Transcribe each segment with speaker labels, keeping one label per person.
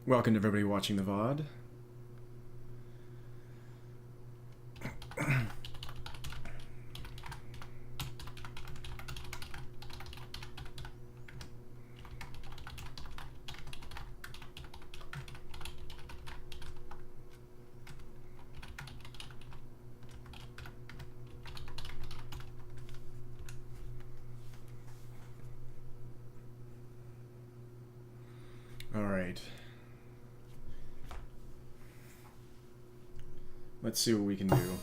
Speaker 1: Welcome to everybody watching the VOD. All right. Let's see what we can do.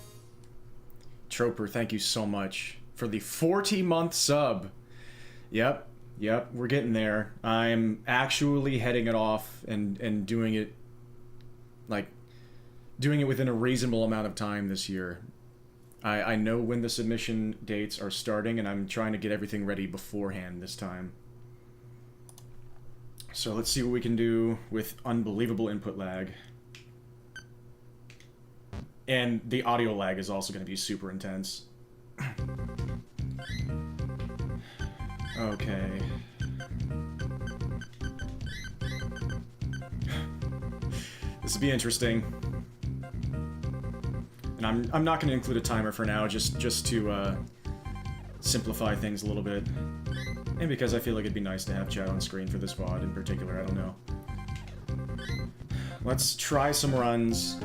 Speaker 1: Troper, thank you so much for the 40-month sub. Yep, we're getting there. I'm actually heading it off and doing it, like, doing it within a reasonable amount of time this year. I know when the submission dates are starting, and I'm trying to get everything ready beforehand this time. So let's see what we can do with unbelievable input lag. And the audio lag is also going to be super intense. Okay. This will be interesting. And I'm not going to include a timer for now, just to simplify things a little bit. And because I feel like it'd be nice to have chat on screen for this VOD in particular, I don't know. Let's try some runs.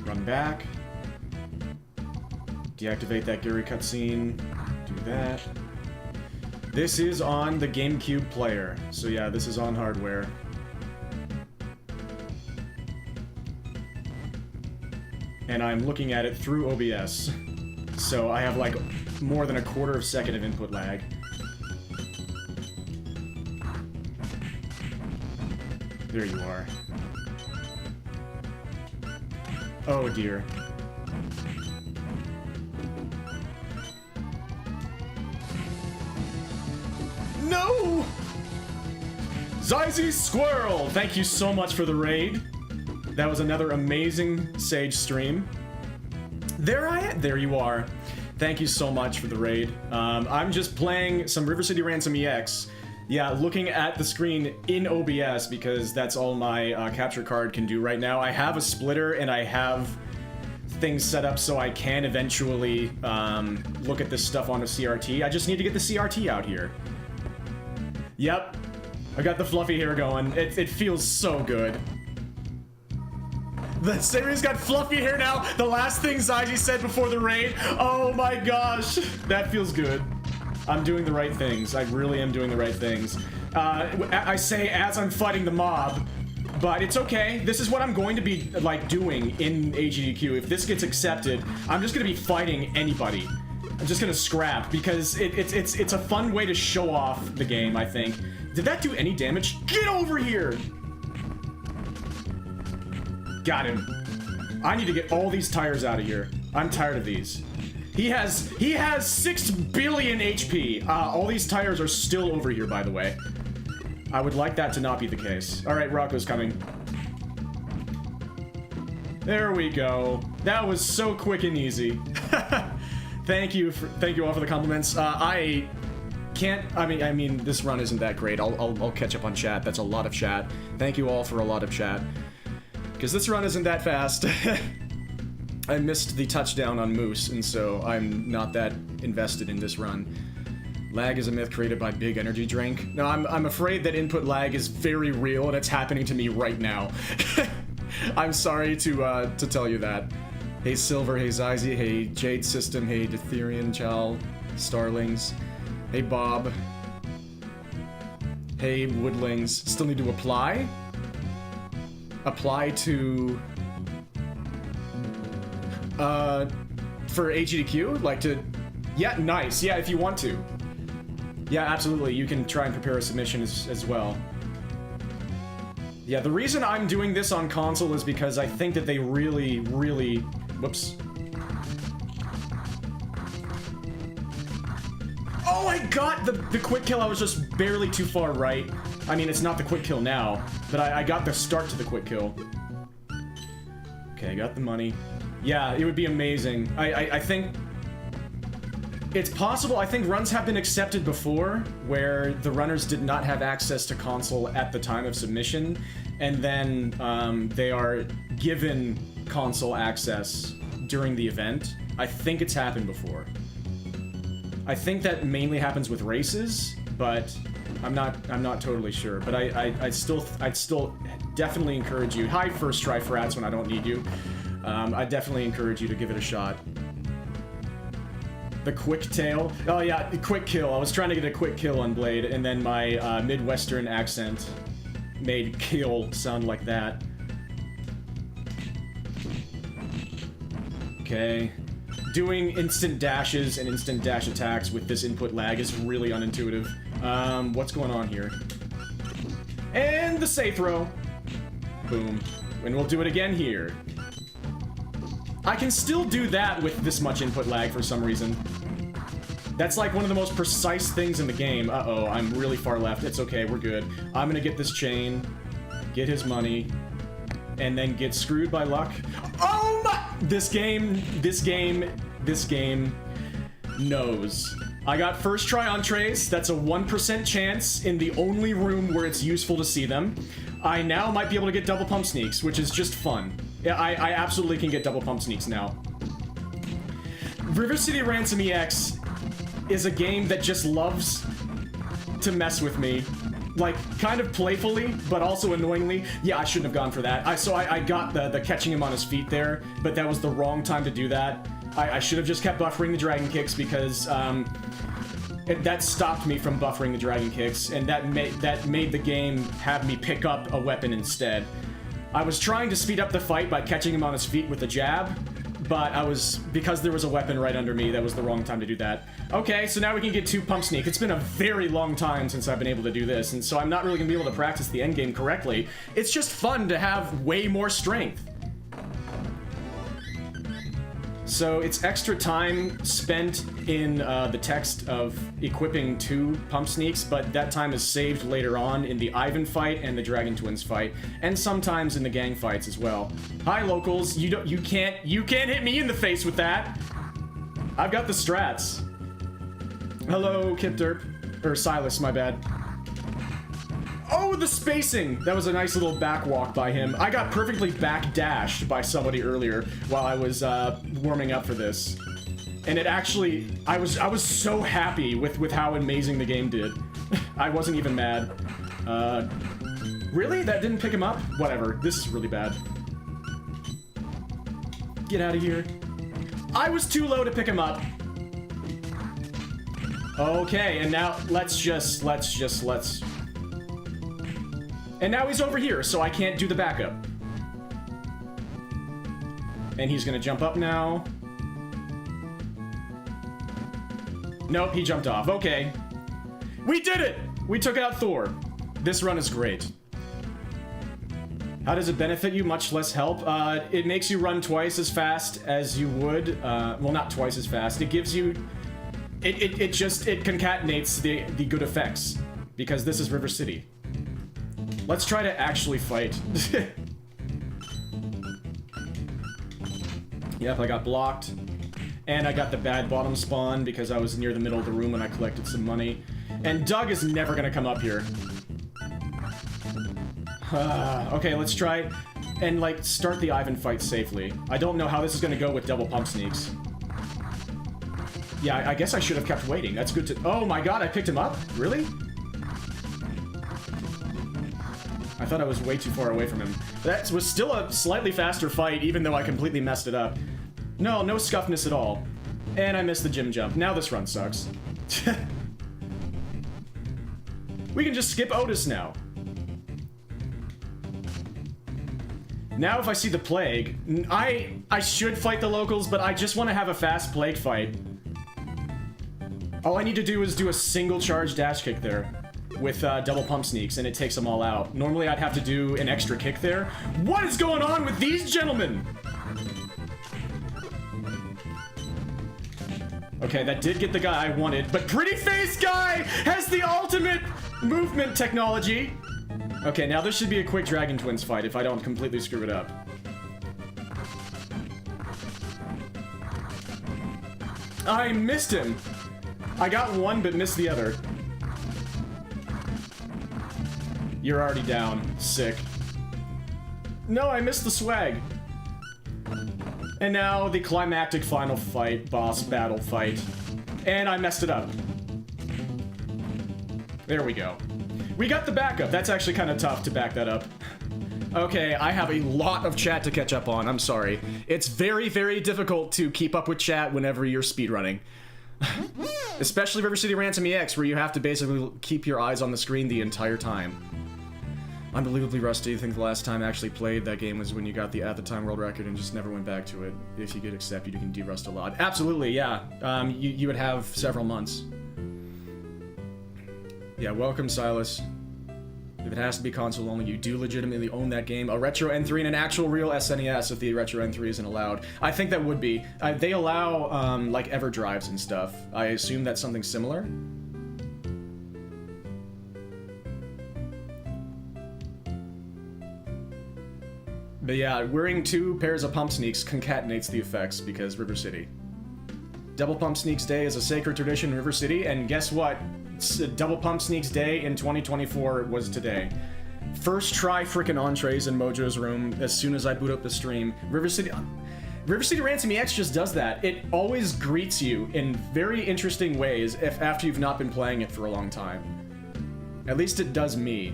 Speaker 1: Run back. Deactivate that Gary cutscene. Do that. This is on the GameCube player. So yeah, this is on hardware. And I'm looking at it through OBS. So I have like more than a quarter of a second of input lag. There you are. Oh dear. No! Zyzy Squirrel! Thank you so much for the raid. That was another amazing Sage stream. There you are. Thank you so much for the raid. I'm just playing some River City Ransom EX. Yeah, looking at the screen in OBS because that's all my capture card can do right now. I have a splitter and I have things set up so I can eventually look at this stuff on a CRT. I just need to get the CRT out here. Yep, I got the fluffy hair going. It feels so good. The series got fluffy hair now. The last thing Zyzy said before the raid. Oh my gosh. That feels good. I'm doing the right things. I really am doing the right things. I say as I'm fighting the mob, but it's okay. This is what I'm going to be like doing in AGDQ. If this gets accepted, I'm just gonna be fighting anybody. I'm just gonna scrap because it's a fun way to show off the game, I think. Did that do any damage? Get over here! Got him. I need to get all these tires out of here. I'm tired of these. He has 6 billion HP. All these tires are still over here, by the way. I would like that to not be the case. All right, Rocco's coming. There we go. That was so quick and easy. Thank you all for the compliments. I mean, this run isn't that great. I'll catch up on chat. That's a lot of chat. Thank you all for a lot of chat. Because this run isn't that fast. I missed the touchdown on Moose, and so I'm not that invested in this run. Lag is a myth created by Big Energy Drink. No, I'm afraid that input lag is very real, and it's happening to me right now. I'm sorry to tell you that. Hey Silver, hey Zyzy, hey Jade System, hey Ditherian Chal, Starlings, hey Bob, hey Woodlings. Still need to apply? Apply to for AGDQ? Like to, yeah, nice. Yeah, if you want to. Yeah, absolutely. You can try and prepare a submission as well. Yeah, the reason I'm doing this on console is because I think that they really, whoops. Oh, I got the quick kill. I was just barely too far right. I mean, it's not the quick kill now, but I got the start to the quick kill. Okay, I got the money. Yeah, it would be amazing. I think It's possible. I think runs have been accepted before where the runners did not have access to console at the time of submission, and then they are given console access during the event. I think it's happened before. I think that mainly happens with races, but I'm not totally sure. But I'd still definitely encourage you. Hi, first try frats when I don't need you. I definitely encourage you to give it a shot. The quick tail. Oh yeah, quick kill. I was trying to get a quick kill on Blade, and then my Midwestern accent made kill sound like that. Okay. Doing instant dashes and instant dash attacks with this input lag is really unintuitive. What's going on here? And the safe throw. Boom. And we'll do it again here. I can still do that with this much input lag for some reason. That's like one of the most precise things in the game. Uh-oh, I'm really far left. It's okay, we're good. I'm gonna get this chain, get his money, and then get screwed by luck. Oh my! This game knows. I got first try entrees. That's a 1% chance in the only room where it's useful to see them. I now might be able to get double pump sneaks, which is just fun. Yeah, I absolutely can get double pump sneaks now. River City Ransom EX is a game that just loves to mess with me. Like, kind of playfully, but also annoyingly. Yeah, I shouldn't have gone for that. So I got the catching him on his feet there, but that was the wrong time to do that. I should have just kept buffering the dragon kicks because that stopped me from buffering the dragon kicks, and that made the game have me pick up a weapon instead. I was trying to speed up the fight by catching him on his feet with a jab, but because there was a weapon right under me, that was the wrong time to do that. Okay, so now we can get 2 pump sneak. It's been a very long time since I've been able to do this, and so I'm not really gonna be able to practice the endgame correctly. It's just fun to have way more strength. So it's extra time spent in the text of equipping 2 pump sneaks, but that time is saved later on in the Ivan fight and the Dragon Twins fight, and sometimes in the gang fights as well. Hi locals, you can't hit me in the face with that. I've got the strats. Hello, Kip Derp. Or Silas, my bad. Oh, the spacing! That was a nice little back walk by him. I got perfectly back dashed by somebody earlier while I was warming up for this. And it actually, I was so happy with how amazing the game did. I wasn't even mad. Really? That didn't pick him up? Whatever, this is really bad. Get out of here. I was too low to pick him up. Okay, and now let's. And now he's over here, so I can't do the backup. And he's gonna jump up now. Nope, he jumped off. Okay. We did it! We took out Thor. This run is great. How does it benefit you? Much less help. It makes you run twice as fast as you would. Well, not twice as fast. It gives you... It concatenates the good effects. Because this is River City. Let's try to actually fight. Yep, I got blocked. And I got the bad bottom spawn because I was near the middle of the room when I collected some money. And Doug is never gonna come up here. Okay, let's try and, like, start the Ivan fight safely. I don't know how this is gonna go with double pump sneaks. Yeah, I guess I should have kept waiting. That's good to... Oh my god, I picked him up? Really? I thought I was way too far away from him. That was still a slightly faster fight, even though I completely messed it up. No scuffness at all. And I missed the gym jump. Now this run sucks. We can just skip Otis now. Now if I see the plague, I should fight the locals, but I just want to have a fast plague fight. All I need to do is do a single charge dash kick there with double pump sneaks, and it takes them all out. Normally I'd have to do an extra kick there. What is going on with these gentlemen? Okay, that did get the guy I wanted, but Pretty Face Guy has the ultimate movement technology. Okay, now this should be a quick Dragon Twins fight if I don't completely screw it up. I missed him. I got one, but missed the other. You're already down. Sick. No, I missed the swag. And now the climactic final fight, boss battle fight. And I messed it up. There we go. We got the backup. That's actually kind of tough to back that up. Okay, I have a lot of chat to catch up on. I'm sorry. It's very, very difficult to keep up with chat whenever you're speedrunning. Especially River City Ransom EX, where you have to basically keep your eyes on the screen the entire time. Unbelievably rusty. I think the last time I actually played that game was when you got the at-the-time world record and just never went back to it. If you get accepted, you can derust a lot. Absolutely, yeah. You would have several months. Yeah, welcome, Silas. If it has to be console only, you do legitimately own that game. A retro N3 and an actual real SNES if the retro N3 isn't allowed. I think that would be. They allow, like, EverDrives and stuff. I assume that's something similar. But yeah, wearing 2 pairs of pump sneaks concatenates the effects because River City. Double Pump Sneaks Day is a sacred tradition in River City, and guess what? Double Pump Sneaks Day in 2024 was today. First try frickin' entrees in Mojo's room as soon as I boot up the stream. River City Ransom EX just does that. It always greets you in very interesting ways after you've not been playing it for a long time. At least it does me.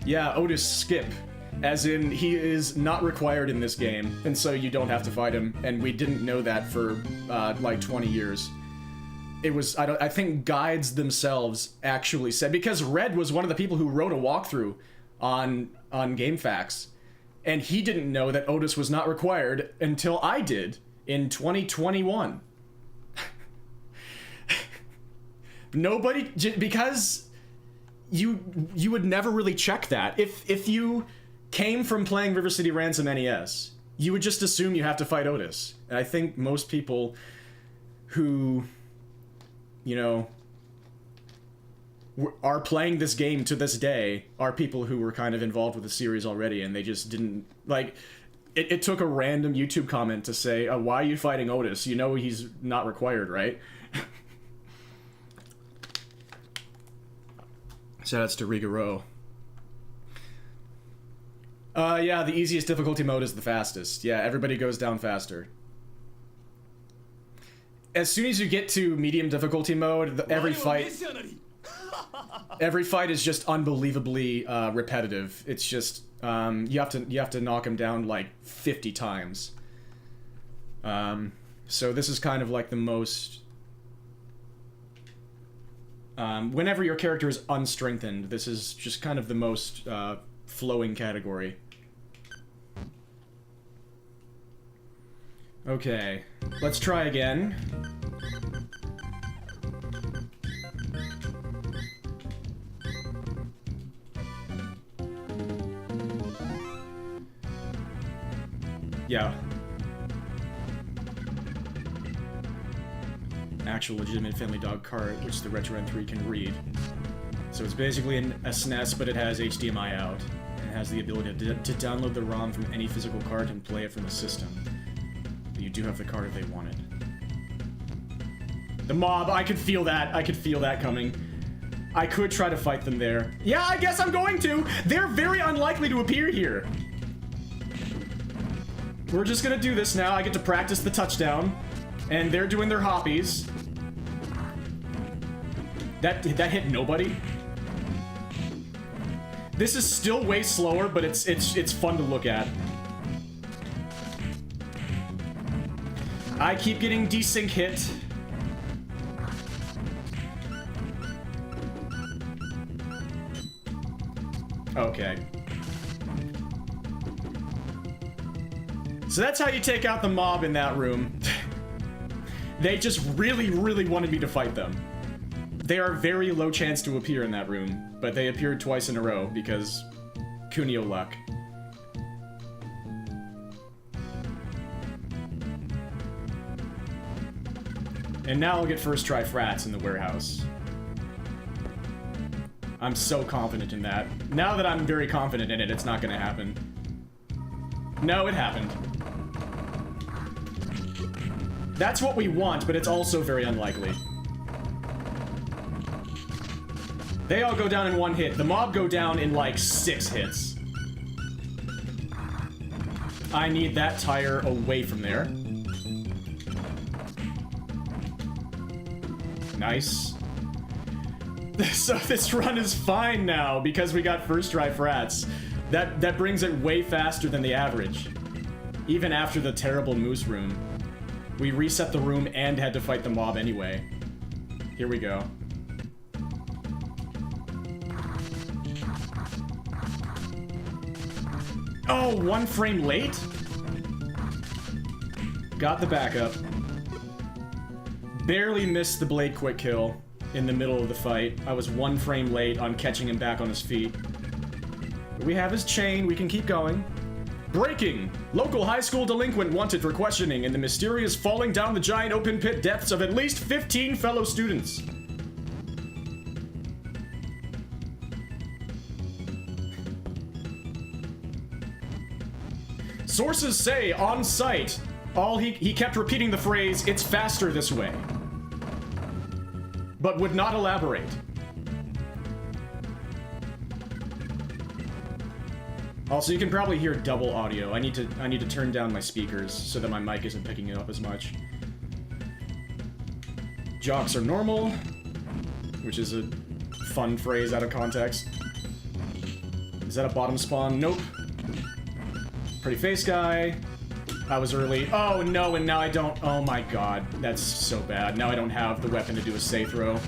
Speaker 1: Yeah, Otis skip. As in, he is not required in this game, and so you don't have to fight him, and we didn't know that for, like, 20 years. It was, I think guides themselves actually said, because Red was one of the people who wrote a walkthrough on GameFAQs, and he didn't know that Otis was not required until I did in 2021. Nobody, because you would never really check that. If you came from playing River City Ransom NES, you would just assume you have to fight Otis. And I think most people who, you know, are playing this game to this day are people who were kind of involved with the series already, and they just didn't, like, it took a random YouTube comment to say, why are you fighting Otis? You know he's not required, right? Shoutouts to Rigaro. Yeah, the easiest difficulty mode is the fastest. Yeah, everybody goes down faster. As soon as you get to medium difficulty mode, every fight is just unbelievably repetitive. It's just you have to knock him down like 50 times. So this is kind of like the most. Whenever your character is unstrengthened, this is just kind of the most flowing category. Okay, let's try again. Yeah. Actual legitimate Family Dog cart, which the Retro N3 can read. So it's basically a SNES, but it has HDMI out. And has the ability to download the ROM from any physical cart and play it from the system. But you do have the cart if they want it. The mob, I could feel that. I could feel that coming. I could try to fight them there. Yeah, I guess I'm going to! They're very unlikely to appear here. We're just gonna do this now. I get to practice the touchdown. And they're doing their hoppies. That hit nobody. This is still way slower, but it's fun to look at. I keep getting desync hit. Okay. So that's how you take out the mob in that room. They just really, really wanted me to fight them. They are very low chance to appear in that room, but they appeared twice in a row because Kunio luck. And now I'll get first try frats in the warehouse. I'm so confident in that. Now that I'm very confident in it, it's not gonna happen. No, it happened. That's what we want, but it's also very unlikely. They all go down in 1 hit. The mob go down in like 6 hits. I need that tire away from there. Nice. So this run is fine now because we got first try frats. That brings it way faster than the average. Even after the terrible moose room. We reset the room and had to fight the mob anyway. Here we go. Oh, 1 frame late? Got the backup. Barely missed the blade quick kill in the middle of the fight. I was 1 frame late on catching him back on his feet. We have his chain, we can keep going. Breaking! Local high school delinquent wanted for questioning in the mysterious falling down the giant open pit deaths of at least 15 fellow students. Sources say on site, he kept repeating the phrase, "It's faster this way," but would not elaborate. Also, you can probably hear double audio. I need to turn down my speakers so that my mic isn't picking it up as much. Jocks are normal, which is a fun phrase out of context. Is that a bottom spawn? Nope. Pretty face guy. I was early. Oh no, and now I don't. Oh my god, that's so bad. Now I don't have the weapon to do a say throw.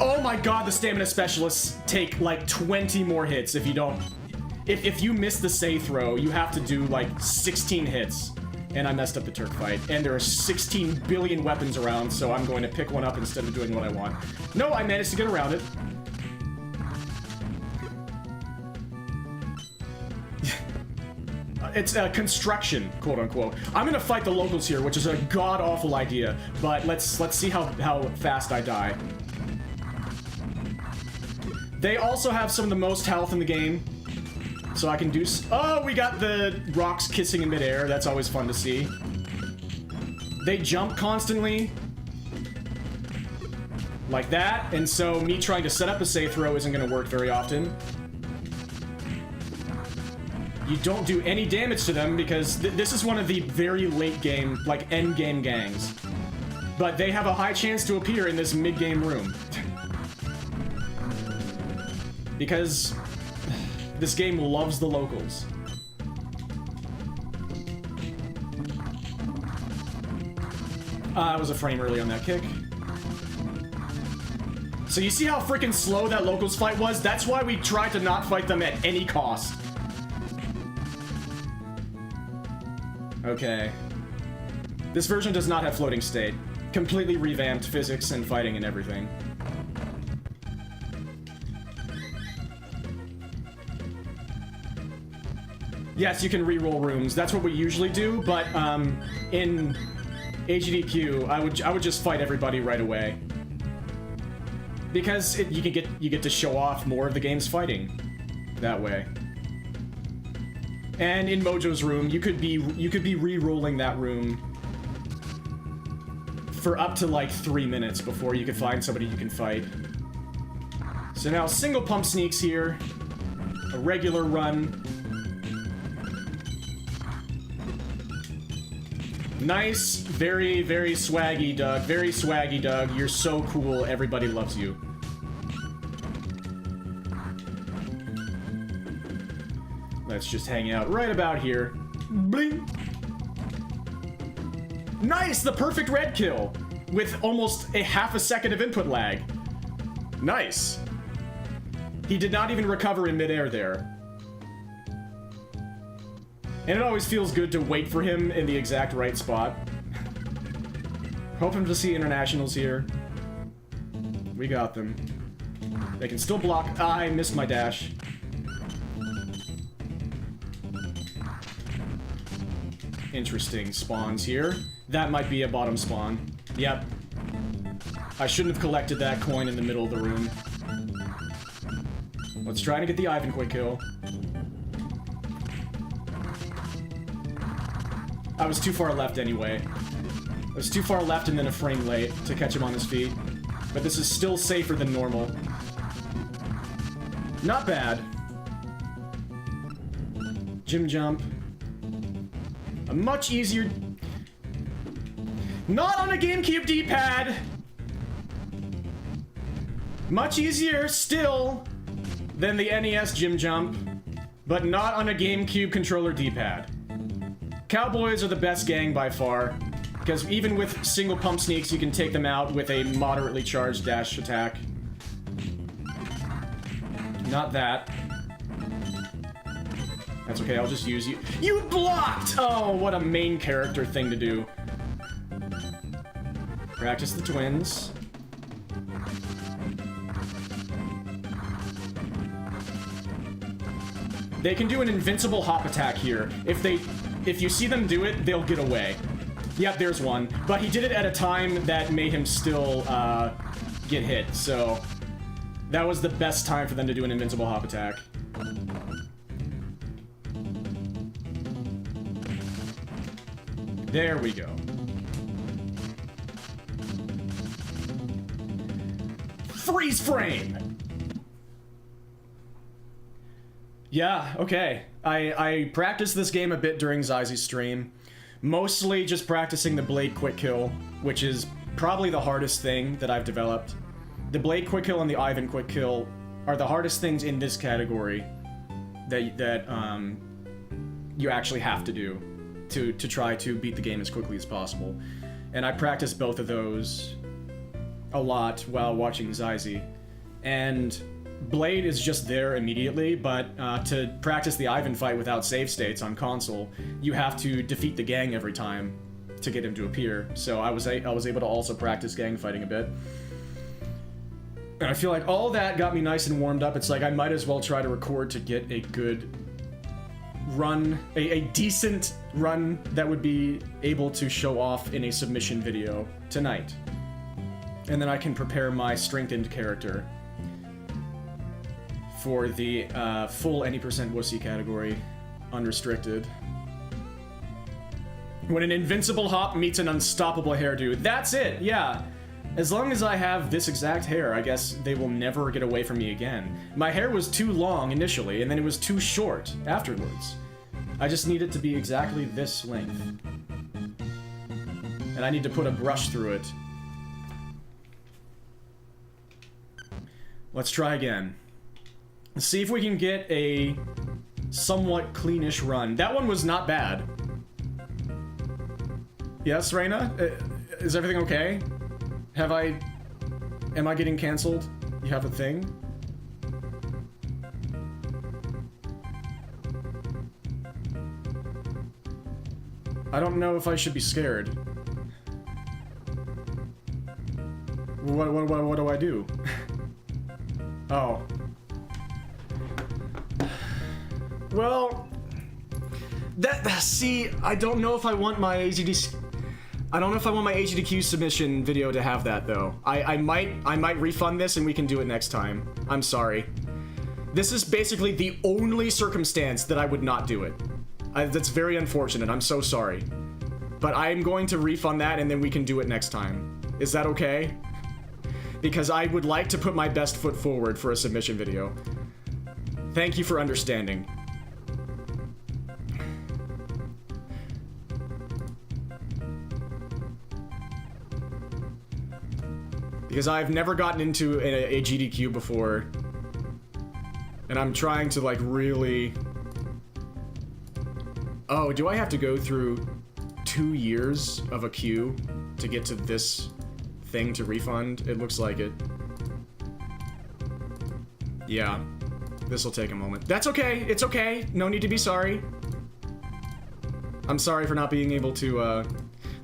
Speaker 1: Oh my god, the stamina specialists take like 20 more hits if you don't. If you miss the say throw, you have to do like 16 hits. And I messed up the Turk fight. And there are 16 billion weapons around, so I'm going to pick one up instead of doing what I want. No, I managed to get around it. It's a construction, quote unquote. I'm gonna fight the locals here, which is a god-awful idea. But let's see how fast I die. They also have some of the most health in the game. So I can do oh, we got the rocks kissing in midair. That's always fun to see. They jump constantly. Like that. And so me trying to set up a safe throw isn't gonna work very often. You don't do any damage to them because this is one of the very late game, like end game gangs. But they have a high chance to appear in this mid-game room. Because this game loves the locals. I was a frame early on that kick. So you see how freaking slow that locals fight was? That's why we tried to not fight them at any cost. Okay. This version does not have floating state. Completely revamped physics and fighting and everything. Yes, you can re-roll rooms. That's what we usually do, but in AGDQ, I would just fight everybody right away. Because you get to show off more of the game's fighting that way. And in Mojo's room, you could be re-rolling that room for up to like 3 minutes before you could find somebody you can fight. So now single pump sneaks here, a regular run. Nice, very, very swaggy, Doug. Very swaggy, Doug. You're so cool. Everybody loves you. Let's just hang out right about here. Bling! Nice! The perfect red kill! With almost a half a second of input lag. Nice! He did not even recover in midair there. And it always feels good to wait for him in the exact right spot. Hoping to see internationals here. We got them. They can still block. Ah, I missed my dash. Interesting spawns here. That might be a bottom spawn. Yep. I shouldn't have collected that coin in the middle of the room. Let's try to get the Ivan quick kill. I was too far left anyway. I was too far left and then a frame late to catch him on his feet. But this is still safer than normal. Not bad. Gym jump. A much easier... Not on a GameCube D-pad! Much easier still than the NES gym jump, but not on a GameCube controller D-pad. Cowboys are the best gang by far, because even with single pump sneaks, you can take them out with a moderately charged dash attack. Not that. That's okay, I'll just use you. You blocked! Oh, what a main character thing to do. Practice the twins. They can do an invincible hop attack here. If you see them do it, they'll get away. Yep, there's one. But he did it at a time that made him still get hit, so that was the best time for them to do an invincible hop attack. There we go. Freeze frame! Yeah, okay. I practiced this game a bit during Zyzy's stream. Mostly just practicing the Blade Quick Kill, which is probably the hardest thing that I've developed. The Blade Quick Kill and the Ivan Quick Kill are the hardest things in this category that you actually have to do to try to beat the game as quickly as possible. And I practiced both of those a lot while watching Zyzy. And Blade is just there immediately, but to practice the Ivan fight without save states on console, you have to defeat the gang every time to get him to appear. So I was able to also practice gang fighting a bit. And I feel like all that got me nice and warmed up. It's like I might as well try to record to get a good run, a decent run that would be able to show off in a submission video tonight. And then I can prepare my strengthened character for the full any percent wussy category, unrestricted. When an invincible hop meets an unstoppable hairdo, that's it, yeah. As long as I have this exact hair, I guess they will never get away from me again. My hair was too long initially, and then it was too short afterwards. I just need it to be exactly this length. And I need to put a brush through it. Let's try again. Let's see if we can get a somewhat cleanish run. That one was not bad. Yes, Reina? Is everything okay? Am I getting canceled? You have a thing? I don't know if I should be scared. What do I do? Oh. Well, see, I don't know if I want my AGDQ submission video to have that though. I might refund this and we can do it next time. I'm sorry. This is basically the only circumstance that I would not do it. That's very unfortunate. I'm so sorry. But I'm going to refund that and then we can do it next time. Is that okay? Because I would like to put my best foot forward for a submission video. Thank you for understanding. Because I've never gotten into a GDQ before. And I'm trying to, like, really... Oh, do I have to go through 2 years of a queue to get to this thing to refund? It looks like it. Yeah. This'll take a moment. That's okay! It's okay! No need to be sorry. I'm sorry for not being able to,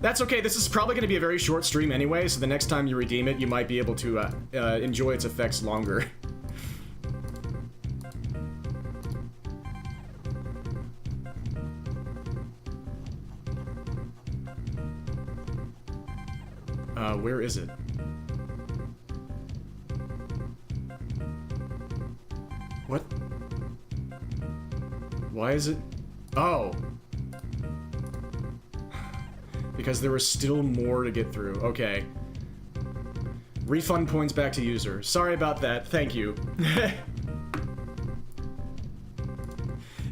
Speaker 1: That's okay, this is probably going to be a very short stream anyway, so the next time you redeem it, you might be able to, enjoy its effects longer. Where is it? What? Why is it? Oh. because there was still more to get through. Okay. Refund points back to user. Sorry about that. Thank you.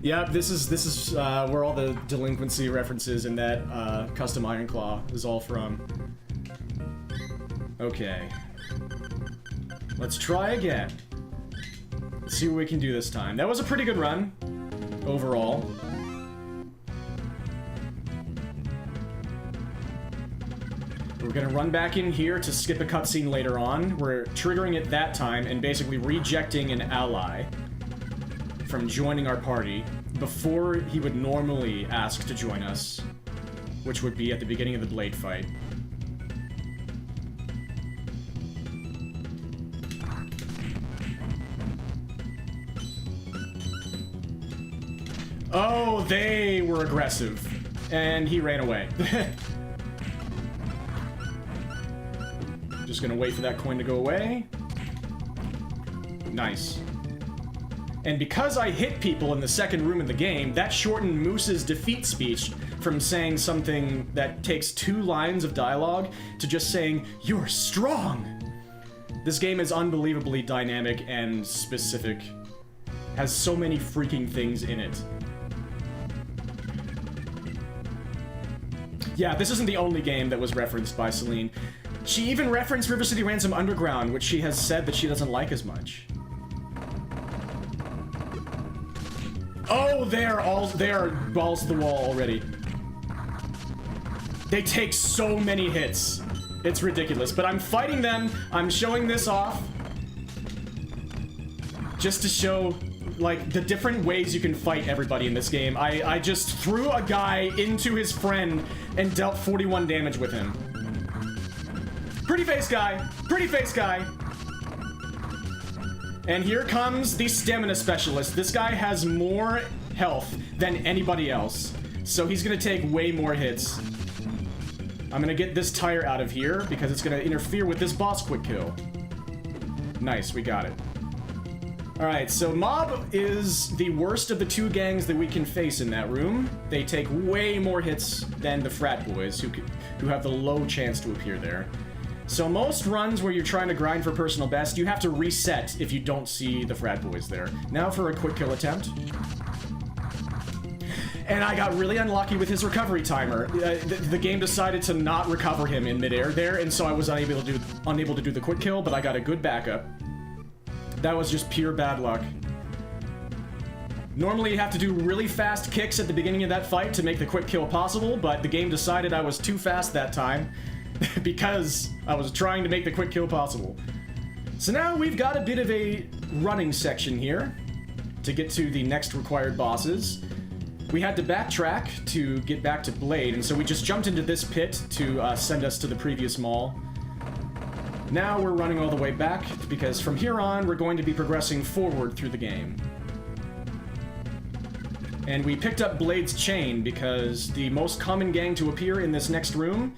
Speaker 1: Yep, this is where all the delinquency references in that custom Iron Claw is all from. Okay. Let's try again. Let's see what we can do this time. That was a pretty good run, overall. We're gonna run back in here to skip a cutscene later on. We're triggering it that time and basically rejecting an ally from joining our party before he would normally ask to join us, which would be at the beginning of the Blade fight. Oh, they were aggressive, and he ran away. Just gonna wait for that coin to go away. Nice. And because I hit people in the second room of the game, that shortened Moose's defeat speech from saying something that takes 2 lines of dialogue to just saying, "You're strong!" This game is unbelievably dynamic and specific. Has so many freaking things in it. Yeah, this isn't the only game that was referenced by Celine. She even referenced River City Ransom Underground, which she has said that she doesn't like as much. Oh, they are balls to the wall already. They take so many hits. It's ridiculous, but I'm fighting them. I'm showing this off just to show, like, the different ways you can fight everybody in this game. I just threw a guy into his friend and dealt 41 damage with him. Pretty face guy. Pretty face guy. And here comes the stamina specialist. This guy has more health than anybody else, so he's gonna take way more hits. I'm gonna get this tire out of here because it's gonna interfere with this boss quick kill. Nice, we got it. Alright, so Mob is the worst of the 2 gangs that we can face in that room. They take way more hits than the frat boys, who have the low chance to appear there. So most runs where you're trying to grind for personal best, you have to reset if you don't see the frat boys there. Now for a quick kill attempt. And I got really unlucky with his recovery timer. The game decided to not recover him in midair there, and so I was unable to do the quick kill, but I got a good backup. That was just pure bad luck. Normally you have to do really fast kicks at the beginning of that fight to make the quick kill possible, but the game decided I was too fast that time. Because I was trying to make the quick kill possible. So now we've got a bit of a running section here to get to the next required bosses. We had to backtrack to get back to Blade, and so we just jumped into this pit to send us to the previous mall. Now we're running all the way back, because from here on we're going to be progressing forward through the game. And we picked up Blade's chain because the most common gang to appear in this next room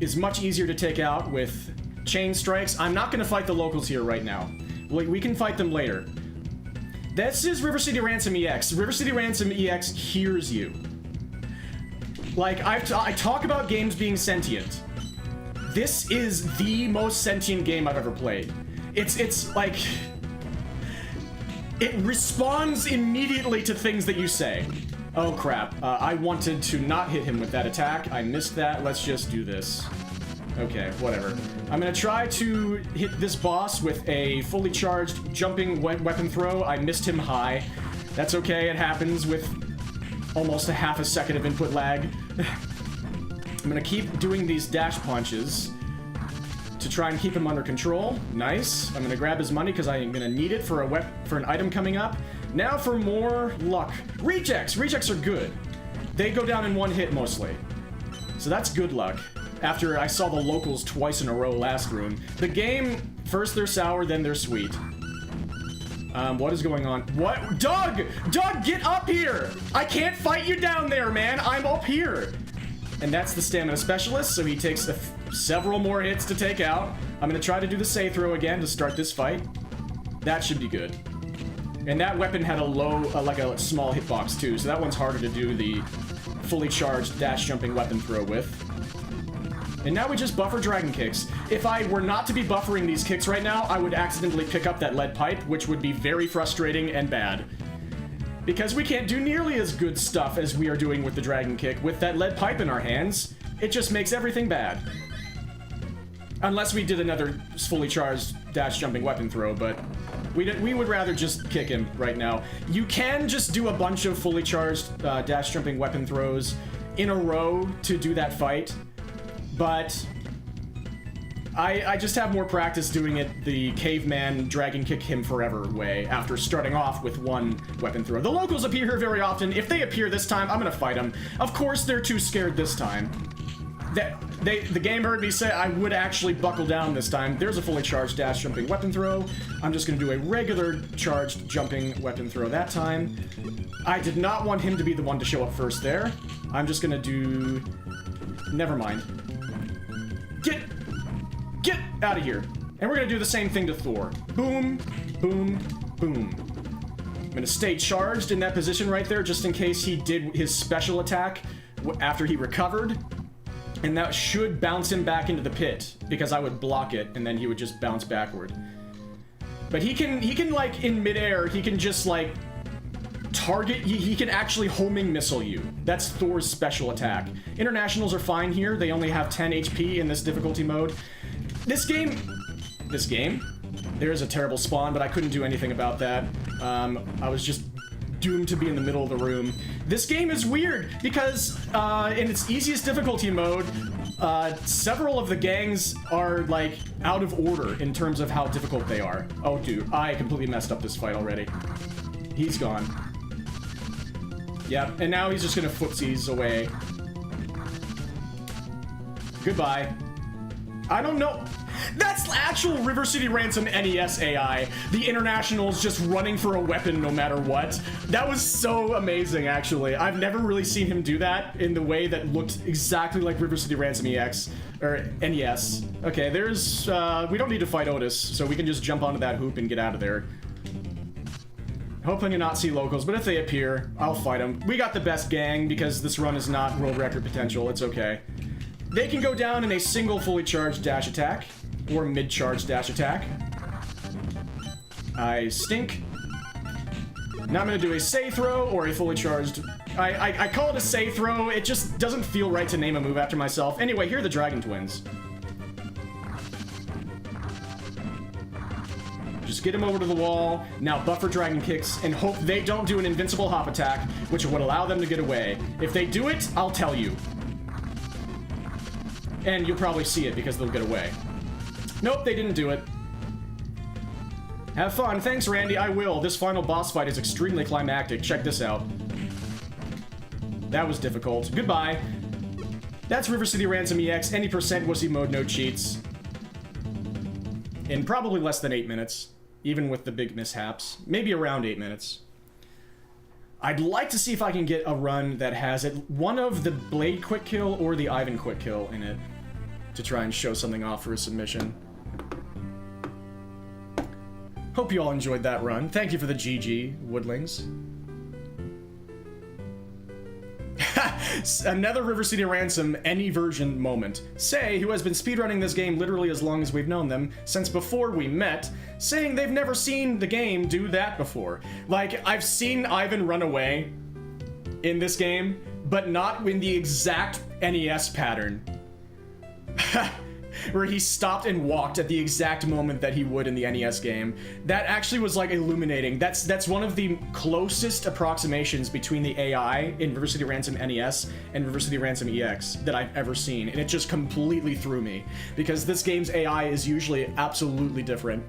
Speaker 1: is much easier to take out with chain strikes. I'm not going to fight the locals here right now. We can fight them later. This is River City Ransom EX. River City Ransom EX hears you. Like, I talk about games being sentient. This is the most sentient game I've ever played. It's like... It responds immediately to things that you say. Oh crap, I wanted to not hit him with that attack. I missed that. Let's just do this. Okay, whatever. I'm gonna try to hit this boss with a fully charged jumping weapon throw. I missed him high. That's okay, it happens with almost a half a second of input lag. I'm gonna keep doing these dash punches to try and keep him under control. Nice. I'm gonna grab his money because I'm gonna need it for an item coming up. Now for more luck. Rejects! Rejects are good. They go down in 1 hit mostly. So that's good luck. After I saw the locals twice in a row last room. The game, first they're sour, then they're sweet. What is going on? What? Doug! Doug, get up here! I can't fight you down there, man! I'm up here! And that's the stamina specialist, so he takes several more hits to take out. I'm gonna try to do the save throw again to start this fight. That should be good. And that weapon had a low, like a small hitbox too, so that one's harder to do the fully charged dash jumping weapon throw with. And now we just buffer dragon kicks. If I were not to be buffering these kicks right now, I would accidentally pick up that lead pipe, which would be very frustrating and bad. Because we can't do nearly as good stuff as we are doing with the dragon kick. With that lead pipe in our hands, it just makes everything bad. Unless we did another fully charged dash jumping weapon throw, but we would rather just kick him right now. You can just do a bunch of fully charged dash jumping weapon throws in a row to do that fight, but I just have more practice doing it the caveman dragon kick him forever way after starting off with one weapon throw. The locals appear here very often. If they appear this time, I'm gonna fight them. Of course, they're too scared this time. The game heard me say I would actually buckle down this time. There's a fully charged dash jumping weapon throw. I'm just gonna do a regular charged jumping weapon throw that time. I did not want him to be the one to show up first there. I'm just gonna do... Never mind. Get out of here. And we're gonna do the same thing to Thor. Boom, boom, boom. I'm gonna stay charged in that position right there just in case he did his special attack after he recovered. And that should bounce him back into the pit, because I would block it, and then he would just bounce backward. But he can like, in midair, he can just, like, target, he can actually homing missile you. That's Thor's special attack. Internationals are fine here. They only have 10 HP in this difficulty mode. This game, there's a terrible spawn, but I couldn't do anything about that. I was just doomed to be in the middle of the room. This game is weird because in its easiest difficulty mode, several of the gangs are like out of order in terms of how difficult they are. Oh dude, I completely messed up this fight already. He's gone. Yep, and now he's just gonna footsies away. Goodbye. I don't know. That's actual River City Ransom NES AI. The Internationals just running for a weapon no matter what. That was so amazing, actually. I've never really seen him do that in the way that looked exactly like River City Ransom EX, or NES. Okay, there's, we don't need to fight Otis, so we can just jump onto that hoop and get out of there. Hoping to not see locals, but if they appear, I'll fight them. We got the best gang because this run is not world record potential. It's okay. They can go down in a single fully charged dash attack, or mid-charged dash attack. I stink. Now I'm gonna do a say throw, or a fully charged... I call it a say throw, it just doesn't feel right to name a move after myself. Anyway, here are the Dragon Twins. Just get him over to the wall, now buffer dragon kicks, and hope they don't do an invincible hop attack, which would allow them to get away. If they do it, I'll tell you. And you'll probably see it because they'll get away. Nope, they didn't do it. Have fun. Thanks, Randy. I will. This final boss fight is extremely climactic. Check this out. That was difficult. Goodbye. That's River City Ransom EX. Any percent wussy mode, no cheats. In probably less than 8 minutes. Even with the big mishaps. Maybe around 8 minutes. I'd like to see if I can get a run that has it, one of the Blade quick kill or the Ivan quick kill in it, to try and show something off for a submission. Hope you all enjoyed that run. Thank you for the GG, Woodlings. Another River City Ransom any version moment. Say, who has been speedrunning this game literally as long as we've known them, since before we met, saying they've never seen the game do that before. Like, I've seen Ivan run away in this game, but not in the exact NES pattern. Where he stopped and walked at the exact moment that he would in the NES game. That actually was, like, illuminating. That's one of the closest approximations between the AI in River City Ransom NES and River City Ransom EX that I've ever seen, and it just completely threw me, because this game's AI is usually absolutely different.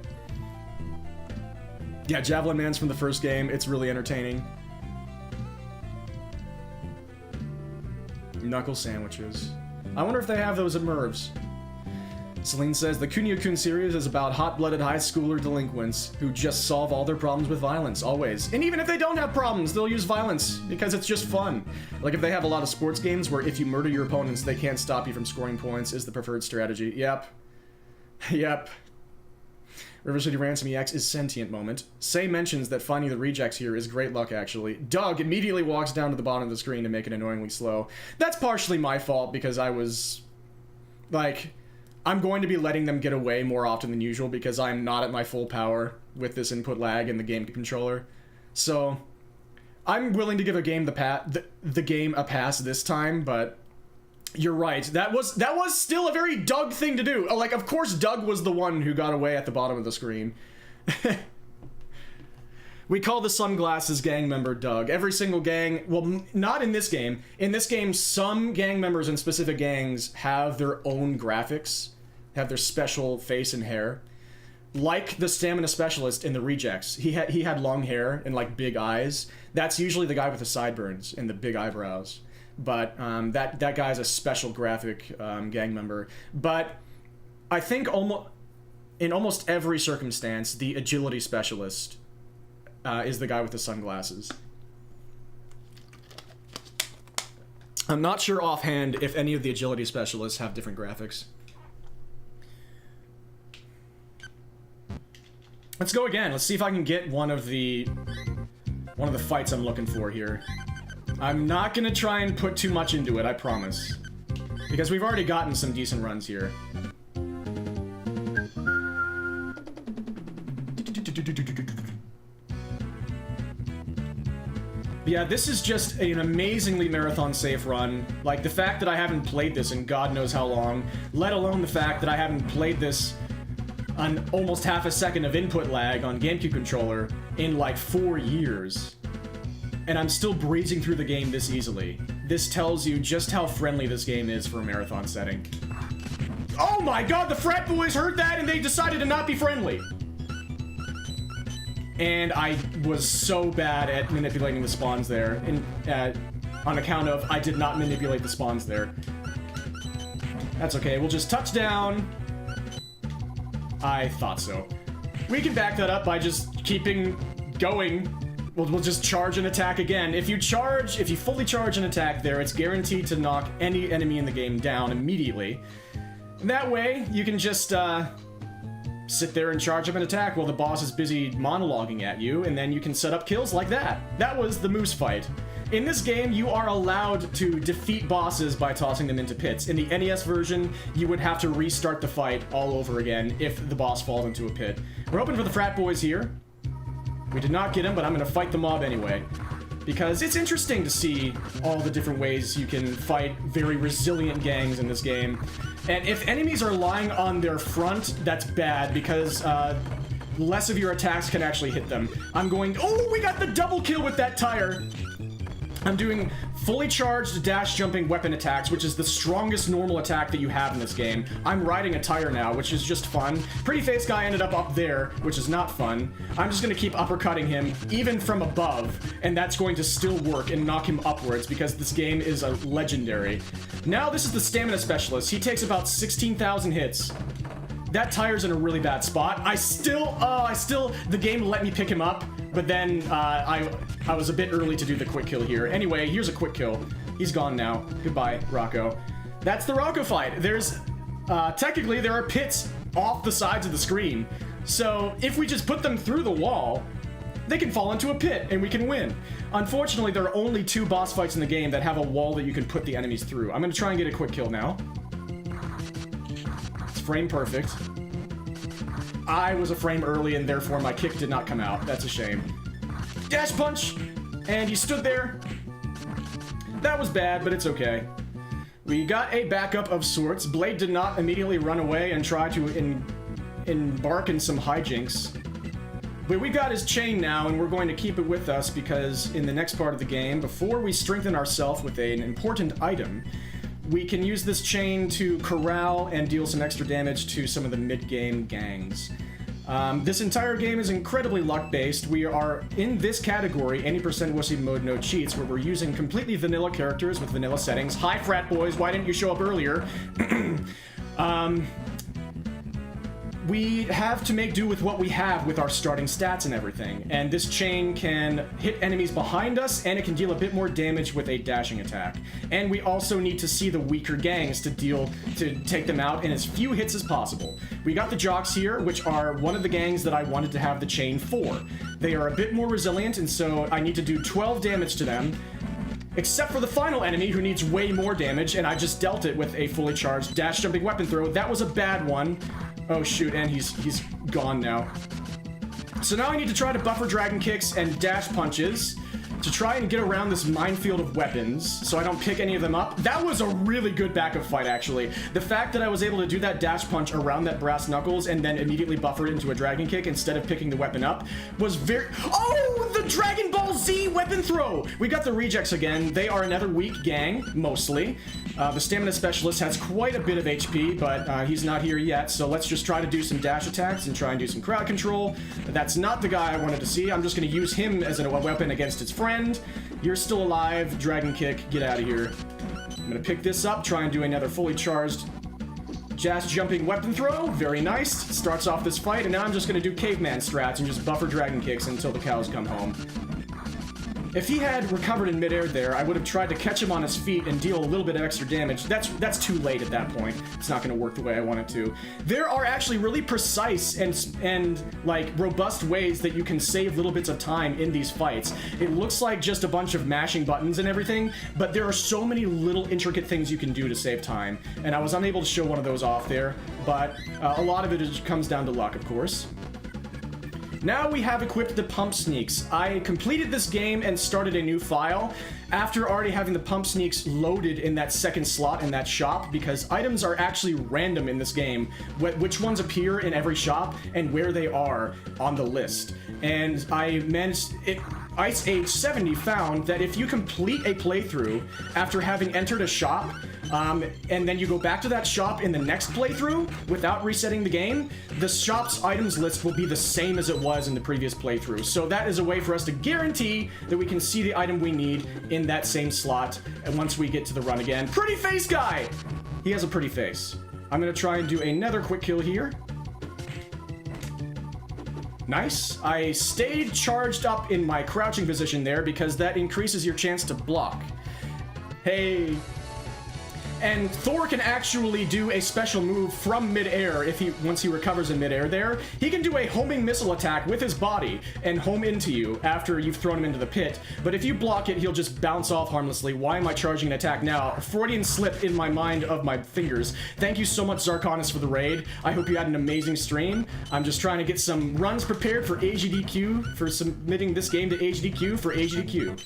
Speaker 1: Yeah, Javelin Man's from the first game. It's really entertaining. Knuckle sandwiches. I wonder if they have those at Merv's. Celine says, the Kunio-kun series is about hot-blooded high schooler delinquents who just solve all their problems with violence, always. And even if they don't have problems, they'll use violence, because it's just fun. Like if they have a lot of sports games where if you murder your opponents, they can't stop you from scoring points is the preferred strategy. Yep. Yep. River City Ransom EX is sentient moment. Say mentions that finding the rejects here is great luck, actually. Doug immediately walks down to the bottom of the screen to make it annoyingly slow. That's partially my fault because I was... like, I'm going to be letting them get away more often than usual because I'm not at my full power with this input lag in the game controller. So, I'm willing to give the game a pass this time, but... You're right. That was still a very Doug thing to do. Like, of course Doug was the one who got away at the bottom of the screen. We call the sunglasses gang member Doug. Every single gang... Well, not in this game. In this game, some gang members in specific gangs have their own graphics. Have their special face and hair. Like the stamina specialist in the rejects. He had long hair and, like, big eyes. That's usually the guy with the sideburns and the big eyebrows. But that guy's a special graphic gang member. But I think in almost every circumstance, the agility specialist is the guy with the sunglasses. I'm not sure offhand if any of the agility specialists have different graphics. Let's go again. Let's see if I can get one of the fights I'm looking for here. I'm not gonna try and put too much into it, I promise. Because we've already gotten some decent runs here. Yeah, this is just an amazingly marathon-safe run. Like, the fact that I haven't played this in God knows how long, let alone the fact that I haven't played this on almost half a second of input lag on GameCube controller in, like, 4 years. And I'm still breezing through the game this easily. This tells you just how friendly this game is for a marathon setting. Oh my god, the frat boys heard that and they decided to not be friendly! And I was so bad at manipulating the spawns there, on account of I did not manipulate the spawns there. That's okay, we'll just touch down. I thought so. We can back that up by just keeping going. We'll just charge and attack again. If you fully charge and attack there, it's guaranteed to knock any enemy in the game down immediately. That way, you can just, sit there and charge up and attack while the boss is busy monologuing at you, and then you can set up kills like that. That was the moose fight. In this game, you are allowed to defeat bosses by tossing them into pits. In the NES version, you would have to restart the fight all over again if the boss falls into a pit. We're hoping for the frat boys here. We did not get him, but I'm gonna fight the mob anyway. Because it's interesting to see all the different ways you can fight very resilient gangs in this game. And if enemies are lying on their front, that's bad, because less of your attacks can actually hit them. Oh, we got the double kill with that tire! I'm doing fully charged dash jumping weapon attacks, which is the strongest normal attack that you have in this game. I'm riding a tire now, which is just fun. Pretty face guy ended up there, which is not fun. I'm just gonna keep uppercutting him, even from above, and that's going to still work and knock him upwards because this game is a legendary. Now this is the stamina specialist. He takes about 16,000 hits. That tire's in a really bad spot. The game let me pick him up, but then I was a bit early to do the quick kill here. Anyway, here's a quick kill. He's gone now. Goodbye, Rocco. That's the Rocco fight. Technically, there are pits off the sides of the screen. So if we just put them through the wall, they can fall into a pit and we can win. Unfortunately, there are only 2 boss fights in the game that have a wall that you can put the enemies through. I'm gonna try and get a quick kill now. It's frame perfect. I was a frame early and therefore my kick did not come out. That's a shame. Dash punch! And he stood there. That was bad, but it's okay. We got a backup of sorts. Blade did not immediately run away and try to embark in some hijinks. But we got his chain now, and we're going to keep it with us because in the next part of the game, before we strengthen ourselves with an important item, we can use this chain to corral and deal some extra damage to some of the mid-game gangs. This entire game is incredibly luck-based. We are in this category, 80% wussy mode, no cheats, where we're using completely vanilla characters with vanilla settings. Hi, frat boys, why didn't you show up earlier? we have to make do with what we have with our starting stats and everything. And this chain can hit enemies behind us, and it can deal a bit more damage with a dashing attack. And we also need to see the weaker gangs to take them out in as few hits as possible. We got the jocks here, which are one of the gangs that I wanted to have the chain for. They are a bit more resilient, and so I need to do 12 damage to them. Except for the final enemy, who needs way more damage, and I just dealt it with a fully charged dash jumping weapon throw. That was a bad one. Oh shoot, and he's gone now. So now I need to try to buffer dragon kicks and dash punches to try and get around this minefield of weapons so I don't pick any of them up. That was a really good backup fight, actually. The fact that I was able to do that dash punch around that brass knuckles and then immediately buffer it into a dragon kick instead of picking the weapon up was very... Oh, the Dragon Ball Z weapon throw! We got the rejects again. They are another weak gang, mostly. The stamina specialist has quite a bit of HP, but he's not here yet, so let's just try to do some dash attacks and try and do some crowd control. That's not the guy I wanted to see. I'm just going to use him as a weapon against his friend. You're still alive. Dragon kick. Get out of here. I'm going to pick this up, try and do another fully charged dash jumping weapon throw. Very nice. Starts off this fight, and now I'm just going to do caveman strats and just buffer dragon kicks until the cows come home. If he had recovered in midair there, I would have tried to catch him on his feet and deal a little bit of extra damage. That's too late at that point. It's not going to work the way I want it to. There are actually really precise and like robust ways that you can save little bits of time in these fights. It looks like just a bunch of mashing buttons and everything, but there are so many little intricate things you can do to save time. And I was unable to show one of those off there, but a lot of it comes down to luck, of course. Now we have equipped the pump sneaks. I completed this game and started a new file after already having the pump sneaks loaded in that second slot in that shop, because items are actually random in this game, which ones appear in every shop and where they are on the list. And I managed it. Ice Age 70 found that if you complete a playthrough after having entered a shop, and then you go back to that shop in the next playthrough without resetting the game, the shop's items list will be the same as it was in the previous playthrough. So that is a way for us to guarantee that we can see the item we need in that same slot, and once we get to the run again. Pretty face guy! He has a pretty face. I'm gonna try and do another quick kill here. Nice. I stayed charged up in my crouching position there because that increases your chance to block. Hey. And Thor can actually do a special move from midair once he recovers in midair there. He can do a homing missile attack with his body and home into you after you've thrown him into the pit. But if you block it, he'll just bounce off harmlessly. Why am I charging an attack now? A Freudian slip in my mind of my fingers. Thank you so much, Zarkonis, for the raid. I hope you had an amazing stream. I'm just trying to get some runs prepared for AGDQ, for submitting this game to AGDQ for AGDQ.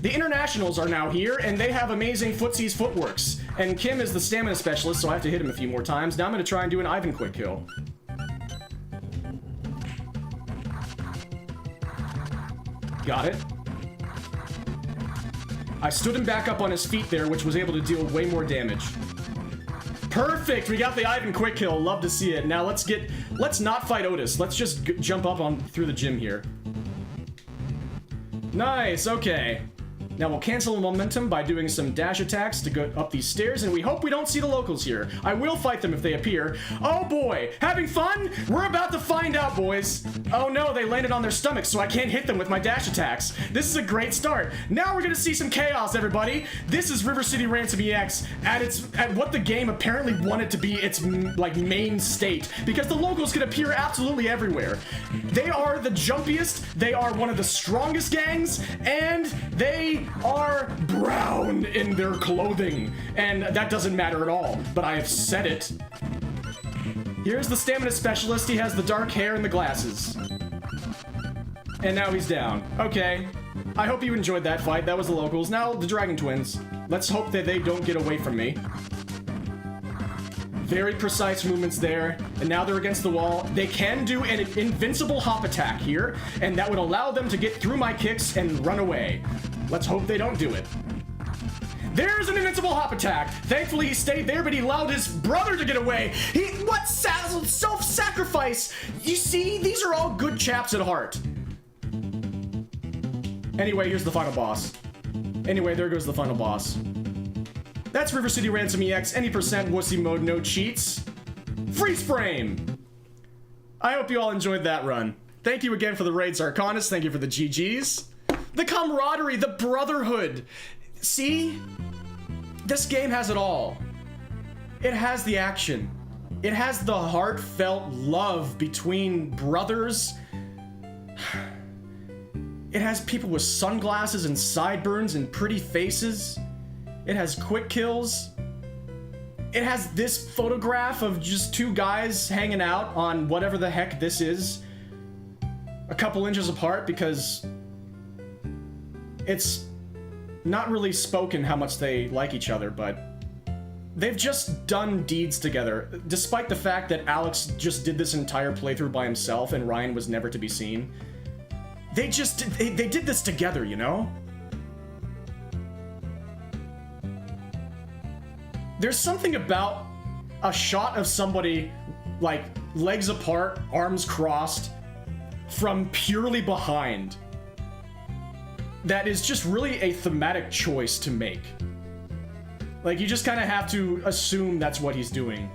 Speaker 1: The internationals are now here, and they have amazing footsies footworks. And Kim is the stamina specialist, so I have to hit him a few more times. Now I'm going to try and do an Ivan quick kill. Got it. I stood him back up on his feet there, which was able to deal way more damage. Perfect! We got the Ivan quick kill. Love to see it. Now let's not fight Otis. Let's just jump up through the gym here. Nice, okay. Now we'll cancel the momentum by doing some dash attacks to go up these stairs, and we hope we don't see the locals here. I will fight them if they appear. Oh boy, having fun? We're about to find out, boys. Oh no, they landed on their stomachs, so I can't hit them with my dash attacks. This is a great start. Now we're gonna see some chaos, everybody. This is River City Ransom EX at what the game apparently wanted to be its like main state, because the locals can appear absolutely everywhere. They are the jumpiest, they are one of the strongest gangs, and they are brown in their clothing, and that doesn't matter at all, but I have said it. Here's the stamina specialist. He has the dark hair and the glasses. And now he's down. Okay. I hope you enjoyed that fight. That was the locals. Now the Dragon Twins. Let's hope that they don't get away from me. Very precise movements there, and now they're against the wall. They can do an invincible hop attack here, and that would allow them to get through my kicks and run away. Let's hope they don't do it. There's an invincible hop attack. Thankfully, he stayed there, but he allowed his brother to get away. What self-sacrifice? You see, these are all good chaps at heart. Anyway, here's the final boss. Anyway, there goes the final boss. That's River City Ransom EX, any percent wussy mode, no cheats. Freeze frame! I hope you all enjoyed that run. Thank you again for the raids, Arcanus. Thank you for the GGs. The camaraderie, the brotherhood. See? This game has it all. It has the action. It has the heartfelt love between brothers. It has people with sunglasses and sideburns and pretty faces. It has quick kills. It has this photograph of just two guys hanging out on whatever the heck this is, a couple inches apart, because it's not really spoken how much they like each other, but they've just done deeds together, despite the fact that Alex just did this entire playthrough by himself and Ryan was never to be seen. They did this together, you know? There's something about a shot of somebody, like, legs apart, arms crossed, from purely behind, that is just really a thematic choice to make. Like, you just kind of have to assume that's what he's doing.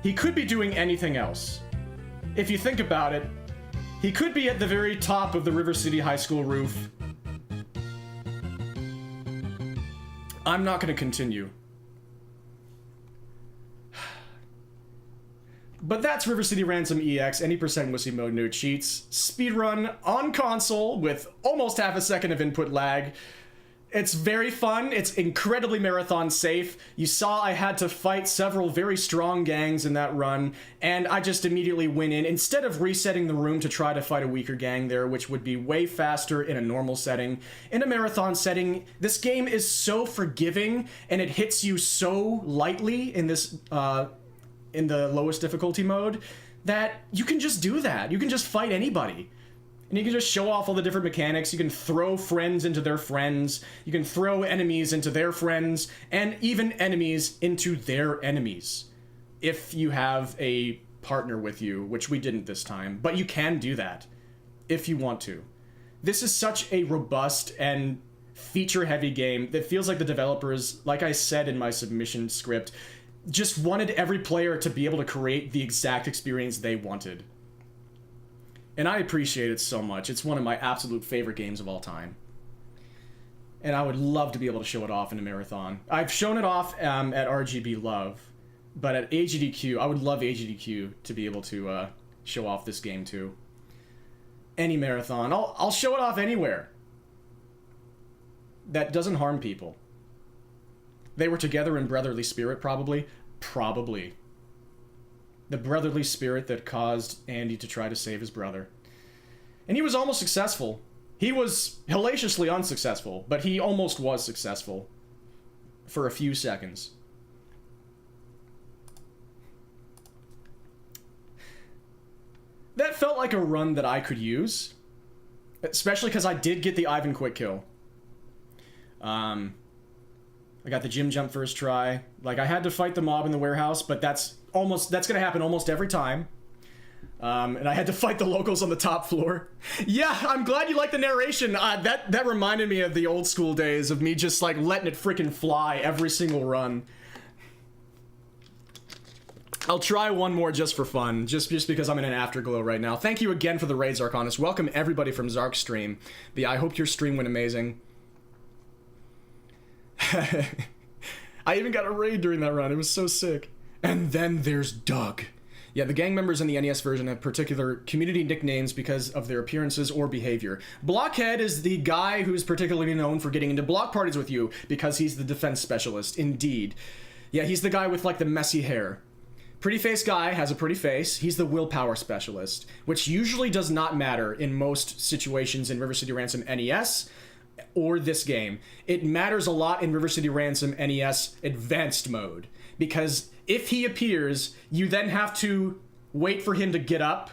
Speaker 1: He could be doing anything else. If you think about it, he could be at the very top of the River City High School roof. I'm not going to continue. But that's River City Ransom EX, any percent wussy mode, no cheats. Speedrun on console with almost half a second of input lag. It's very fun, it's incredibly marathon safe. You saw I had to fight several very strong gangs in that run, and I just immediately went in, instead of resetting the room to try to fight a weaker gang there, which would be way faster in a normal setting. In a marathon setting, this game is so forgiving, and it hits you so lightly in this, in the lowest difficulty mode, that you can just do that. You can just fight anybody. And you can just show off all the different mechanics. You can throw friends into their friends. You can throw enemies into their friends. And even enemies into their enemies. If you have a partner with you, which we didn't this time. But you can do that. If you want to. This is such a robust and feature-heavy game that feels like the developers, like I said in my submission script, just wanted every player to be able to create the exact experience they wanted. And I appreciate it so much. It's one of my absolute favorite games of all time. And I would love to be able to show it off in a marathon. I've shown it off at RGB Love, but at AGDQ, I would love AGDQ to be able to show off this game too. Any marathon. I'll show it off anywhere. That doesn't harm people. They were together in brotherly spirit, probably. Probably. The brotherly spirit that caused Andy to try to save his brother. And he was almost successful. He was hellaciously unsuccessful, but he almost was successful. For a few seconds. That felt like a run that I could use. Especially because I did get the Ivan quick kill. I got the gym jump first try. Like, I had to fight the mob in the warehouse, but that's gonna happen almost every time. And I had to fight the locals on the top floor. Yeah, I'm glad you like the narration. That reminded me of the old school days of me just, like, letting it freaking fly every single run. I'll try one more just for fun, just because I'm in an afterglow right now. Thank you again for the raids, Arcanus. Welcome everybody from Zark's stream. But yeah, I hope your stream went amazing. I even got a raid during that run. It was so sick. And then there's Doug. Yeah, the gang members in the NES version have particular community nicknames because of their appearances or behavior. Blockhead is the guy who's particularly known for getting into block parties with you because he's the defense specialist. Indeed. Yeah, he's the guy with, like, the messy hair. Pretty face guy has a pretty face. He's the willpower specialist, which usually does not matter in most situations in River City Ransom NES or this game. It matters a lot in River City Ransom NES Advanced Mode, because if he appears, you then have to wait for him to get up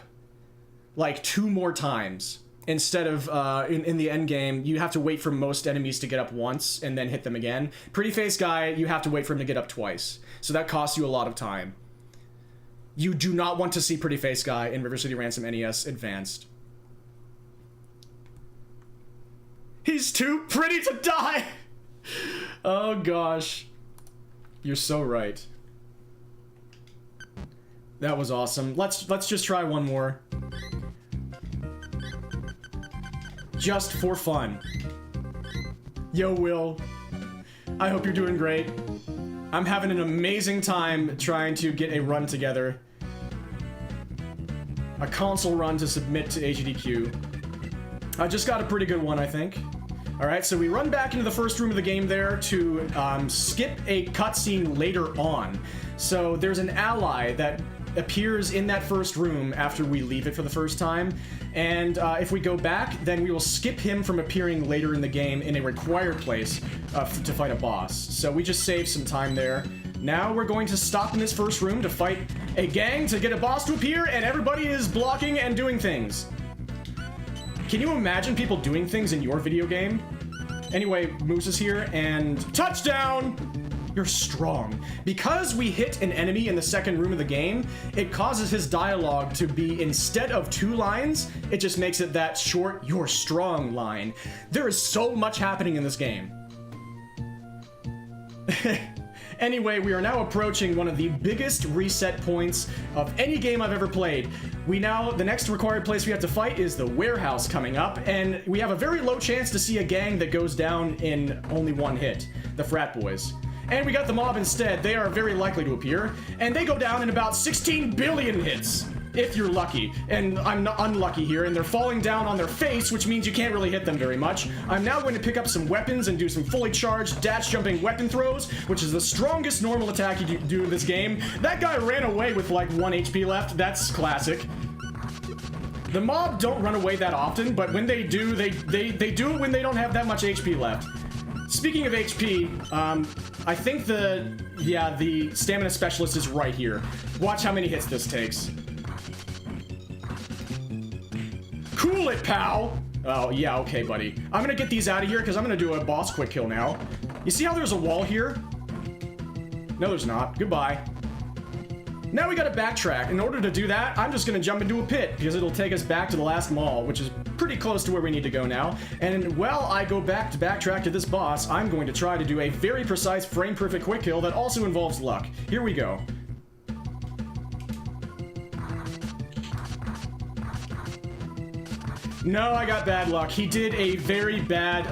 Speaker 1: like 2 more times. Instead of, in the end game, you have to wait for most enemies to get up once and then hit them again. Pretty face guy, you have to wait for him to get up twice. So that costs you a lot of time. You do not want to see Pretty Face Guy in River City Ransom NES Advanced. He's too pretty to die! Oh gosh. You're so right. That was awesome. Let's just try one more. Just for fun. Yo, Will. I hope you're doing great. I'm having an amazing time trying to get a run together. A console run to submit to AGDQ. I just got a pretty good one, I think. Alright, so we run back into the first room of the game there to skip a cutscene later on. So there's an ally that appears in that first room after we leave it for the first time, and if we go back, then we will skip him from appearing later in the game in a required place to fight a boss. So we just saved some time there. Now we're going to stop in this first room to fight a gang to get a boss to appear, and everybody is blocking and doing things. Can you imagine people doing things in your video game? Anyway, Moose is here, and touchdown! You're strong. Because we hit an enemy in the second room of the game, it causes his dialogue to be, instead of 2 lines, it just makes it that short, you're strong line. There is so much happening in this game. Anyway, we are now approaching one of the biggest reset points of any game I've ever played. The next required place we have to fight is the warehouse coming up, and we have a very low chance to see a gang that goes down in only 1 hit, the frat boys. And we got the mob instead. They are very likely to appear, and they go down in about 16 billion hits, if you're lucky. And I'm unlucky here, and they're falling down on their face, which means you can't really hit them very much. I'm now going to pick up some weapons and do some fully charged dash jumping weapon throws, which is the strongest normal attack you can do in this game. That guy ran away with like 1 HP left. That's classic. The mob don't run away that often, but when they do, they do it when they don't have that much HP left. Speaking of HP, I think the stamina specialist is right here. Watch how many hits this takes. Cool it, pal! Oh, yeah, okay, buddy. I'm gonna get these out of here because I'm gonna do a boss quick kill now. You see how there's a wall here? No, there's not. Goodbye. Now we gotta backtrack. In order to do that, I'm just gonna jump into a pit because it'll take us back to the last mall, which is pretty close to where we need to go now. And while I go back to backtrack to this boss, I'm going to try to do a very precise frame-perfect quick kill that also involves luck. Here we go. No, I got bad luck. He did a very bad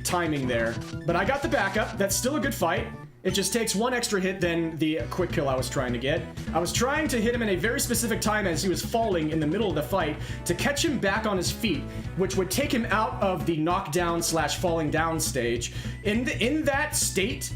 Speaker 1: timing there. But I got the backup. That's still a good fight. It just takes 1 extra hit than the quick kill I was trying to get. I was trying to hit him in a very specific time as he was falling in the middle of the fight to catch him back on his feet, which would take him out of the knockdown slash falling down stage. In that state,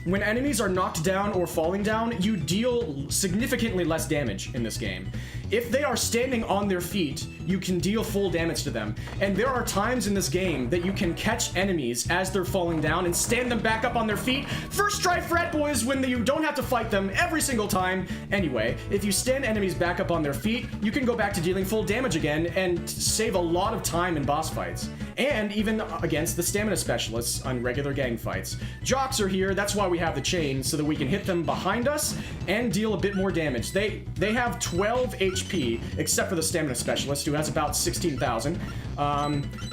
Speaker 1: when enemies are knocked down or falling down, you deal significantly less damage in this game. If they are standing on their feet, you can deal full damage to them. And there are times in this game that you can catch enemies as they're falling down and stand them back up on their feet. First try frat boys when you don't have to fight them every single time. Anyway, if you stand enemies back up on their feet, you can go back to dealing full damage again and save a lot of time in boss fights. And even against the stamina specialists on regular gang fights. Jocks are here, that's why we have the chain, so that we can hit them behind us and deal a bit more damage. They have 12 HP, except for the stamina specialist, who has about 16,000.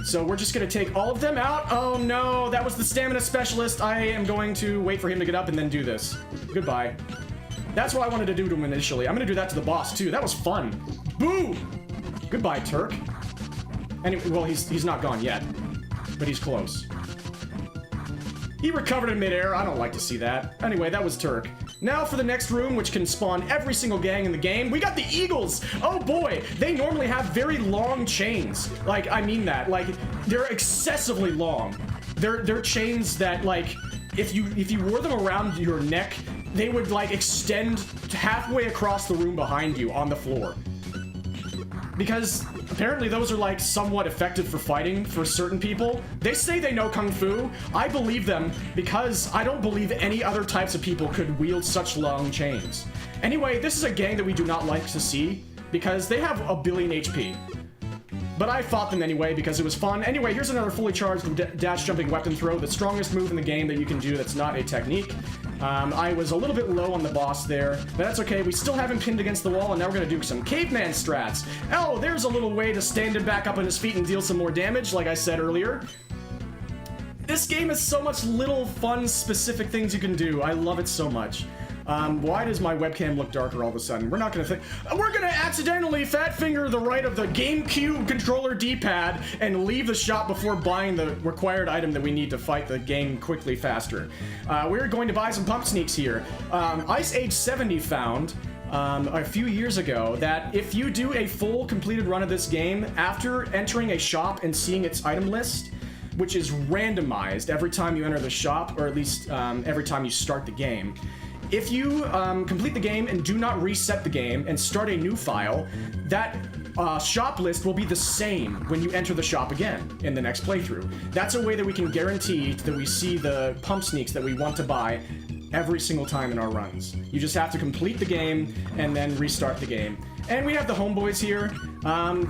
Speaker 1: So we're just gonna take all of them out. Oh no, that was the stamina specialist. I am going to wait for him to get up and then do this. Goodbye. That's what I wanted to do to him initially. I'm gonna do that to the boss too. That was fun. Boom! Goodbye, Turk. Anyway, well, he's not gone yet, but he's close. He recovered in midair. I don't like to see that. Anyway, that was Turk. Now for the next room, which can spawn every single gang in the game. We got the Eagles! Oh boy! They normally have very long chains. Like, I mean that. Like, they're excessively long. They're chains that, like, if you wore them around your neck, they would, like, extend halfway across the room behind you on the floor. Because apparently those are like somewhat effective for fighting for certain people. They say they know Kung Fu. I believe them because I don't believe any other types of people could wield such long chains. Anyway, this is a gang that we do not like to see because they have a billion HP. But I fought them anyway because it was fun. Anyway, here's another fully charged dash jumping weapon throw, the strongest move in the game that you can do that's not a technique. I was a little bit low on the boss there, but that's okay. We still have him pinned against the wall, and now we're gonna do some caveman strats. Oh, there's a little way to stand him back up on his feet and deal some more damage, like I said earlier. This game has so much little fun, specific things you can do. I love it so much. Why does my webcam look darker all of a sudden? We're not gonna think. We're gonna accidentally fat finger the right of the GameCube controller D-pad and leave the shop before buying the required item that we need to fight the game quickly faster. We're going to buy some pump sneaks here. Ice Age 70 found a few years ago that if you do a full completed run of this game after entering a shop and seeing its item list, which is randomized every time you enter the shop, or at least every time you start the game. If you complete the game and do not reset the game and start a new file, that shop list will be the same when you enter the shop again in the next playthrough. That's a way that we can guarantee that we see the pump sneaks that we want to buy every single time in our runs. You just have to complete the game and then restart the game. And we have the homeboys here.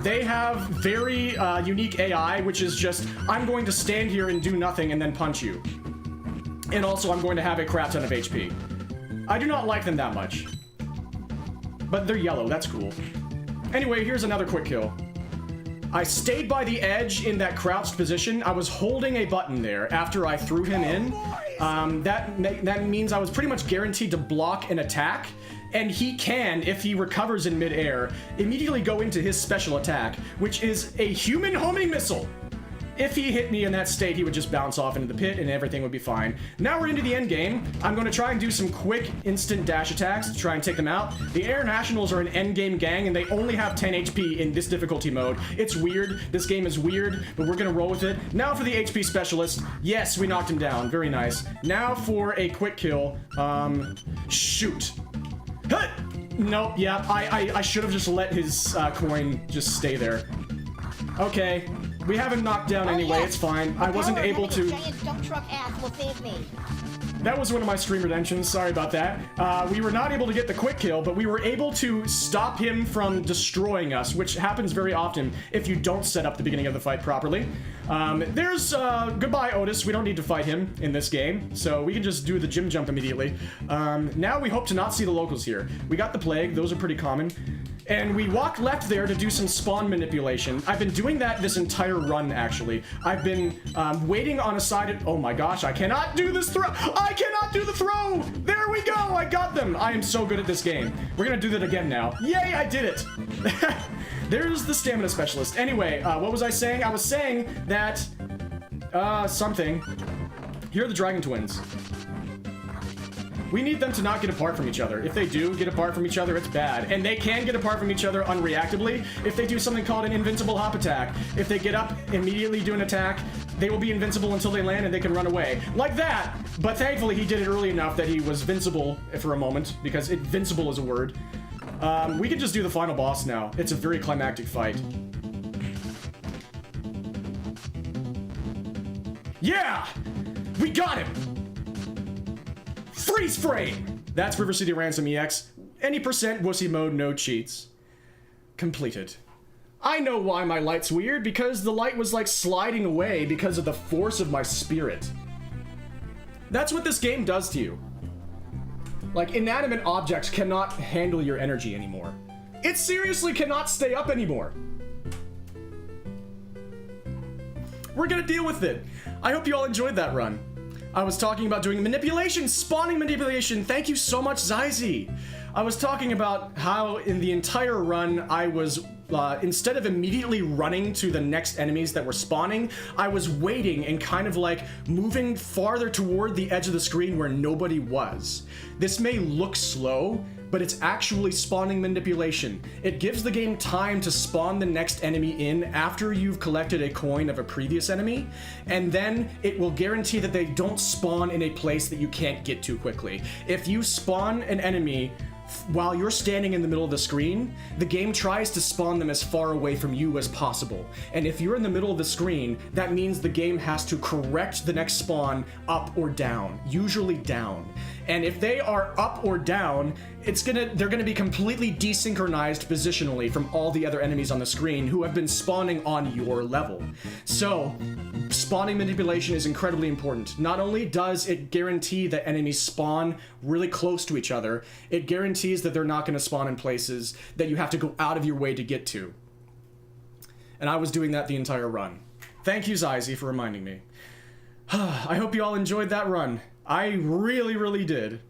Speaker 1: They have very unique AI, which is just, I'm going to stand here and do nothing and then punch you. And also, I'm going to have a crap ton of HP. I do not like them that much. But they're yellow, that's cool. Anyway, here's another quick kill. I stayed by the edge in that crouched position. I was holding a button there after I threw him in. That means I was pretty much guaranteed to block an attack. And he can, if he recovers in midair, immediately go into his special attack, which is a human homing missile. If he hit me in that state, he would just bounce off into the pit and everything would be fine. Now we're into the end game. I'm going to try and do some quick instant dash attacks to try and take them out. The Air Nationals are an end game gang and they only have 10 HP in this difficulty mode. It's weird. This game is weird, but we're going to roll with it. Now for the HP specialist. Yes, we knocked him down. Very nice. Now for a quick kill. Shoot. Nope, yeah, I should have just let his coin just stay there. Okay, we have him knocked down anyway, it's fine. I wasn't able to...
Speaker 2: Giant dump truck ass will save me.
Speaker 1: That was one of my stream redemptions, sorry about that. We were not able to get the quick kill, but we were able to stop him from destroying us, which happens very often if you don't set up the beginning of the fight properly. There's, goodbye Otis, we don't need to fight him in this game, so we can just do the gym jump immediately. Now we hope to not see the locals here. We got the plague, those are pretty common. And we walked left there to do some spawn manipulation. I've been doing that this entire run, actually. I've been waiting on a side... Oh my gosh, I cannot do this throw! I cannot do the throw! There we go! I got them! I am so good at this game. We're gonna do that again now. Yay, I did it! There's the stamina specialist. Anyway, what was I saying? I was saying that... something. Here are the Dragon Twins. We need them to not get apart from each other. If they do get apart from each other, it's bad. And they can get apart from each other unreactably if they do something called an invincible hop attack. If they get up, immediately do an attack, they will be invincible until they land and they can run away. Like that! But thankfully he did it early enough that he was vincible for a moment, because invincible is a word. We can just do the final boss now. It's a very climactic fight. Yeah! We got him! Freeze frame! That's River City Ransom EX. Any percent wussy mode, no cheats. Completed. I know why my light's weird, because the light was like sliding away because of the force of my spirit. That's what this game does to you. Like, inanimate objects cannot handle your energy anymore. It seriously cannot stay up anymore. We're gonna deal with it. I hope you all enjoyed that run. I was talking about doing manipulation, spawning manipulation. Thank you so much, Zyzy. I was talking about how in the entire run I was, instead of immediately running to the next enemies that were spawning, I was waiting and kind of like moving farther toward the edge of the screen where nobody was. This may look slow, but it's actually spawning manipulation. It gives the game time to spawn the next enemy in after you've collected a coin of a previous enemy, and then it will guarantee that they don't spawn in a place that you can't get to quickly. If you spawn an enemy while you're standing in the middle of the screen, the game tries to spawn them as far away from you as possible. And if you're in the middle of the screen, that means the game has to correct the next spawn up or down, usually down. And if they are up or down, they're gonna be completely desynchronized positionally from all the other enemies on the screen who have been spawning on your level. So, spawning manipulation is incredibly important. Not only does it guarantee that enemies spawn really close to each other, it guarantees that they're not gonna spawn in places that you have to go out of your way to get to. And I was doing that the entire run. Thank you, Zyzy, for reminding me. I hope you all enjoyed that run. I really, really did.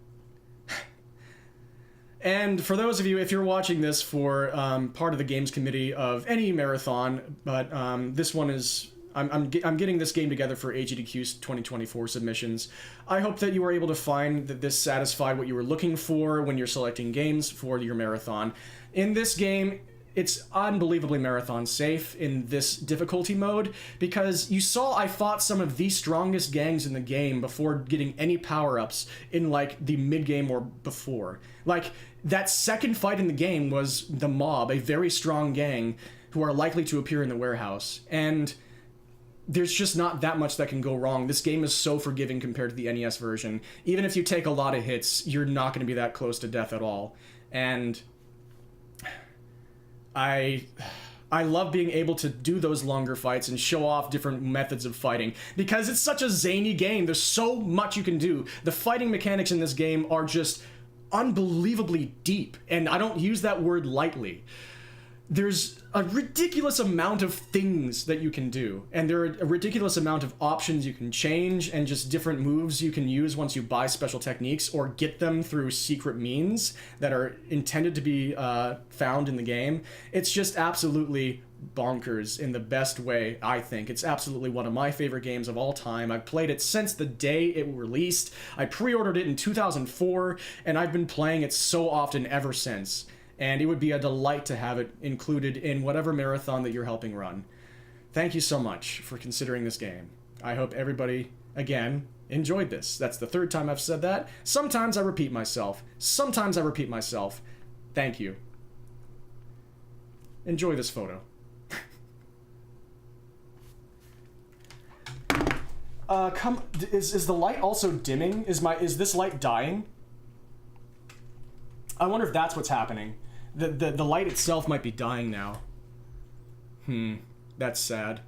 Speaker 1: And for those of you, if you're watching this for part of the games committee of any marathon, but this one is... I'm getting this game together for AGDQ's 2024 submissions. I hope that you were able to find that this satisfied what you were looking for when you're selecting games for your marathon. In this game, it's unbelievably marathon safe in this difficulty mode, because you saw I fought some of the strongest gangs in the game before getting any power-ups in, like, the mid-game or before. Like, that second fight in the game was the Mob, a very strong gang who are likely to appear in the warehouse. And there's just not that much that can go wrong. This game is so forgiving compared to the NES version. Even if you take a lot of hits, you're not going to be that close to death at all. And I love being able to do those longer fights and show off different methods of fighting, because it's such a zany game. There's so much you can do. The fighting mechanics in this game are just unbelievably deep, and I don't use that word lightly. There's a ridiculous amount of things that you can do, and there are a ridiculous amount of options you can change, and just different moves you can use once you buy special techniques or get them through secret means that are intended to be found in the game. It's just absolutely bonkers in the best way, I think. It's absolutely one of my favorite games of all time. I've played it since the day it released. I pre-ordered it in 2004, and I've been playing it so often ever since. And it would be a delight to have it included in whatever marathon that you're helping run. Thank you so much for considering this game. I hope everybody, again, enjoyed this. That's the third time I've said that. Sometimes I repeat myself. Thank you. Enjoy this photo. Is the light also dimming? Is this light dying? I wonder if that's what's happening. The light itself might be dying now. That's sad.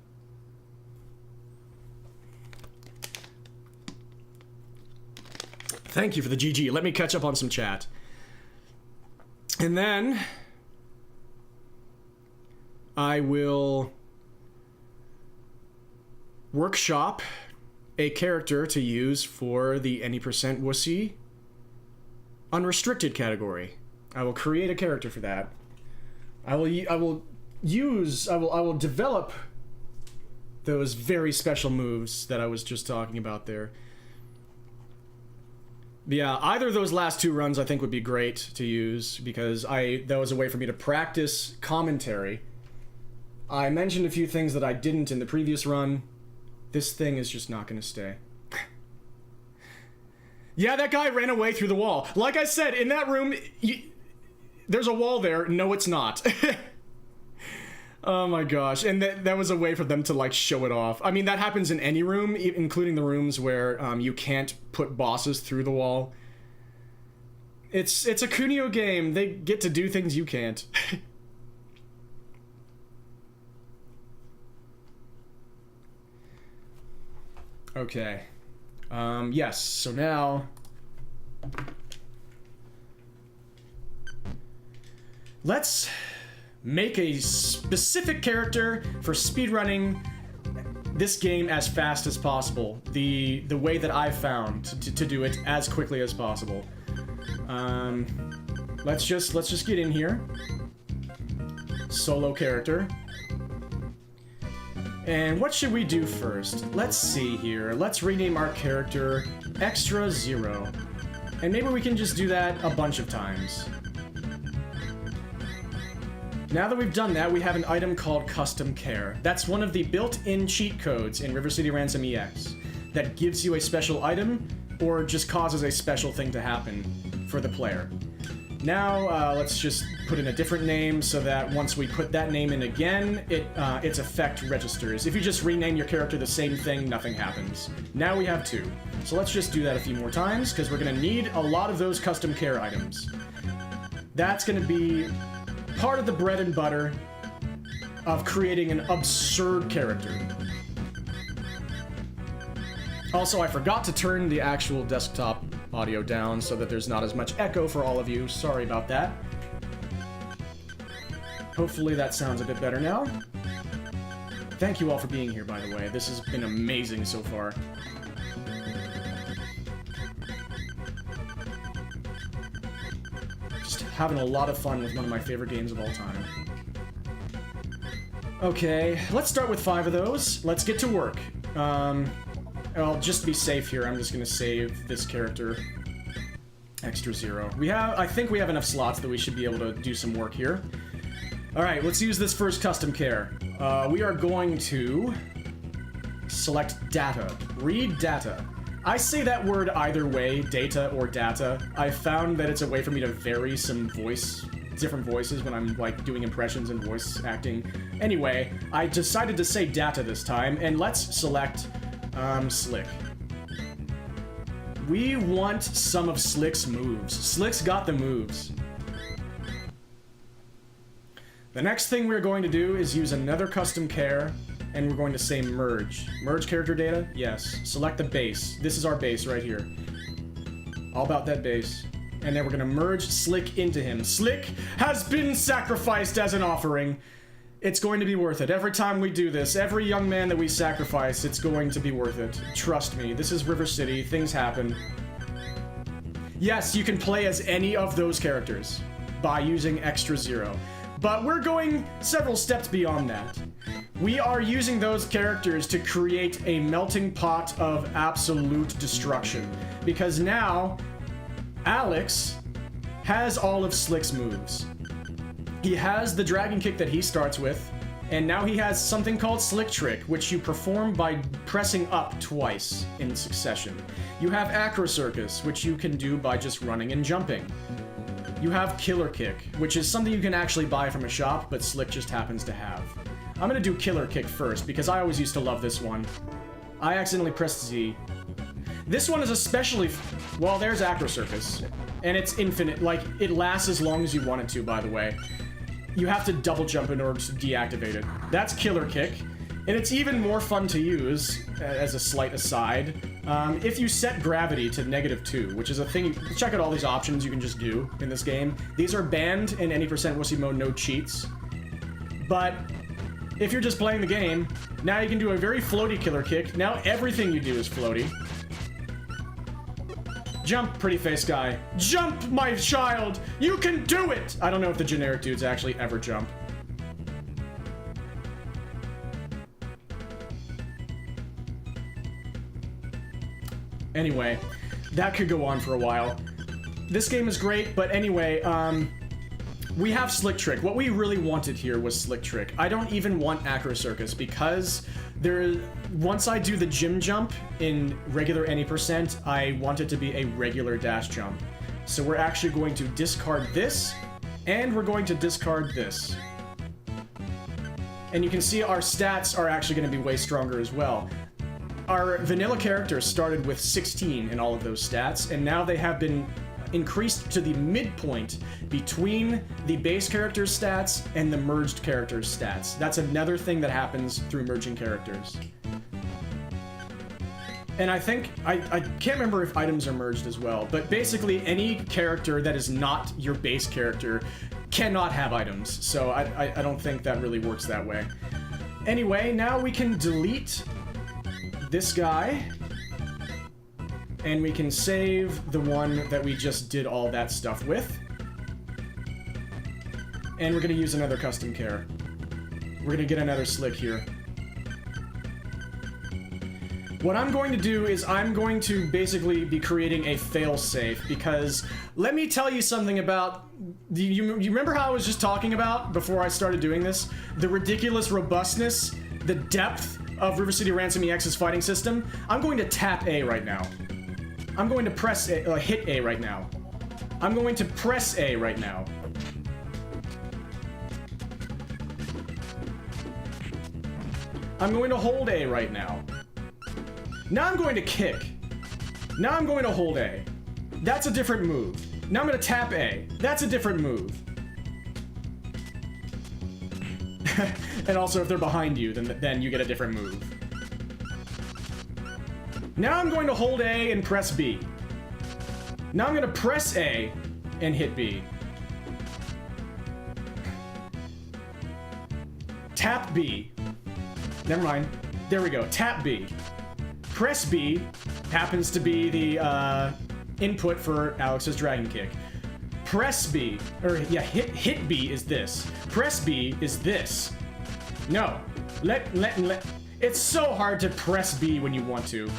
Speaker 1: Thank you for the GG. Let me catch up on some chat. And then I will workshop a character to use for the any percent wussy unrestricted category. I will create a character for that. I will develop those very special moves that I was just talking about there. But yeah, either of those last two runs I think would be great to use, because that was a way for me to practice commentary. I mentioned a few things that I didn't in the previous run. This thing is just not going to stay. Yeah, that guy ran away through the wall. Like I said, in that room, there's a wall there. No, it's not. Oh my gosh. And that was a way for them to, like, show it off. I mean, that happens in any room, including the rooms where you can't put bosses through the wall. It's a Kunio game. They get to do things you can't. Okay. Yes, so now let's make a specific character for speedrunning this game as fast as possible. The way that I've found to do it as quickly as possible. Let's just get in here. Solo character. And what should we do first? Let's see here. Let's rename our character Extra Zero. And maybe we can just do that a bunch of times. Now that we've done that, we have an item called Custom Care. That's one of the built-in cheat codes in River City Ransom EX that gives you a special item or just causes a special thing to happen for the player. Now, let's just put in a different name so that once we put that name in again, its effect registers. If you just rename your character the same thing, nothing happens. Now we have two. So let's just do that a few more times, because we're going to need a lot of those custom care items. That's going to be part of the bread and butter of creating an absurd character. Also, I forgot to turn the actual desktop audio down so that there's not as much echo for all of you. Sorry about that. Hopefully that sounds a bit better now. Thank you all for being here, by the way. This has been amazing so far. Just having a lot of fun with one of my favorite games of all time. Okay, let's start with 5 of those. Let's get to work. I'll just be safe here. I'm just gonna save this character. Extra 0. I think we have enough slots that we should be able to do some work here. Alright, let's use this first custom care. We are going to select data. Read data. I say that word either way, data or data. I found that it's a way for me to vary some different voices when I'm like doing impressions and voice acting. Anyway, I decided to say data this time, and let's select Slick. We want some of Slick's moves. Slick's got the moves. The next thing we're going to do is use another custom care, and we're going to say merge. Merge character data? Yes. Select the base. This is our base right here. All about that base. And then we're gonna merge Slick into him. Slick has been sacrificed as an offering. It's going to be worth it. Every time we do this, every young man that we sacrifice, it's going to be worth it. Trust me, this is River City. Things happen. Yes, you can play as any of those characters by using extra 0. But we're going several steps beyond that. We are using those characters to create a melting pot of absolute destruction. Because now, Alex has all of Slick's moves. He has the dragon kick that he starts with, and now he has something called Slick Trick, which you perform by pressing up twice in succession. You have Acro Circus, which you can do by just running and jumping. You have Killer Kick, which is something you can actually buy from a shop, but Slick just happens to have. I'm gonna do Killer Kick first, because I always used to love this one. I accidentally pressed Z. This one is especially... well, there's Acro Circus. And it's infinite. Like, it lasts as long as you want it to, by the way. You have to double jump in order to deactivate it. That's Killer Kick. And it's even more fun to use, as a slight aside, if you set gravity to -2, which is a thing. Check out all these options you can just do in this game. These are banned in any percent wussy mode, no cheats. But if you're just playing the game, now you can do a very floaty Killer Kick. Now everything you do is floaty. Jump, pretty face guy. Jump, my child! You can do it! I don't know if the generic dudes actually ever jump. Anyway, that could go on for a while. This game is great, but anyway, we have Slick Trick. What we really wanted here was Slick Trick. I don't even want Acro Circus because once I do the gym jump in regular any percent, I want it to be a regular dash jump. So we're actually going to discard this, and we're going to discard this. And you can see our stats are actually going to be way stronger as well. Our vanilla characters started with 16 in all of those stats, and now they have been increased to the midpoint between the base character's stats and the merged character's stats. That's another thing that happens through merging characters. And I think, I can't remember if items are merged as well, but basically any character that is not your base character cannot have items, so I don't think that really works that way. Anyway, now we can delete this guy, and we can save the one that we just did all that stuff with. And we're gonna use another custom care. We're gonna get another Slick here. What I'm going to do is I'm going to basically be creating a fail-safe, because let me tell you something about... You remember how I was just talking about, before I started doing this? The ridiculous robustness, the depth of River City Ransom EX's fighting system? I'm going to tap A right now. I'm going to press A, hit A right now. I'm going to press A right now. I'm going to hold A right now. Now I'm going to kick. Now I'm going to hold A. That's a different move. Now I'm going to tap A. That's a different move. And also, if they're behind you, then you get a different move. Now I'm going to hold A and press B. Now I'm going to press A and hit B. Tap B. Never mind. There we go. Tap B. Press B happens to be the input for Alex's Dragon Kick. Press B, or yeah, hit B is this. Press B is this. No, let. It's so hard to press B when you want to.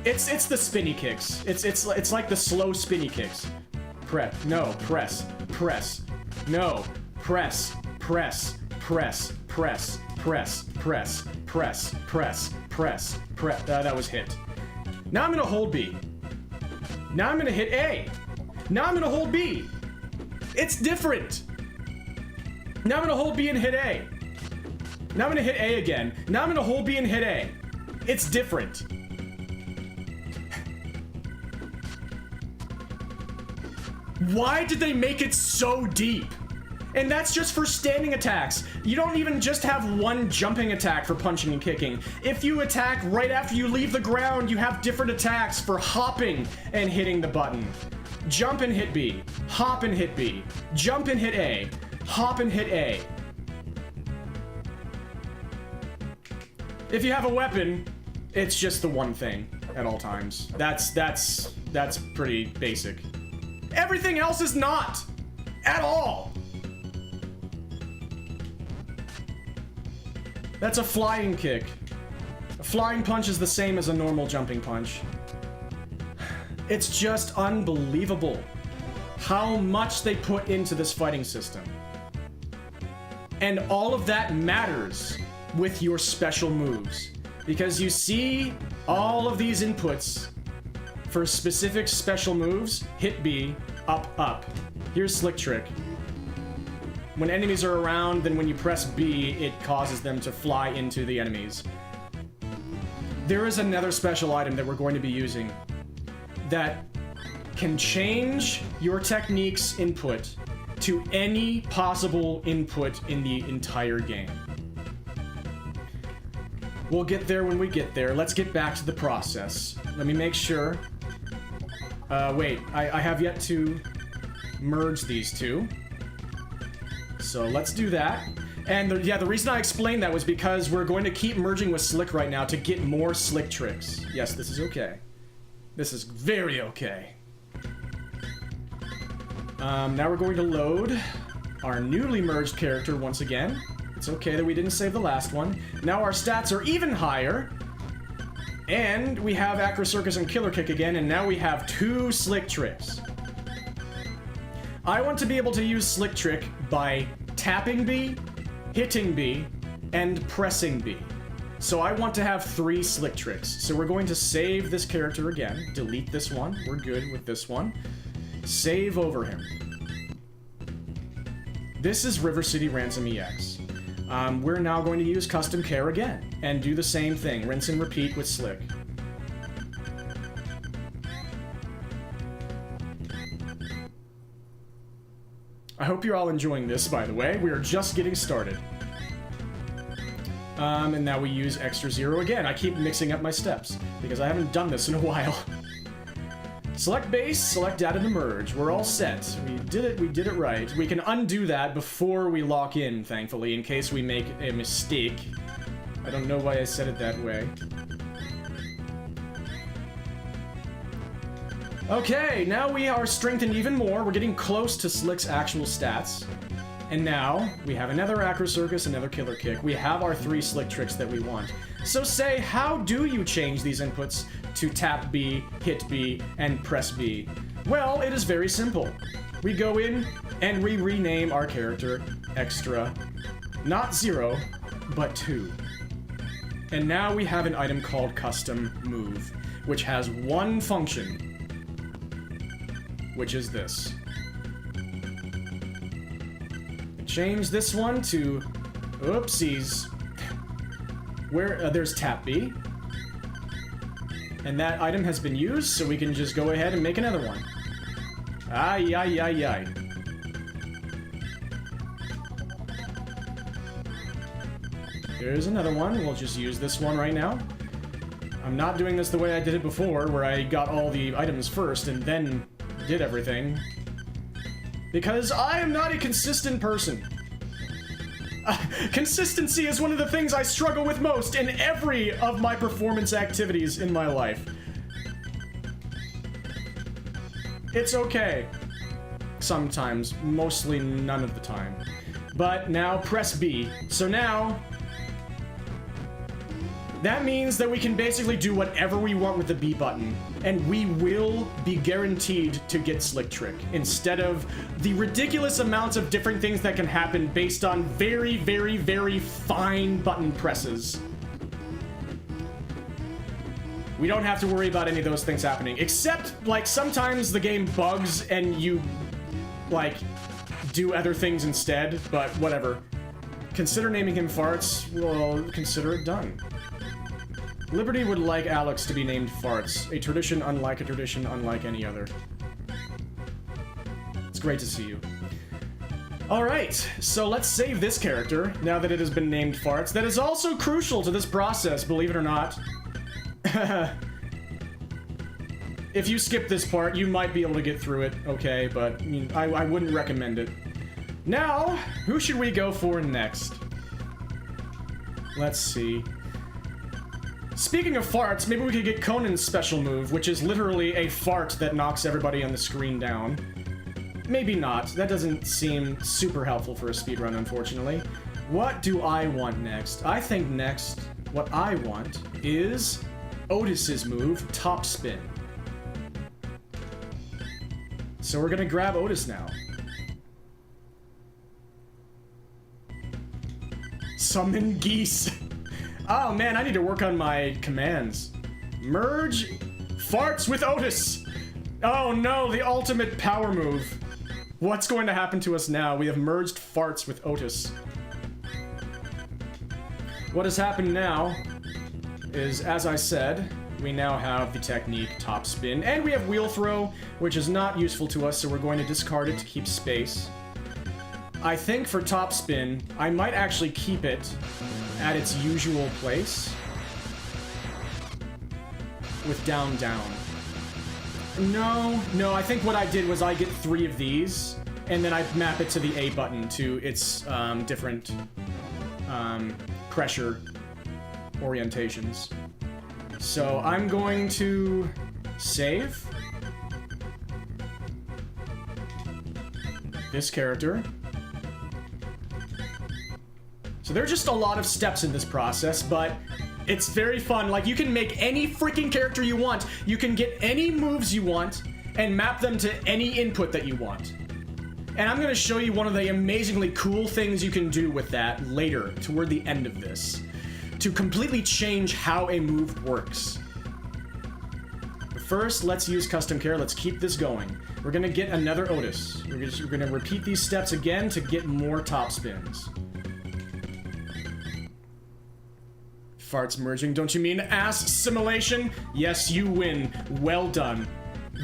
Speaker 1: It's the spinny kicks. It's like the slow spinny kicks. Press, no, press, no, press. That was hit. Now I'm gonna hold B. Now I'm gonna hit A. Now I'm gonna hold B. It's different. Now I'm gonna hold B and hit A. Now I'm gonna hit A again. Now I'm gonna hold B and hit A. It's different. Why did they make it so deep? And that's just for standing attacks. You don't even just have one jumping attack for punching and kicking. If you attack right after you leave the ground, you have different attacks for hopping and hitting the button. Jump and hit B. Hop and hit B. Jump and hit A. Hop and hit A. If you have a weapon, it's just the one thing at all times. That's pretty basic. Everything else is not at all. That's a flying kick. A flying punch is the same as a normal jumping punch. It's just unbelievable how much they put into this fighting system. And all of that matters with your special moves. Because you see all of these inputs for specific special moves. Hit B, up. Here's Slick Trick. When enemies are around, then when you press B, it causes them to fly into the enemies. There is another special item that we're going to be using that can change your technique's input to any possible input in the entire game. We'll get there when we get there. Let's get back to the process. Let me make sure. Wait, I have yet to merge these two. So let's do that. And the reason I explained that was because we're going to keep merging with Slick right now to get more Slick tricks. Yes, this is okay. This is very okay. Now we're going to load our newly merged character once again. It's okay that we didn't save the last one. Now our stats are even higher. And we have Acro Circus and Killer Kick again, and now we have 2 Slick Tricks. I want to be able to use Slick Trick by tapping B, hitting B, and pressing B. So I want to have 3 Slick Tricks. So we're going to save this character again, delete this one, we're good with this one. Save over him. This is River City Ransom EX. We're now going to use Custom Care again, and do the same thing, rinse and repeat with Slick. I hope you're all enjoying this, by the way. We are just getting started. And now we use Extra Zero again. I keep mixing up my steps, because I haven't done this in a while. Select base, select data to merge. We're all set. We did it right. We can undo that before we lock in, thankfully, in case we make a mistake. I don't know why I said it that way. Okay, now we are strengthened even more. We're getting close to Slick's actual stats. And now, we have another Acro Circus, another Killer Kick. We have our 3 Slick Tricks that we want. So say, how do you change these inputs to tap B, hit B, and press B? Well, it is very simple. We go in, and we rename our character Extra, not 0, but 2. And now we have an item called Custom Move, which has one function, which is this. Change this one to, oopsies, where there's tap B, and that item has been used, so we can just go ahead and make another one. Ay, ay, ay, ay. There's another one. We'll just use this one right now. I'm not doing this the way I did it before, where I got all the items first and then did everything. Because I am not a consistent person. Consistency is one of the things I struggle with most in every of my performance activities in my life. It's okay. sometimes, mostly none of the time. But now press B. So now, that means that we can basically do whatever we want with the B button, and we will be guaranteed to get Slick Trick, instead of the ridiculous amounts of different things that can happen based on very, very, very fine button presses. We don't have to worry about any of those things happening, except, like, sometimes the game bugs and you, like, do other things instead, but whatever. Consider naming him Farts. Well, consider it done. Liberty would like Alex to be named Farts, a tradition unlike any other. It's great to see you. Alright, so let's save this character, now that it has been named Farts. That is also crucial to this process, believe it or not. If you skip this part, you might be able to get through it, okay, but I mean, I wouldn't recommend it. Now, who should we go for next? Let's see. Speaking of farts, maybe we could get Conan's special move, which is literally a fart that knocks everybody on the screen down. Maybe not. That doesn't seem super helpful for a speedrun, unfortunately. What do I want next? I think next, what I want is Otis's move, Top Spin. So we're gonna grab Otis now. Summon geese. Oh man, I need to work on my commands. Merge farts with Otis. Oh no, the ultimate power move. What's going to happen to us now? We have merged farts with Otis. What has happened now is, as I said, we now have the technique Top Spin, and we have Wheel Throw, which is not useful to us, so we're going to discard it to keep space. I think for Top Spin, I might actually keep it at its usual place with down, down. No, I think what I did was I get 3 of these, and then I map it to the A button to its different pressure orientations. So I'm going to save this character. So there are just a lot of steps in this process, but it's very fun. Like, you can make any freaking character you want. You can get any moves you want and map them to any input that you want. And I'm going to show you one of the amazingly cool things you can do with that later, toward the end of this, to completely change how a move works. But first, let's use custom care. Let's keep this going. We're going to get another Otis. We're going to repeat these steps again to get more top spins. Farts merging, don't you mean ass simulation? Yes, you win. Well done.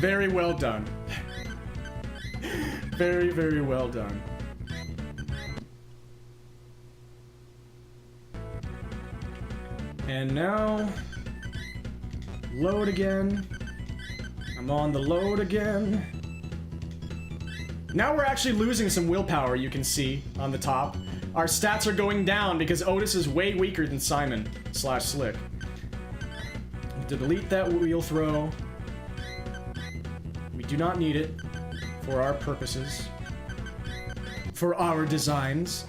Speaker 1: Very well done. Very, very well done. And now, load again. I'm on the load again. Now we're actually losing some willpower, you can see on the top. Our stats are going down because Otis is way weaker than Simon / Slick. To delete that wheel throw. We do not need it for our purposes. For our designs.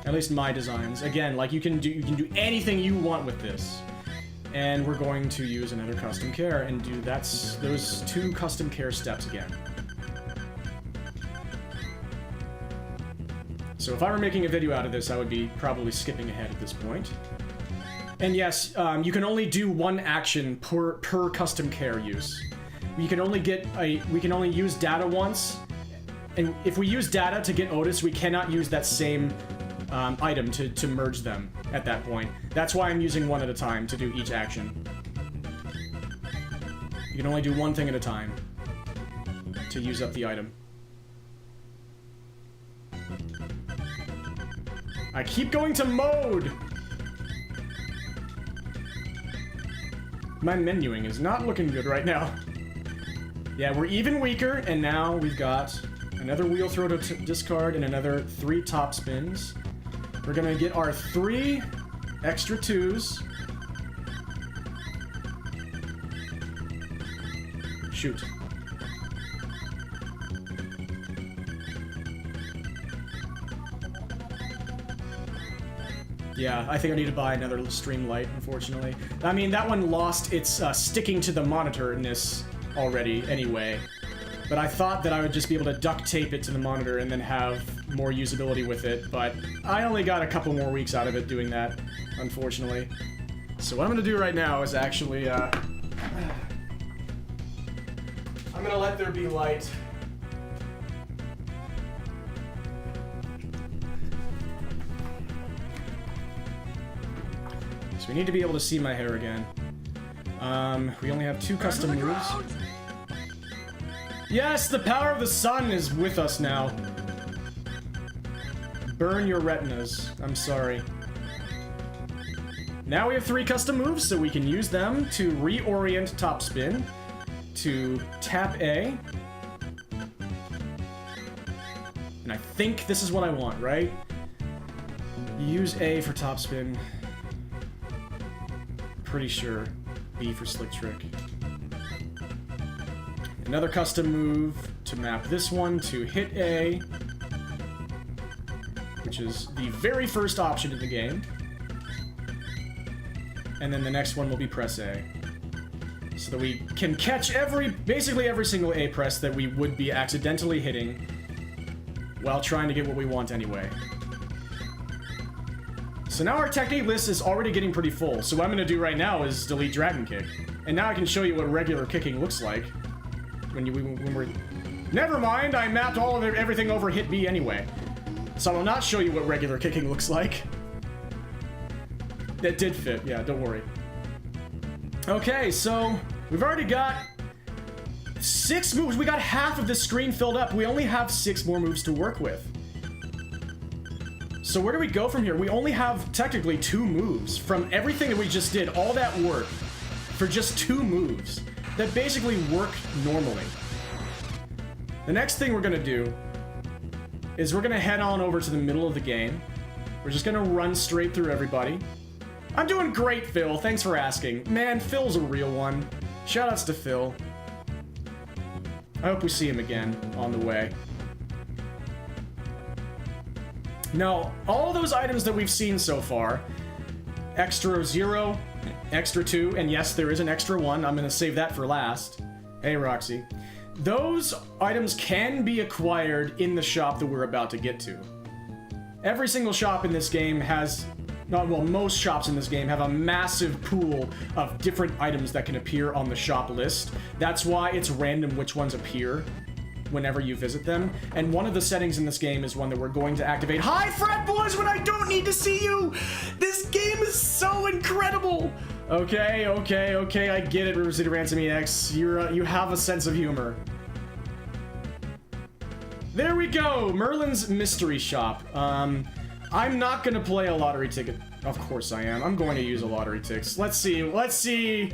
Speaker 1: At least my designs. Again, like you can do anything you want with this. And we're going to use another custom care and do those 2 custom care steps again. So if I were making a video out of this, I would be probably skipping ahead at this point. And yes, you can only do 1 action per custom care use. We can only use data once, and if we use data to get Otis, we cannot use that same item to merge them at that point. That's why I'm using 1 at a time to do each action. You can only do 1 thing at a time to use up the item. I keep going to mode! My menuing is not looking good right now. Yeah, we're even weaker, and now we've got another wheel throw to discard and another 3 top spins. We're gonna get our 3 extra 2s. Shoot. Yeah, I think I need to buy another stream light, unfortunately. I mean, that one lost its sticking to the monitor-ness already, anyway. But I thought that I would just be able to duct tape it to the monitor and then have more usability with it, but I only got a couple more weeks out of it doing that, unfortunately. So what I'm gonna do right now is actually, I'm gonna let there be light. So we need to be able to see my hair again. We only have 2 custom moves. Yes, the power of the sun is with us now. Burn your retinas. I'm sorry. Now we have 3 custom moves, so we can use them to reorient topspin, to tap A. And I think this is what I want, right? Use A for topspin. Pretty sure. B for slick trick. Another custom move to map this one to hit A, which is the very first option in the game. And then the next one will be press A. So that we can catch basically every single A press that we would be accidentally hitting while trying to get what we want anyway. So now our technique list is already getting pretty full, so what I'm gonna do right now is delete Dragon Kick. And now I can show you what regular kicking looks like. When we're... Never mind, I mapped all of everything over hit B anyway. So I will not show you what regular kicking looks like. That did fit, yeah, don't worry. Okay, so we've already got 6 moves. We got half of the screen filled up. We only have 6 more moves to work with. So where do we go from here? We only have technically 2 moves from everything that we just did, all that work for just 2 moves that basically work normally. The next thing we're gonna do is we're gonna head on over to the middle of the game. We're just gonna run straight through everybody. I'm doing great, Phil. Thanks for asking. Man, Phil's a real one. Shoutouts to Phil. I hope we see him again on the way. Now, all those items that we've seen so far, extra 0, extra 2, and yes, there is an extra 1. I'm gonna save that for last. Hey, Roxy. Those items can be acquired in the shop that we're about to get to. Every single shop in this game has... well, most shops in this game have a massive pool of different items that can appear on the shop list. That's why it's random which ones appear whenever you visit them. And one of the settings in this game is one that we're going to activate. Hi, frat boys, when I don't need to see you! This game is so incredible! Okay, I get it, River City Ransom EX. You have a sense of humor. There we go! Merlin's Mystery Shop. I'm not gonna play a lottery ticket. Of course I am. I'm going to use a lottery ticket. Let's see.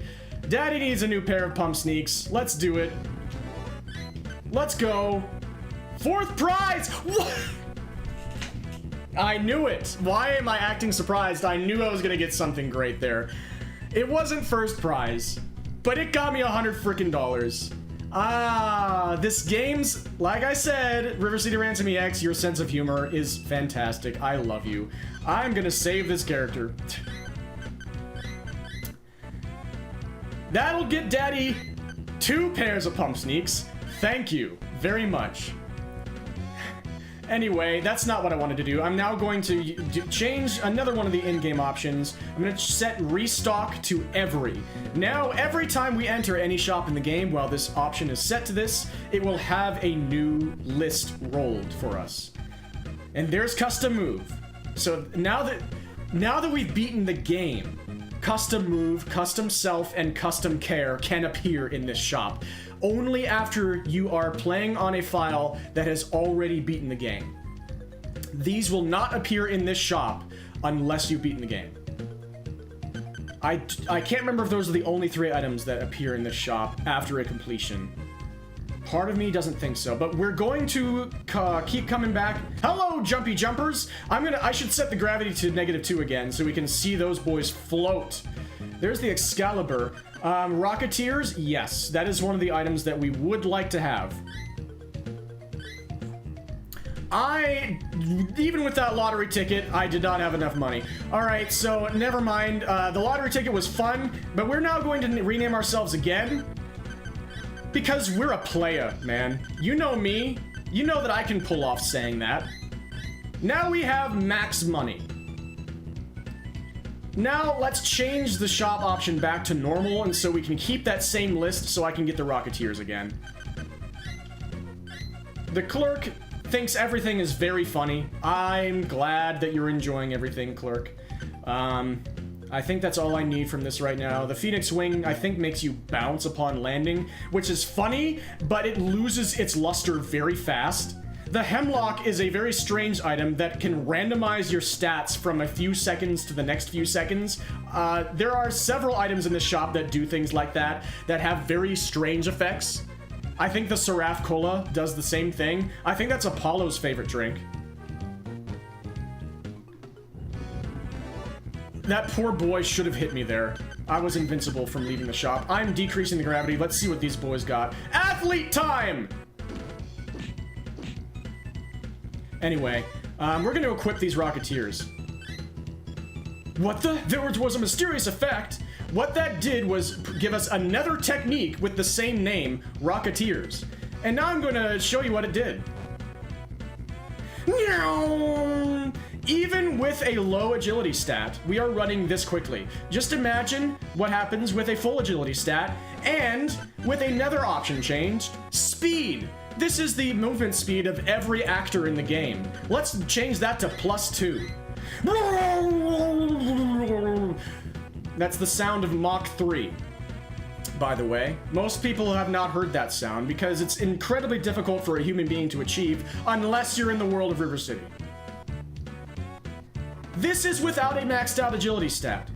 Speaker 1: Daddy needs a new pair of pump sneaks. Let's do it. Let's go. 4th prize! What? I knew it. Why am I acting surprised? I knew I was gonna get something great there. It wasn't first prize, but it got me $100 frickin'. This game's, like I said, River City Ransom EX, your sense of humor is fantastic. I love you. I'm gonna save this character. That'll get Daddy 2 pairs of pump sneaks. Thank you very much. Anyway, that's not what I wanted to do. I'm now going to change another one of the in-game options. I'm going to set restock to every. Now, every time we enter any shop in the game, while this option is set to this, it will have a new list rolled for us. And there's custom move. So now that we've beaten the game, custom move, custom self, and custom care can appear in this shop. Only after you are playing on a file that has already beaten the game. These will not appear in this shop unless you've beaten the game. I can't remember if those are the only 3 items that appear in this shop after a completion. Part of me doesn't think so, but we're going to keep coming back. Hello, jumpy jumpers! I should set the gravity to -2 again so we can see those boys float. There's the Excalibur. Rocketeers, yes, that is one of the items that we would like to have. Even with that lottery ticket, I did not have enough money. Alright, so never mind. The lottery ticket was fun, but we're now going to rename ourselves again. Because we're a playa, man. You know me. You know that I can pull off saying that. Now we have max money. Now let's change the shop option back to normal, and so we can keep that same list so I can get the Rocketeers again. The clerk thinks everything is very funny. I'm glad that you're enjoying everything, clerk. I think that's all I need from this right now. The Phoenix Wing, I think, makes you bounce upon landing, which is funny, but it loses its luster very fast. The Hemlock is a very strange item that can randomize your stats from a few seconds to the next few seconds. There are several items in the shop that do things like that have very strange effects. I think the Seraph Cola does the same thing. I think that's Apollo's favorite drink. That poor boy should have hit me there. I was invincible from leaving the shop. I'm decreasing the gravity. Let's see what these boys got. Athlete time! Anyway, we're going to equip these Rocketeers. What the? There was a mysterious effect. What that did was give us another technique with the same name, Rocketeers. And now I'm going to show you what it did. Even with a low agility stat, we are running this quickly. Just imagine what happens with a full agility stat and with another option changed, speed. This is the movement speed of every actor in the game. Let's change that to +2. That's the sound of Mach 3. By the way, most people have not heard that sound because it's incredibly difficult for a human being to achieve unless you're in the world of River City. This is without a maxed out agility stat.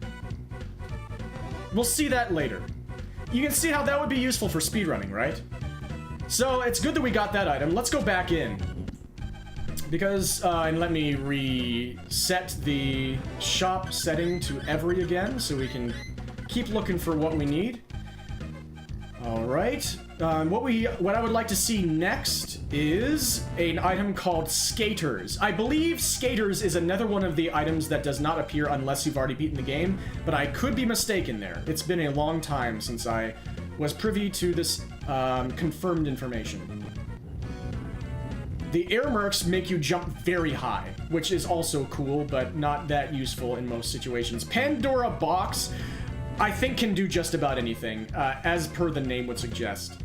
Speaker 1: We'll see that later. You can see how that would be useful for speedrunning, right? So it's good that we got that item. Let's go back in. Because, and let me reset the shop setting to every again so we can keep looking for what we need. Alright, what I would like to see next is an item called Skaters. I believe Skaters is another one of the items that does not appear unless you've already beaten the game, but I could be mistaken there. It's been a long time since I was privy to this confirmed information. The air mercs make you jump very high, which is also cool, but not that useful in most situations. Pandora Box, I think, can do just about anything, as per the name would suggest.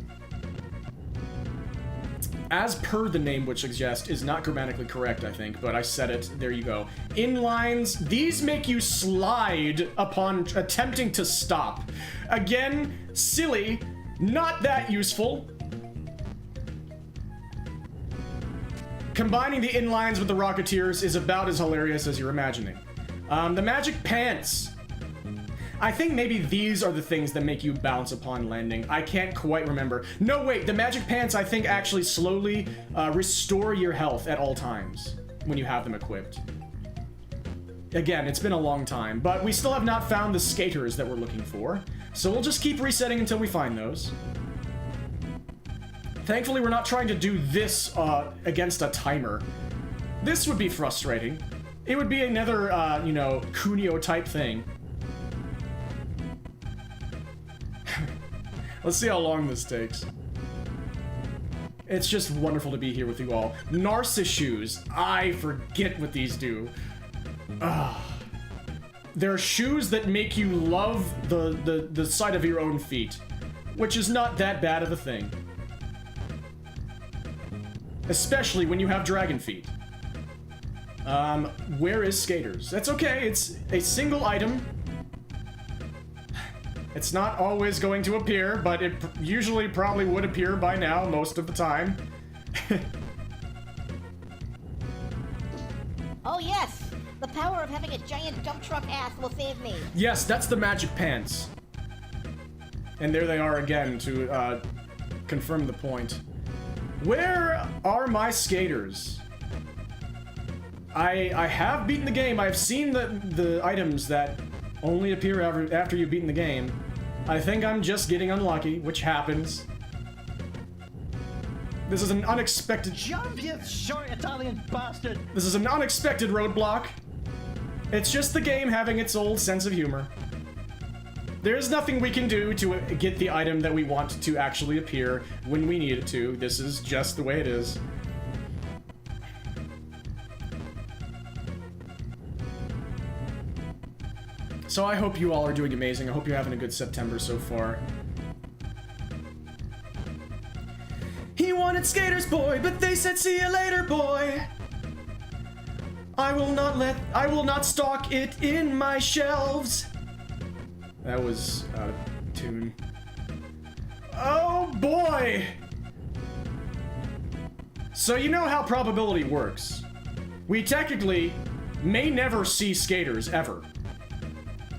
Speaker 1: As per the name would suggest is not grammatically correct, I think, but I said it. There you go. Inlines, these make you slide upon attempting to stop. Again, silly, not that useful. Combining the inlines with the Rocketeers is about as hilarious as you're imagining. The Magic Pants. I think maybe these are the things that make you bounce upon landing. I can't quite remember. No, wait, the Magic Pants, I think, actually slowly restore your health at all times when you have them equipped. Again, it's been a long time, but we still have not found the Skaters that we're looking for, so we'll just keep resetting until we find those. Thankfully, we're not trying to do this against a timer. This would be frustrating. It would be another, you know, Kunio type thing. Let's see how long this takes. It's just wonderful to be here with you all. Narcissus shoes. I forget what these do. They're shoes that make you love the sight of your own feet, which is not that bad of a thing. Especially when you have dragon feet. Where is Skaters? That's okay, it's a single item. It's not always going to appear, but it usually probably would appear by now, most of the time.
Speaker 2: Oh yes! The power of having a giant dump truck ass will save me.
Speaker 1: Yes, that's the Magic Pants. And there they are again to confirm the point. Where are my Skaters? I have beaten the game. I've seen the items that only appear after you've beaten the game. I think I'm just getting unlucky, which happens. This is an unexpected...
Speaker 3: Jump, you short Italian bastard!
Speaker 1: This is an unexpected roadblock. It's just the game having its old sense of humor. There's nothing we can do to get the item that we want to actually appear when we need it to. This is just the way it is. So I hope you all are doing amazing. I hope you're having a good September so far. He wanted skaters, boy, but they said see you later, boy. I will not stock it in my shelves. That was out of tune. Oh boy! So you know how probability works. We technically may never see skaters, ever.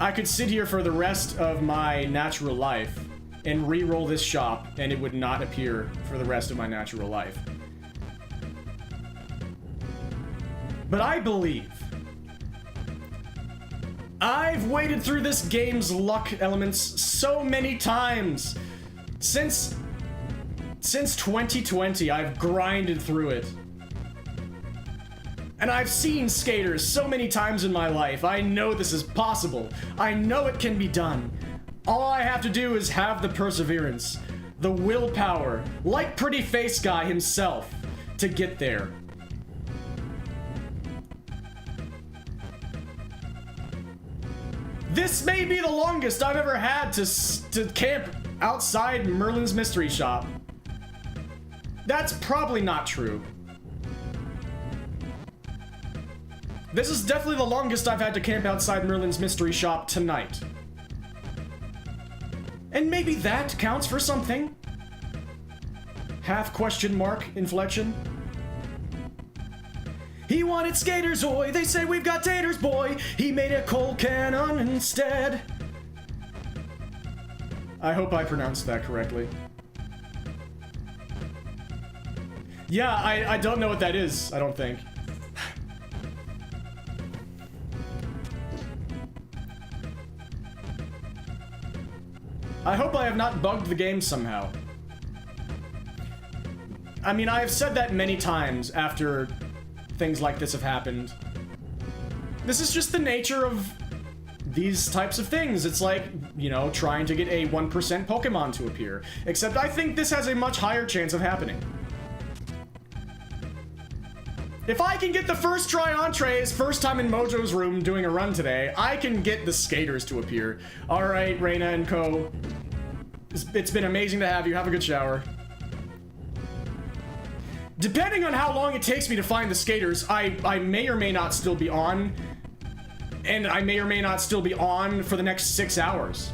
Speaker 1: I could sit here for the rest of my natural life and re-roll this shop, and it would not appear for the rest of my natural life. But I believe. I've waded through this game's luck elements so many times. Since 2020, I've grinded through it. And I've seen skaters so many times in my life. I know this is possible. I know it can be done. All I have to do is have the perseverance, the willpower, like Pretty Face Guy himself, to get there. This may be the longest I've ever had to camp outside Merlin's Mystery Shop. That's probably not true. This is definitely the longest I've had to camp outside Merlin's Mystery Shop tonight. And maybe that counts for something? Half question mark inflection. He wanted skaters, oi, they say we've got taters, boy. He made a coal cannon instead. I hope I pronounced that correctly. Yeah, I don't know what that is, I don't think. I hope I have not bugged the game somehow. I mean, I have said that many times after things like this have happened. This is just the nature of these types of things. It's like, you know, trying to get a 1% Pokemon to appear. Except I think this has a much higher chance of happening. If I can get the first try entrees, first time in Mojo's room doing a run today, I can get the skaters to appear. Alright, Reina and co. It's been amazing to have you. Have a good shower. Depending on how long it takes me to find the skaters, I may or may not still be on. And I may or may not still be on for the next 6 hours.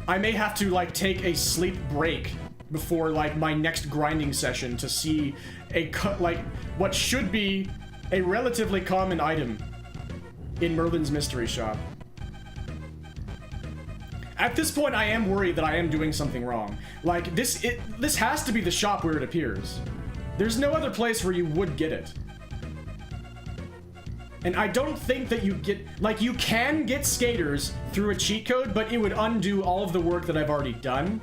Speaker 1: I may have to, like, take a sleep break before, like, my next grinding session to see what should be a relatively common item in Merlin's Mystery Shop. At this point, I am worried that I am doing something wrong. Like, this has to be the shop where it appears. There's no other place where you would get it. And I don't think that you get... Like, you can get skaters through a cheat code, but it would undo all of the work that I've already done.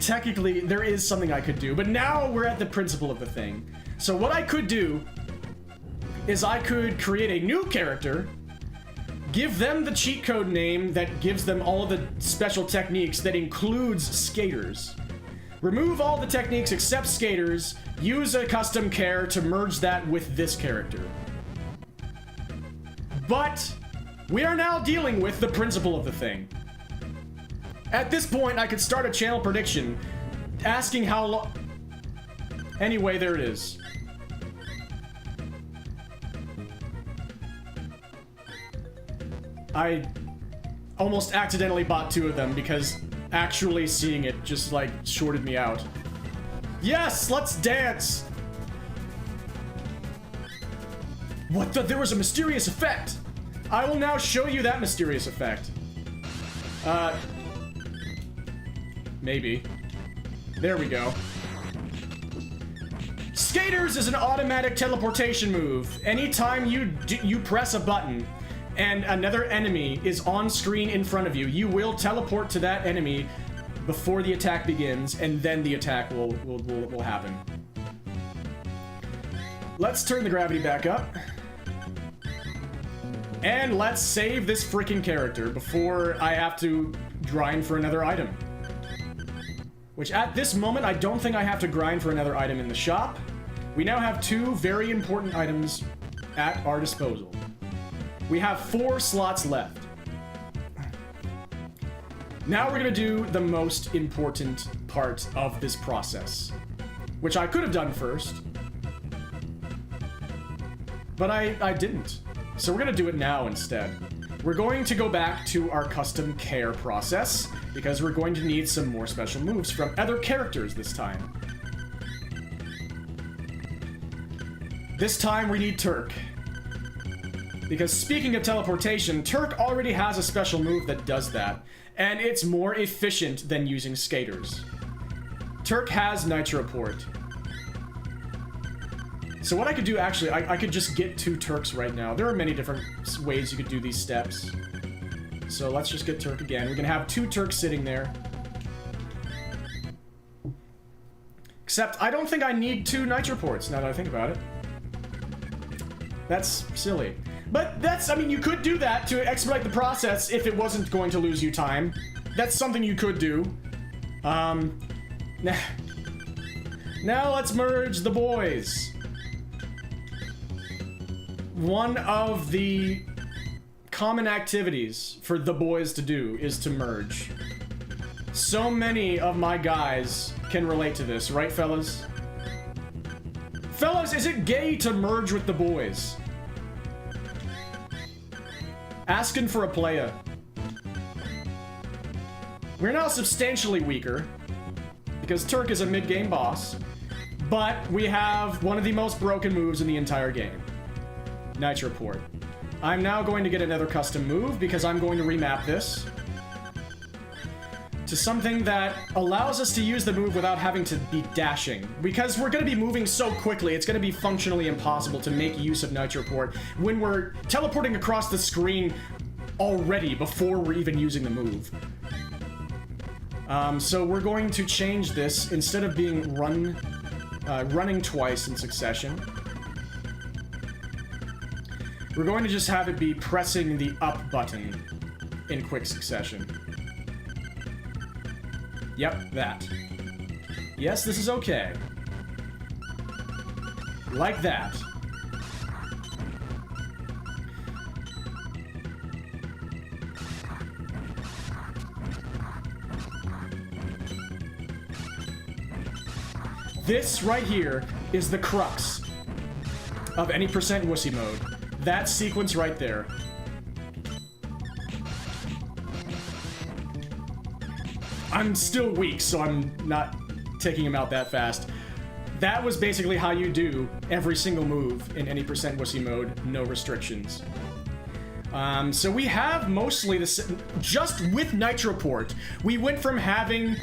Speaker 1: Technically, there is something I could do, but now we're at the principle of the thing. So what I could do is I could create a new character, give them the cheat code name that gives them all of the special techniques that includes skaters. Remove all the techniques except skaters, use a custom care to merge that with this character. But we are now dealing with the principle of the thing. At this point, I could start a channel prediction asking how long... Anyway, there it is. I almost accidentally bought 2 of them because actually seeing it just, like, shorted me out. Yes, let's dance! What the? There was a mysterious effect! I will now show you that mysterious effect. Maybe. There we go. Skaters is an automatic teleportation move. Anytime you press a button and another enemy is on screen in front of you, you will teleport to that enemy before the attack begins, and then the attack will happen. Let's turn the gravity back up. And let's save this freaking character before I have to grind for another item. Which at this moment, I don't think I have to grind for another item in the shop. We now have 2 very important items at our disposal. We have 4 slots left. Now we're gonna do the most important part of this process, which I could have done first, but I didn't. So we're gonna do it now instead. We're going to go back to our custom care process, because we're going to need some more special moves from other characters this time. This time we need Turk. Because speaking of teleportation, Turk already has a special move that does that, and it's more efficient than using skaters. Turk has Nitro Port. So what I could do, actually, I could just get 2 Turks right now. There are many different ways you could do these steps. So let's just get Turk again. We can have 2 Turks sitting there. Except, I don't think I need 2 Nitro Ports, now that I think about it. That's silly. But that's, I mean, you could do that to expedite the process if it wasn't going to lose you time. That's something you could do. Now let's merge the boys. One of the common activities for the boys to do is to merge. So many of my guys can relate to this, right, fellas? Fellas, is it gay to merge with the boys? Asking for a playa. We're now substantially weaker, because Turk is a mid-game boss, but we have one of the most broken moves in the entire game. Nitro Port. I'm now going to get another custom move, because I'm going to remap this to something that allows us to use the move without having to be dashing. Because we're going to be moving so quickly, it's going to be functionally impossible to make use of Nitro Port when we're teleporting across the screen already before we're even using the move. So we're going to change this. Instead of being running twice in succession, we're going to just have it be pressing the up button in quick succession. Yep, that. Yes, this is okay. Like that. This right here is the crux of any percent wussy mode. That sequence right there. I'm still weak, so I'm not taking him out that fast. That was basically how you do every single move in any percent wussy mode, no restrictions. So we have mostly this, just with Nitro Port, we went from having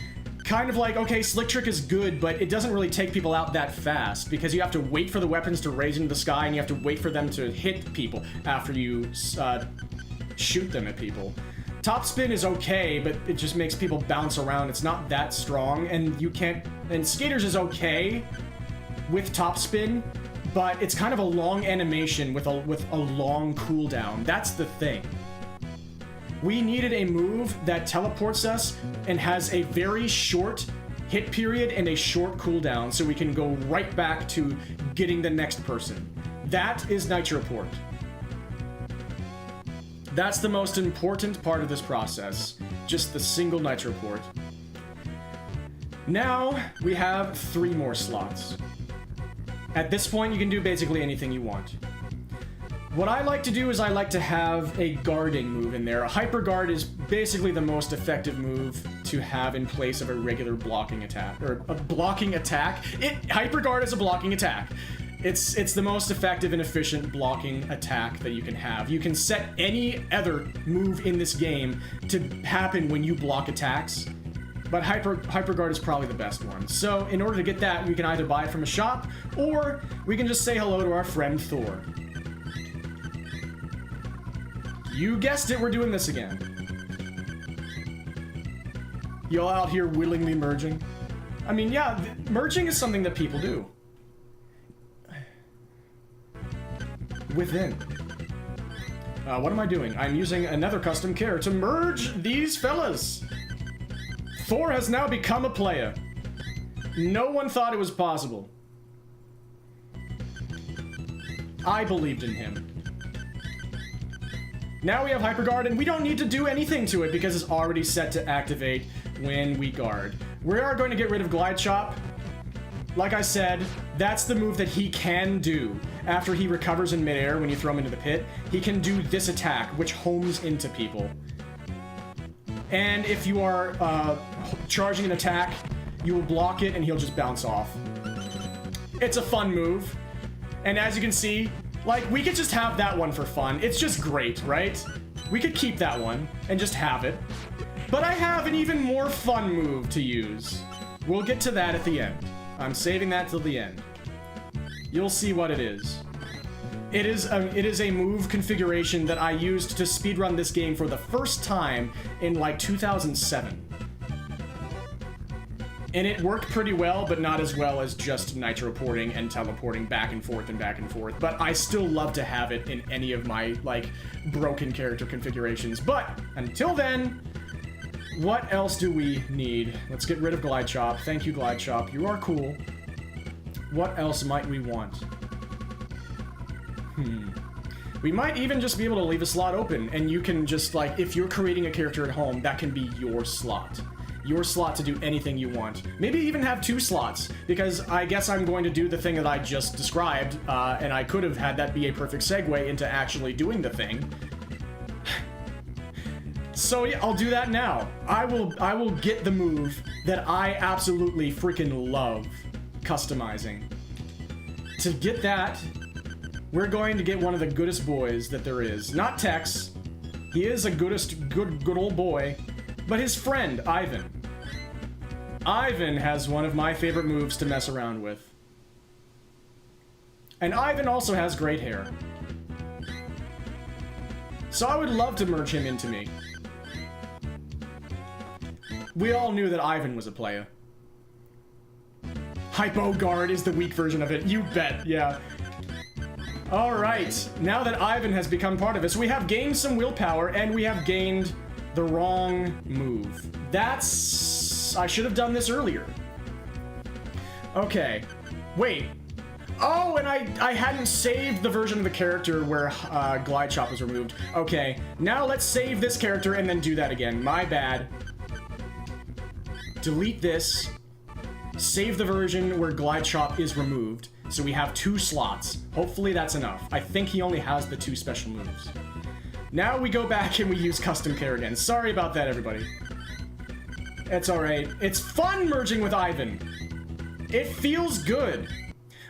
Speaker 1: kind of like, okay, Slick Trick is good, but it doesn't really take people out that fast, because you have to wait for the weapons to raise into the sky, and you have to wait for them to hit people after you shoot them at people. Top spin is okay, but it just makes people bounce around. It's not that strong, and you can't... And skaters is okay with top spin, but it's kind of a long animation with a long cooldown. That's the thing. We needed a move that teleports us and has a very short hit period and a short cooldown, so we can go right back to getting the next person. That is Nitro Port. That's the most important part of this process, just the single Nitro Port. Now, we have 3 more slots. At this point, you can do basically anything you want. What I like to do is I like to have a guarding move in there. A Hyper Guard is basically the most effective move to have in place of a regular blocking attack, or a blocking attack. Hyper Guard is a blocking attack. It's the most effective and efficient blocking attack that you can have. You can set any other move in this game to happen when you block attacks, but Hyper Guard is probably the best one. So in order to get that, we can either buy it from a shop, or we can just say hello to our friend Thor. You guessed it, we're doing this again. You all out here willingly merging? I mean, yeah, merging is something that people do. Within. What am I doing? I'm using another custom care to merge these fellas. Thor has now become a player. No one thought it was possible. I believed in him. Now we have Hyperguard, and we don't need to do anything to it because it's already set to activate when we guard. We are going to get rid of Glide Chop. Like I said, that's the move that he can do. After he recovers in midair when you throw him into the pit, he can do this attack, which homes into people. And if you are charging an attack, you will block it and he'll just bounce off. It's a fun move. And as you can see, like, we could just have that one for fun. It's just great, right? We could keep that one and just have it. But I have an even more fun move to use. We'll get to that at the end. I'm saving that till the end. You'll see what it is. It is a move configuration that I used to speedrun this game for the first time in like 2007. And it worked pretty well, but not as well as just nitro porting and teleporting back and forth and back and forth. But I still love to have it in any of my, like, broken character configurations. But until then, what else do we need? Let's get rid of Glide Chop. Thank you, Glide Chop. You are cool. What else might we want? We might even just be able to leave a slot open, and you can just, like, if you're creating a character at home, that can be your slot. Your slot to do anything you want. Maybe even have 2 slots, because I guess I'm going to do the thing that I just described, and I could have had that be a perfect segue into actually doing the thing. So yeah, I'll do that now. I will get the move that I absolutely freaking love customizing. To get that, we're going to get one of the goodest boys that there is. Not Tex. He is a good old boy, but his friend, Ivan. Ivan has one of my favorite moves to mess around with. And Ivan also has great hair. So I would love to merge him into me. We all knew that Ivan was a player. Hypo Guard is the weak version of it. You bet, yeah. Alright, now that Ivan has become part of us, we have gained some willpower, and we have gained the wrong move. I should have done this earlier. Okay. Wait. Oh, and I hadn't saved the version of the character where Glide Chop was removed. Okay, now let's save this character and then do that again. My bad. Delete this. Save the version where Glide Chop is removed. So we have 2 slots. Hopefully that's enough. I think he only has the 2 special moves. Now we go back and we use custom care again. Sorry about that, everybody. It's alright. It's fun merging with Ivan. It feels good.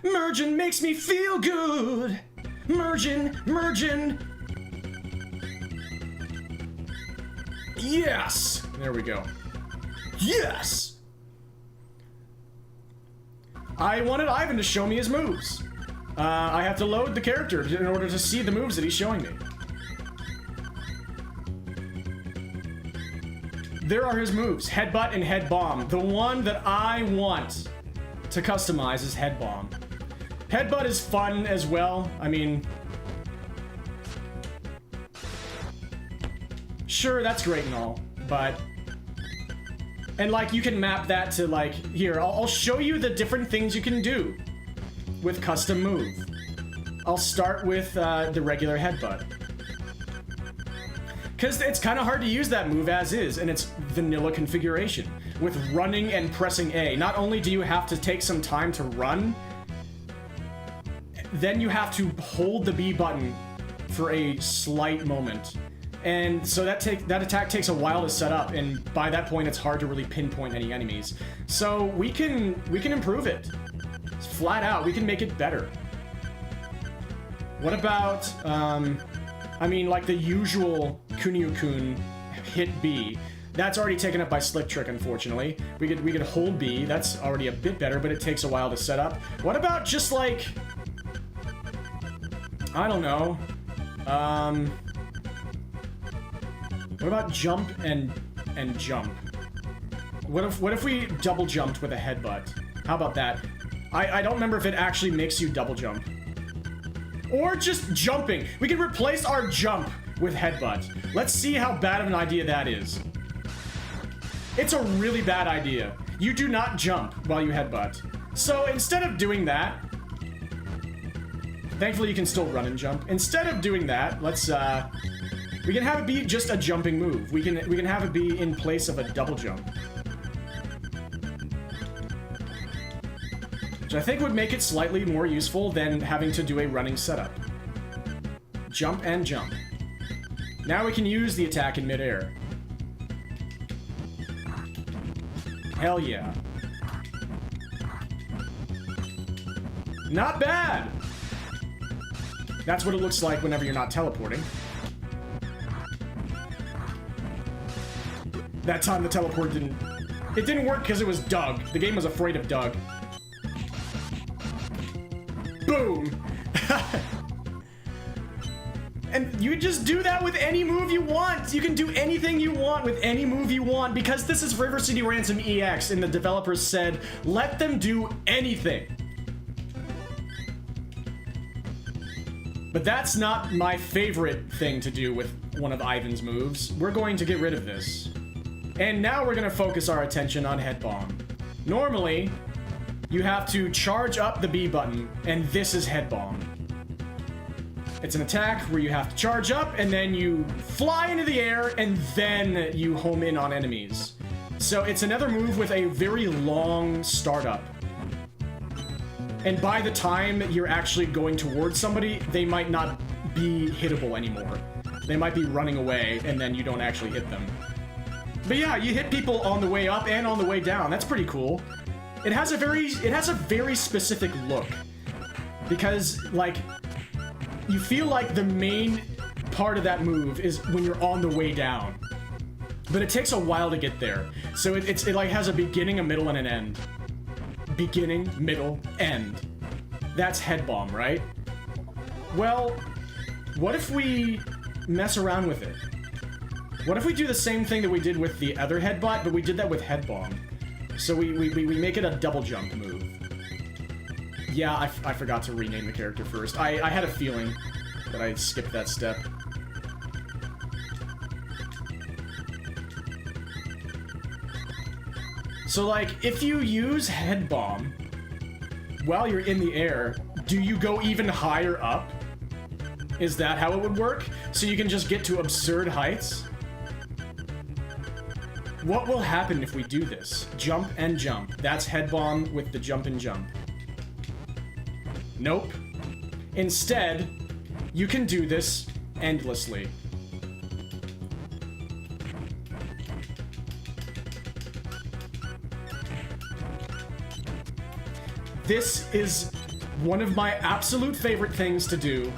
Speaker 1: Merging makes me feel good. Merging. Yes! There we go. Yes! I wanted Ivan to show me his moves. I have to load the character in order to see the moves that he's showing me. There are his moves, Headbutt and Head Bomb. The one that I want to customize is Head Bomb. Headbutt is fun as well. I mean, sure, that's great and all, but... And, like, you can map that to, like, here, I'll show you the different things you can do with custom move. I'll start with the regular Headbutt. Because it's kind of hard to use that move as is, and it's vanilla configuration. With running and pressing A, not only do you have to take some time to run, then you have to hold the B button for a slight moment. And so that attack takes a while to set up, and by that point it's hard to really pinpoint any enemies. So we can improve it. Flat out, we can make it better. What about, I mean, like the usual Kunio-kun hit B. That's already taken up by Slick Trick, unfortunately. We could hold B. That's already a bit better, but it takes a while to set up. What about just like, I don't know. What about jump and jump? What if we double jumped with a headbutt? How about that? I don't remember if it actually makes you double jump. Or just jumping. We can replace our jump with headbutt. Let's see how bad of an idea that is. It's a really bad idea. You do not jump while you headbutt. So instead of doing that, thankfully you can still run and jump. Instead of doing that, let's we can have it be just a jumping move. We can have it be in place of a double jump. Which I think would make it slightly more useful than having to do a running setup. Jump and jump. Now we can use the attack in midair. Hell yeah. Not bad! That's what it looks like whenever you're not teleporting. That time the teleport didn't work because it was Doug. The game was afraid of Doug. Boom! And you just do that with any move you want. You can do anything you want with any move you want because this is River City Ransom EX and the developers said, let them do anything. But that's not my favorite thing to do with one of Ivan's moves. We're going to get rid of this. And now we're going to focus our attention on Head Bomb. Normally, you have to charge up the B button, and this is Head Bomb. It's an attack where you have to charge up, and then you fly into the air, and then you home in on enemies. So it's another move with a very long startup. And by the time you're actually going towards somebody, they might not be hittable anymore. They might be running away, and then you don't actually hit them. But yeah, you hit people on the way up and on the way down. That's pretty cool. It has a very specific look. Because, like, you feel like the main part of that move is when you're on the way down. But it takes a while to get there. So it like has a beginning, a middle, and an end. Beginning, middle, end. That's Head Bomb, right? Well, what if we mess around with it? What if we do the same thing that we did with the other headbutt, but we did that with Head Bomb? So we make it a double jump move. Yeah, I forgot to rename the character first. I had a feeling that I skipped that step. So, like, if you use Head Bomb while you're in the air, do you go even higher up? Is that how it would work? So you can just get to absurd heights? What will happen if we do this? Jump and jump. That's Head Bomb with the jump and jump. Nope. Instead, you can do this endlessly. This is one of my absolute favorite things to do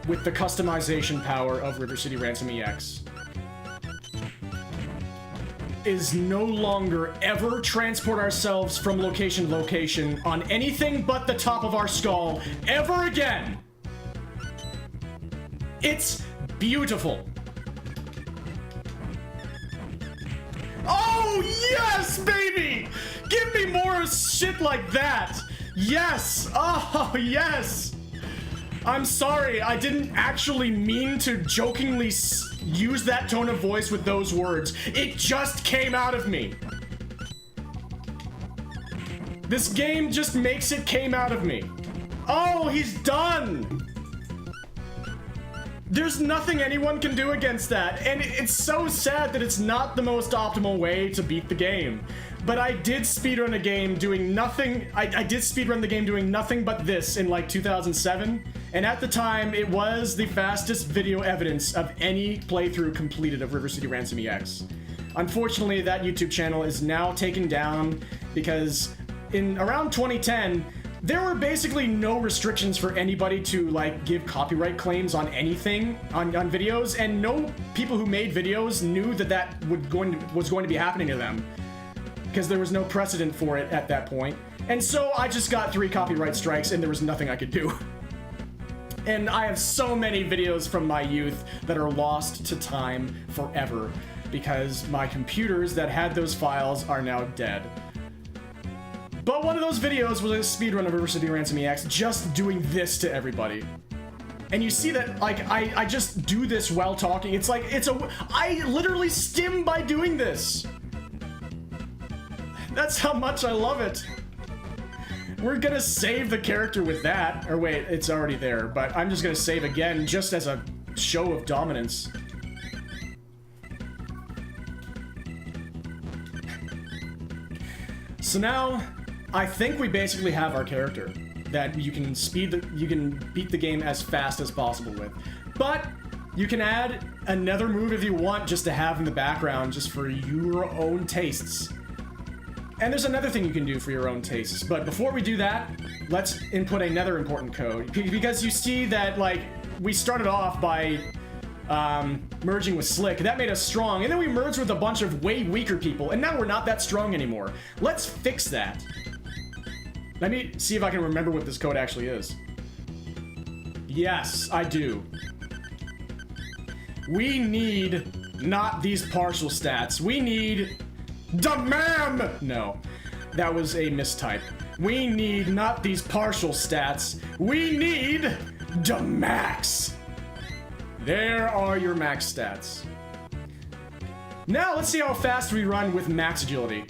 Speaker 1: with the customization power of River City Ransom EX. Is no longer ever transport ourselves from location to location on anything but the top of our skull ever again. It's beautiful. Oh, yes, baby! Give me more shit like that! Yes! Oh, yes! I'm sorry, I didn't actually mean to jokingly use that tone of voice with those words. It just came out of me. This game just makes it came out of me. Oh, he's done! There's nothing anyone can do against that, and it's so sad that it's not the most optimal way to beat the game. But I did speedrun a game doing nothing. I did speedrun the game doing nothing but this in like 2007, and at the time it was the fastest video evidence of any playthrough completed of River City Ransom EX. Unfortunately, that YouTube channel is now taken down because in around 2010, there were basically no restrictions for anybody to like give copyright claims on anything on videos, and no people who made videos knew that was going to be happening to them because there was no precedent for it at that point. And so I just got 3 copyright strikes and there was nothing I could do. And I have so many videos from my youth that are lost to time forever. because my computers that had those files are now dead. But one of those videos was a speedrun of River City Ransom EX, just doing this to everybody. And you see that, like, I just do this while talking. It's like, I literally stim by doing this. That's how much I love it. We're gonna save the character with that. Or wait, it's already there, but I'm just gonna save again just as a show of dominance. So now, I think we basically have our character that you can beat the game as fast as possible with. But you can add another move if you want, just to have in the background, just for your own tastes. And there's another thing you can do for your own tastes. But before we do that, let's input another important code. Because you see that, like, we started off by merging with Slick. That made us strong. And then we merged with a bunch of way weaker people. And now we're not that strong anymore. Let's fix that. Let me see if I can remember what this code actually is. Yes, I do. We need not these partial stats. We need DMAM! No, that was a mistype. We need not these partial stats. We need DMAX. There are your max stats. Now let's see how fast we run with max agility.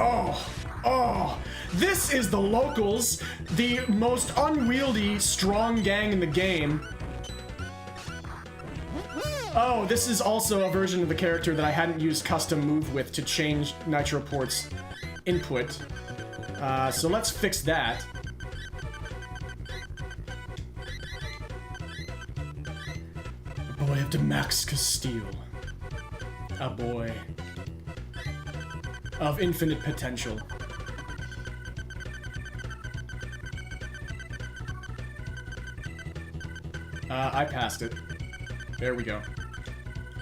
Speaker 1: Oh, this is the locals, the most unwieldy, strong gang in the game. Oh, this is also a version of the character that I hadn't used custom move with to change Nitroport's input. So let's fix that. A boy of Demax Castile. A boy of infinite potential. I passed it. There we go.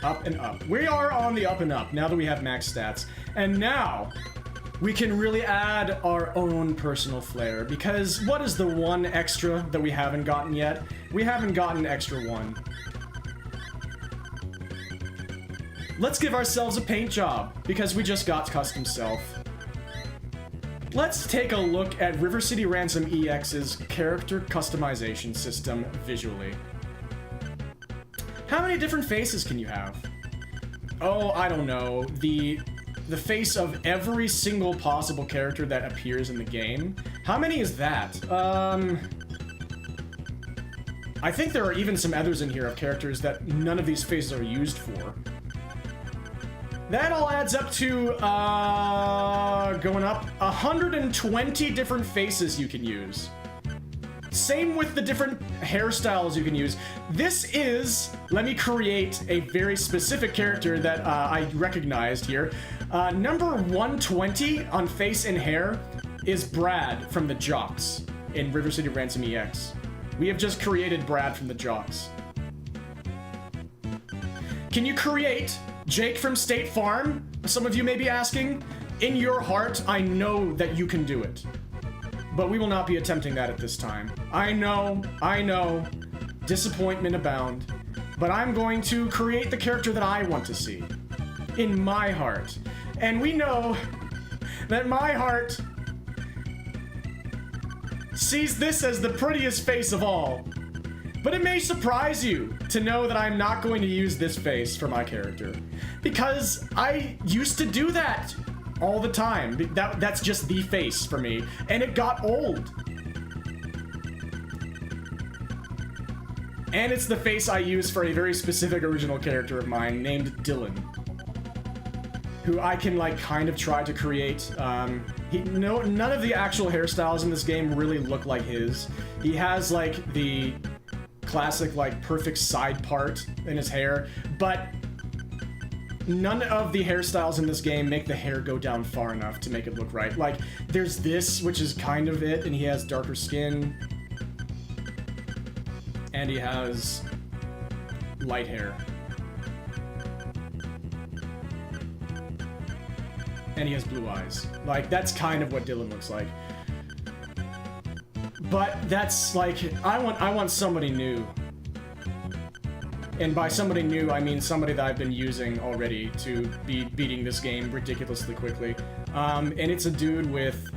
Speaker 1: Up and up. We are on the up and up now that we have max stats. And now we can really add our own personal flair, because what is the one extra that we haven't gotten yet? We haven't gotten extra one. Let's give ourselves a paint job, because we just got custom self. Let's take a look at River City Ransom EX's character customization system visually. How many different faces can you have? Oh, I don't know. The face of every single possible character that appears in the game. How many is that? I think there are even some others in here of characters that none of these faces are used for. That all adds up to, going up, 120 different faces you can use. Same with the different hairstyles you can use. This is, let me create a very specific character that I recognized here. Number 120 on face and hair is Brad from the Jocks in River City Ransom EX. We have just created Brad from the Jocks. Can you create Jake from State Farm? Some of you may be asking. In your heart, I know that you can do it. But we will not be attempting that at this time. I know. Disappointment abound. But I'm going to create the character that I want to see. In my heart. And we know that my heart sees this as the prettiest face of all. But it may surprise you to know that I'm not going to use this face for my character. Because I used to do that all the time. That's just the face for me. And it got old. And it's the face I use for a very specific original character of mine named Dylan. Who I can, like, kind of try to create. None of the actual hairstyles in this game really look like his. He has, like, the classic, like, perfect side part in his hair, but none of the hairstyles in this game make the hair go down far enough to make it look right. Like, there's this, which is kind of it, and he has darker skin. And he has light hair. And he has blue eyes. Like, that's kind of what Dylan looks like. But that's like, I want somebody new. And by somebody new, I mean somebody that I've been using already to be beating this game ridiculously quickly. And it's a dude with...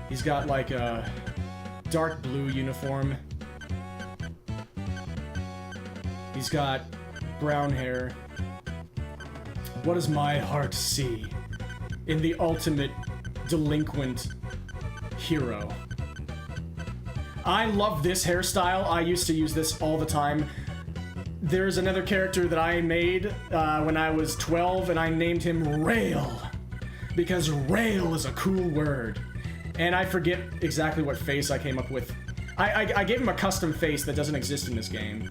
Speaker 1: He's got like a dark blue uniform. He's got brown hair. What does my heart see in the ultimate delinquent hero? I love this hairstyle. I used to use this all the time. There's another character that I made when I was 12, and I named him Rail. Because rail is a cool word. And I forget exactly what face I came up with. I gave him a custom face that doesn't exist in this game.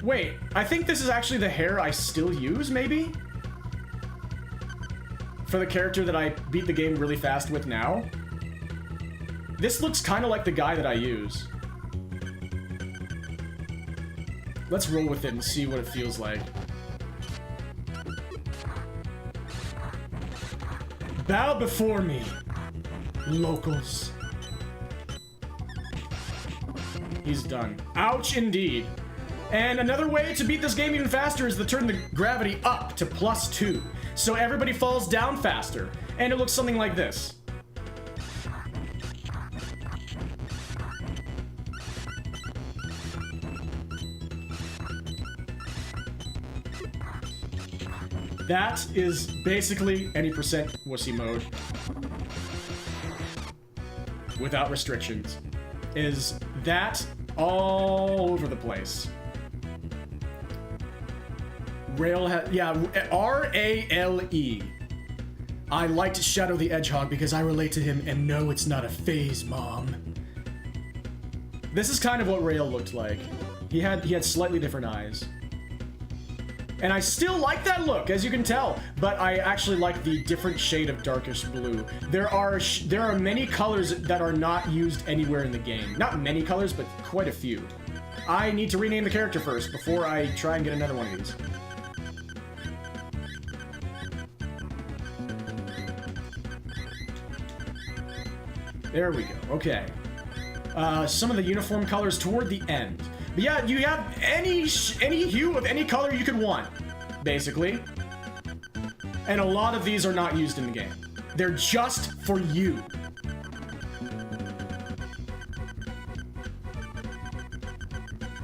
Speaker 1: Wait, I think this is actually the hair I still use, maybe? For the character that I beat the game really fast with now? This looks kind of like the guy that I use. Let's roll with it and see what it feels like. Bow before me, locals. He's done. Ouch, indeed. And another way to beat this game even faster is to turn the gravity up to +2. So everybody falls down faster. And it looks something like this. That is basically any percent wussy mode. Without restrictions. Is that all over the place. Rail yeah, R-A-L-E. I liked Shadow the Hedgehog because I relate to him and know it's not a phase, Mom. This is kind of what Rail looked like. He had slightly different eyes. And I still like that look, as you can tell, but I actually like the different shade of darkish blue. There are many colors that are not used anywhere in the game. Not many colors, but quite a few. I need to rename the character first before I try and get another one of these. There we go, okay. Some of the uniform colors toward the end. But yeah, you have any hue of any color you could want, basically. And a lot of these are not used in the game. They're just for you.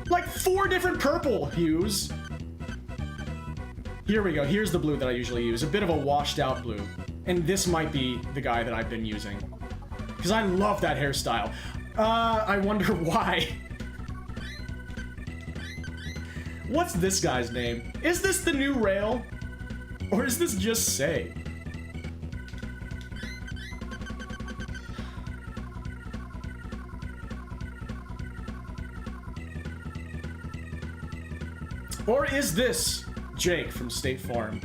Speaker 1: Like 4 different purple hues. Here we go, here's the blue that I usually use. A bit of a washed out blue. And this might be the guy that I've been using. Because I love that hairstyle. I wonder why. What's this guy's name? Is this the new Rail? Or is this just Say? Or is this Jake from State Farm?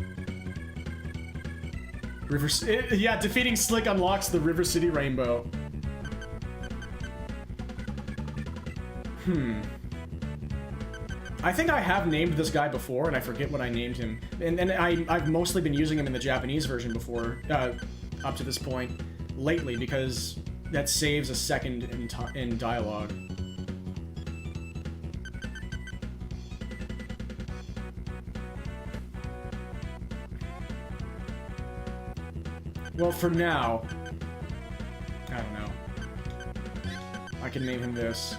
Speaker 1: Yeah, defeating Slick unlocks the River City Rainbow. I think I have named this guy before, and I forget what I named him. And I've mostly been using him in the Japanese version before, up to this point, lately, because that saves a second in dialogue. Well, for now, I don't know. I can name him this.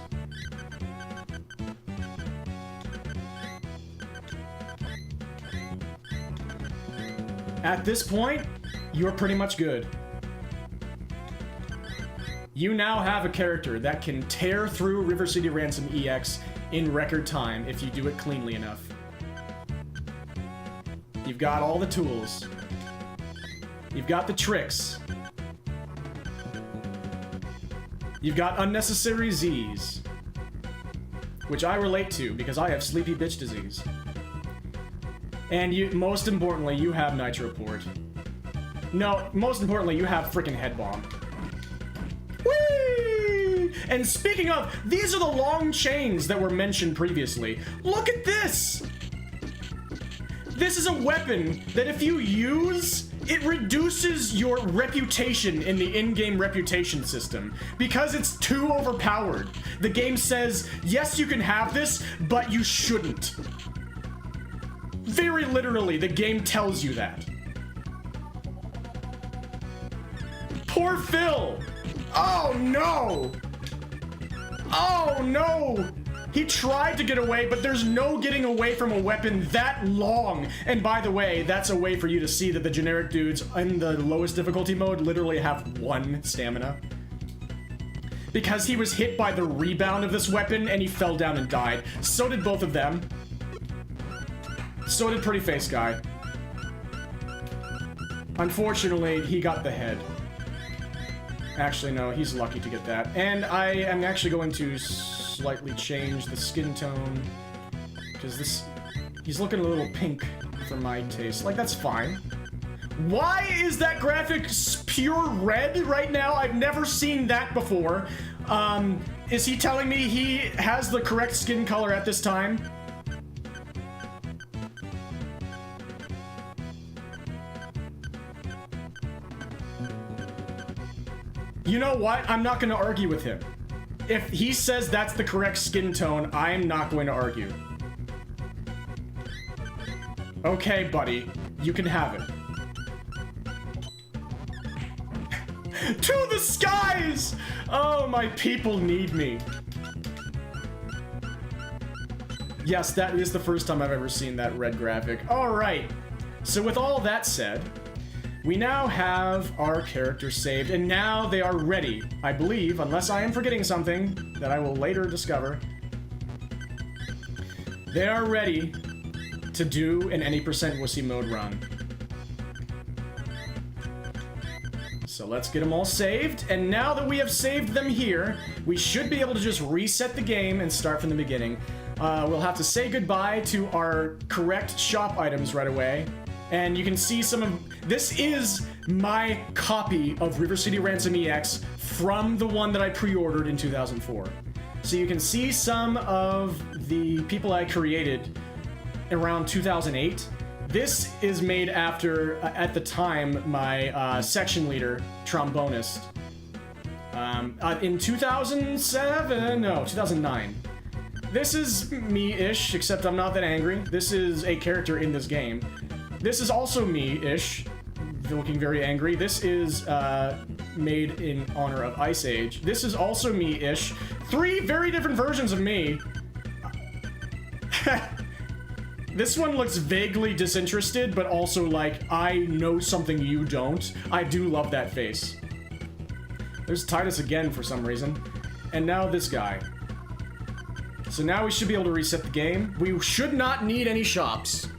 Speaker 1: At this point, you're pretty much good. You now have a character that can tear through River City Ransom EX in record time if you do it cleanly enough. You've got all the tools. You've got the tricks. You've got unnecessary Z's. Which I relate to because I have sleepy bitch disease. And most importantly, you have Nitro Port. No, most importantly, you have frickin' Head Bomb. Whee! And speaking of, these are the long chains that were mentioned previously. Look at this! This is a weapon that if you use it reduces your reputation in the in-game reputation system because it's too overpowered. The game says, yes, you can have this, but you shouldn't. Very literally, the game tells you that. Poor Phil! Oh no! Oh no! He tried to get away, but there's no getting away from a weapon that long. And by the way, that's a way for you to see that the generic dudes in the lowest difficulty mode literally have 1 stamina. Because he was hit by the rebound of this weapon and he fell down and died. So did both of them. So did Pretty Face Guy. Unfortunately, he got the head. Actually, no, he's lucky to get that. And I am actually going to slightly change the skin tone. Because he's looking a little pink for my taste. Like, that's fine. Why is that graphic pure red right now? I've never seen that before. Is he telling me he has the correct skin color at this time? You know what? I'm not going to argue with him. If he says that's the correct skin tone, I'm not going to argue. Okay, buddy. You can have it. To the skies! Oh, my people need me. Yes, that is the first time I've ever seen that red graphic. Alright. So with all that said, we now have our characters saved, and now they are ready, I believe, unless I am forgetting something that I will later discover. They are ready to do an any % wussy mode run. So let's get them all saved, and now that we have saved them here, we should be able to just reset the game and start from the beginning. We'll have to say goodbye to our correct shop items right away. And you can see some of... This is my copy of River City Ransom EX from the one that I pre-ordered in 2004. So you can see some of the people I created around 2008. This is made after, at the time, my section leader, trombonist. In 2007? No, 2009. This is me-ish, except I'm not that angry. This is a character in this game. This is also me-ish, looking very angry. This is made in honor of Ice Age. This is also me-ish. 3 very different versions of me. This one looks vaguely disinterested, but also like, I know something you don't. I do love that face. There's Titus again for some reason. And now this guy. So now we should be able to reset the game. We should not need any shops.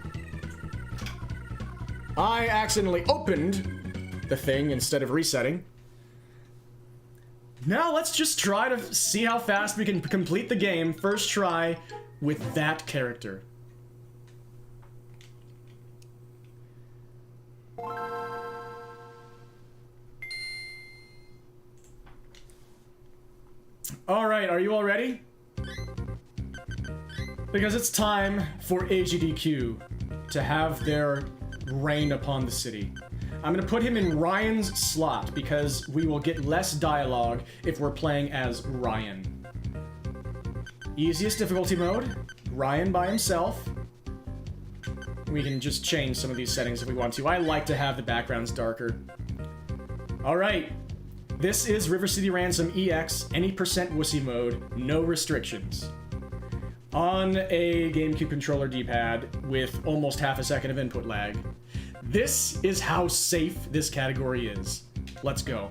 Speaker 1: I accidentally opened the thing instead of resetting. Now let's just try to see how fast we can complete the game first try with that character. Alright, are you all ready? Because it's time for AGDQ to have their reign upon the city. I'm gonna put him in Ryan's slot because we will get less dialogue if we're playing as Ryan. Easiest difficulty mode, Ryan by himself. We can just change some of these settings if we want to. I like to have the backgrounds darker. Alright, this is River City Ransom EX, any % wussy mode, no restrictions. On a GameCube controller D-pad with almost half a second of input lag. This is how safe this category is. Let's go.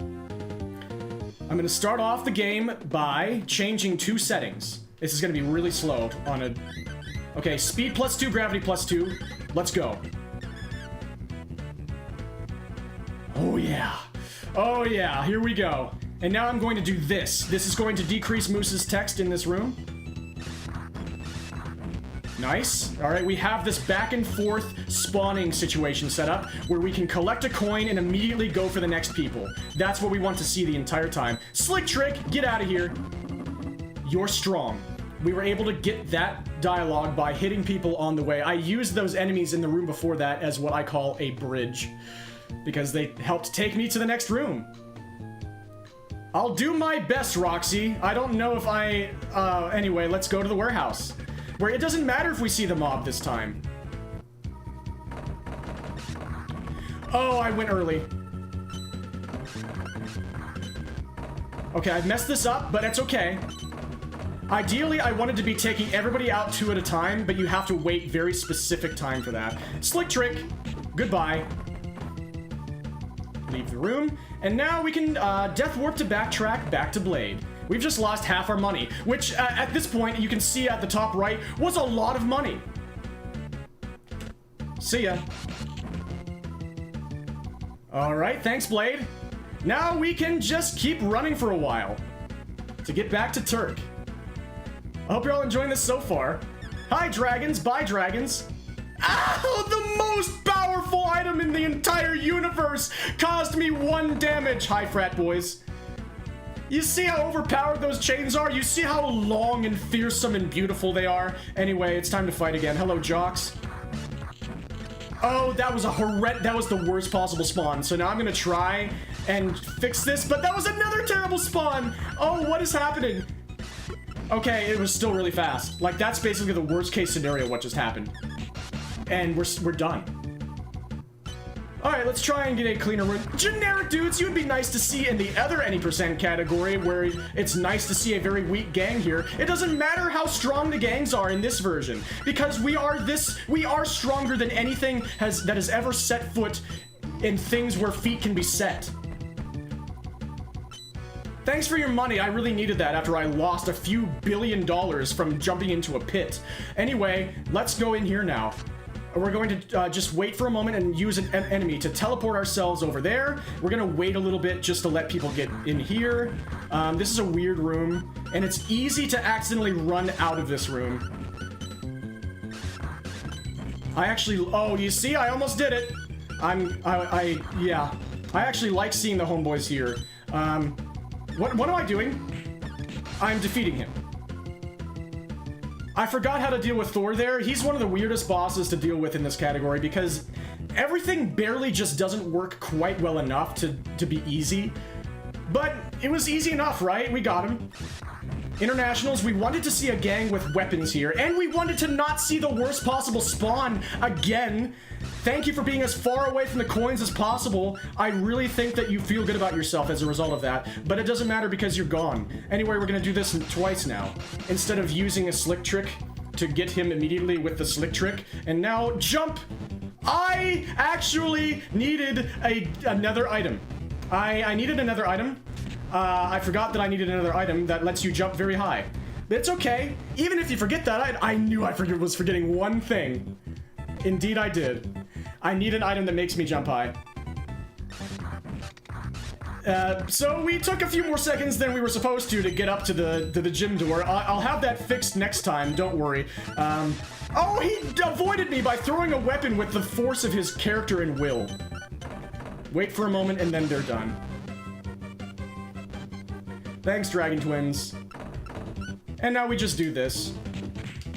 Speaker 1: I'm gonna start off the game by changing 2 settings. This is gonna be really slow on a... Okay, speed +2, gravity +2. Let's go. Oh yeah. Oh yeah, here we go. And now I'm going to do this. This is going to decrease Moose's text in this room. Nice. Alright, we have this back and forth spawning situation set up where we can collect a coin and immediately go for the next people. That's what we want to see the entire time. Slick trick, get out of here. You're strong. we were able to get that dialogue by hitting people on the way. I used those enemies in the room before that as what I call a bridge, because they helped take me to the next room. I'll do my best, Roxy. I don't know if anyway, let's go to the warehouse, where it doesn't matter if we see the mob this time. Oh, I went early. Okay, I've messed this up, but it's okay. Ideally, I wanted to be taking everybody out 2 at a time, but you have to wait very specific time for that. Slick trick. Goodbye. Leave the room. And now we can death warp to backtrack back to Blade. We've just lost half our money, which at this point, you can see at the top right, was a lot of money. See ya. All right, thanks, Blade. Now we can just keep running for a while to get back to Turk. I hope you're all enjoying this so far. Hi, dragons. Bye, dragons. Ow! The most powerful item in the entire universe caused me 1 damage. Hi, frat boys. You see how overpowered those chains are? You see how long and fearsome and beautiful they are? Anyway, it's time to fight again. Hello, jocks. Oh, that was that was the worst possible spawn. So now I'm gonna try and fix this, but that was another terrible spawn. Oh, what is happening? Okay, it was still really fast. Like, that's basically the worst case scenario what just happened. And we're done. All right, let's try and get a cleaner room. Generic dudes, you'd be nice to see in the other any percent category, where it's nice to see a very weak gang here. It doesn't matter how strong the gangs are in this version, because we are stronger than anything that has ever set foot in things where feet can be set. Thanks for your money. I really needed that after I lost a few $1 billion from jumping into a pit. Anyway, let's go in here now. We're going to just wait for a moment and use an enemy to teleport ourselves over there. We're going to wait a little bit just to let people get in here. This is a weird room, and it's easy to accidentally run out of this room. Oh, you see, I almost did it. Yeah. I actually like seeing the homeboys here. What am I doing? I'm defeating him. I forgot how to deal with Thor there. He's one of the weirdest bosses to deal with in this category because everything barely just doesn't work quite well enough to be easy. But it was easy enough, right? We got him. Internationals, we wanted to see a gang with weapons here, and we wanted to not see the worst possible spawn again. Thank you for being as far away from the coins as possible. I really think that you feel good about yourself as a result of that, but it doesn't matter because you're gone. Anyway, we're gonna do this twice now. Instead of using a slick trick to get him immediately with the slick trick, and now jump! I actually needed another item. I needed another item. I forgot that I needed another item that lets you jump very high. But it's okay. Even if you forget that, I knew I was forgetting one thing. Indeed I did. I need an item that makes me jump high. So we took a few more seconds than we were supposed to get up to the gym door. I'll have that fixed next time, don't worry. Oh, he avoided me by throwing a weapon with the force of his character and will. Wait for a moment and then they're done. Thanks, Dragon Twins. And now we just do this.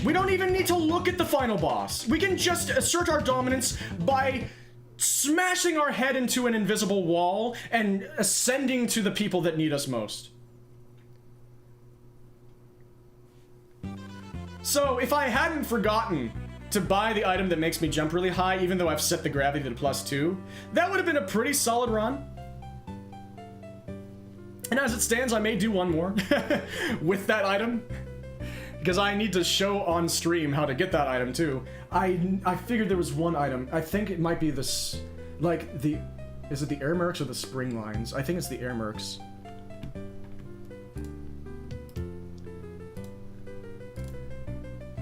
Speaker 1: We don't even need to look at the final boss. We can just assert our dominance by smashing our head into an invisible wall and ascending to the people that need us most. So, if I hadn't forgotten to buy the item that makes me jump really high, even though I've set the gravity to +2, that would have been a pretty solid run. And as it stands, I may do one more with that item, because I need to show on stream how to get that item too. I figured there was one item. I think it might be this, like the, is it the air mercs or the spring lines? I think it's the air mercs.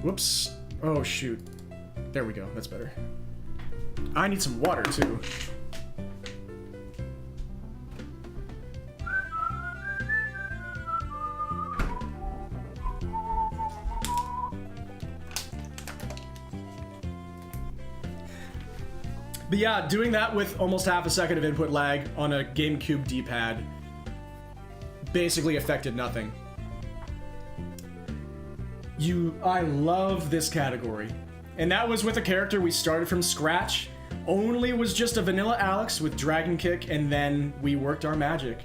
Speaker 1: Whoops. Oh shoot. There we go. That's better. I need some water too. But yeah, doing that with almost half a second of input lag on a GameCube D-pad basically affected nothing. I love this category. And that was with a character we started from scratch. Only was just a vanilla Alex with Dragon Kick, and then we worked our magic.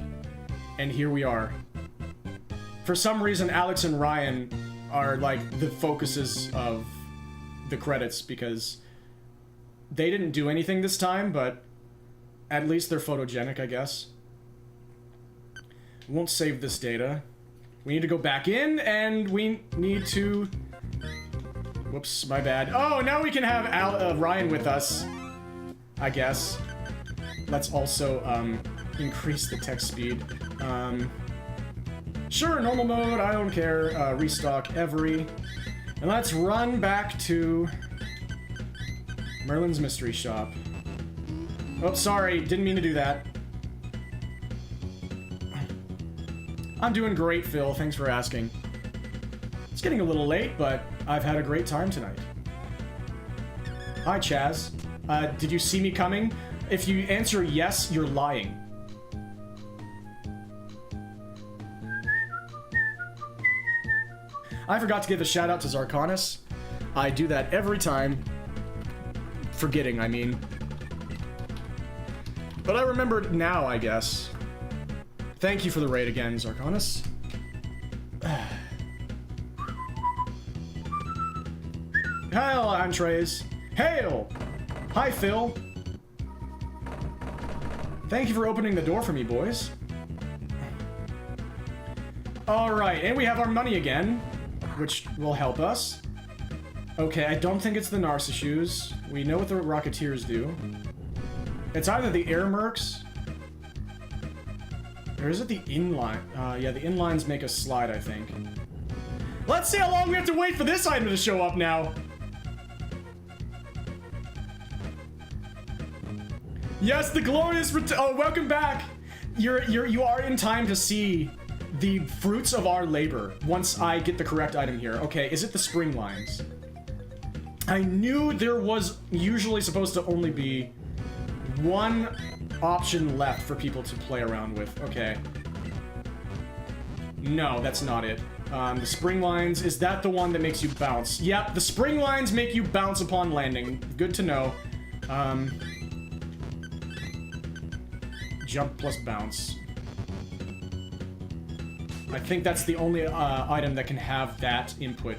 Speaker 1: And here we are. For some reason, Alex and Ryan are like the focuses of the credits because they didn't do anything this time, but at least they're photogenic, I guess. Won't save this data. We need to go back in, and we need to... Whoops, my bad. Oh, now we can have Ryan with us, I guess. Let's also increase the text speed. Sure, normal mode, I don't care. Restock every. And let's run back to Merlin's Mystery Shop. Oh, sorry, didn't mean to do that. I'm doing great, Phil. Thanks for asking. It's getting a little late, but I've had a great time tonight. Hi, Chaz. Did you see me coming? If you answer yes, you're lying. I forgot to give a shout out to Zarkanis. I do that every time. Forgetting, I mean. But I remembered now, I guess. Thank you for the raid again, Zarkanis. Hail, Entrees. Hail! Hi, Phil. Thank you for opening the door for me, boys. Alright, and we have our money again, which will help us. Okay, I don't think it's the Narsa shoes. We know what the Rocketeers do. It's either the Air Mercs, or is it the inline? Yeah, the inlines make us slide, I think. Let's see how long we have to wait for this item to show up now. Yes, the glorious oh, welcome back. You are in time to see the fruits of our labor once I get the correct item here. Okay, is it the spring lines? I knew there was usually supposed to only be one option left for people to play around with. Okay. No, that's not it. The spring lines, is that the one that makes you bounce? Yep, the spring lines make you bounce upon landing. Good to know. Jump plus bounce. I think that's the only item that can have that input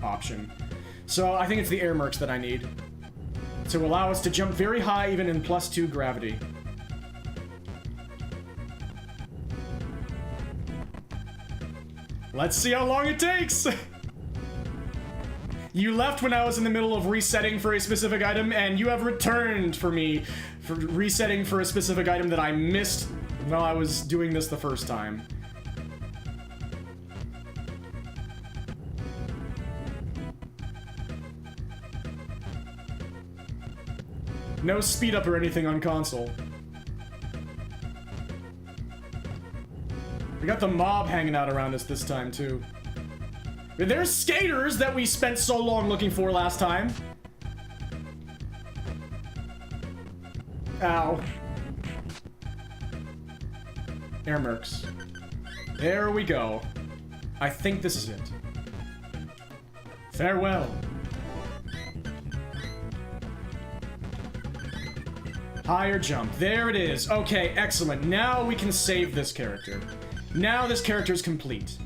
Speaker 1: option. So I think it's the air mercs that I need to allow us to jump very high even in +2 gravity. Let's see how long it takes! You left when I was in the middle of resetting for a specific item, and you have returned for me for resetting for a specific item that I missed while I was doing this the first time. No speed up or anything on console. We got the mob hanging out around us this time, too. There's skaters that we spent so long looking for last time. Ow. Air mercs. There we go. I think this is it. Farewell. Higher jump. There it is. Okay, excellent. Now we can save this character. Now this character is complete.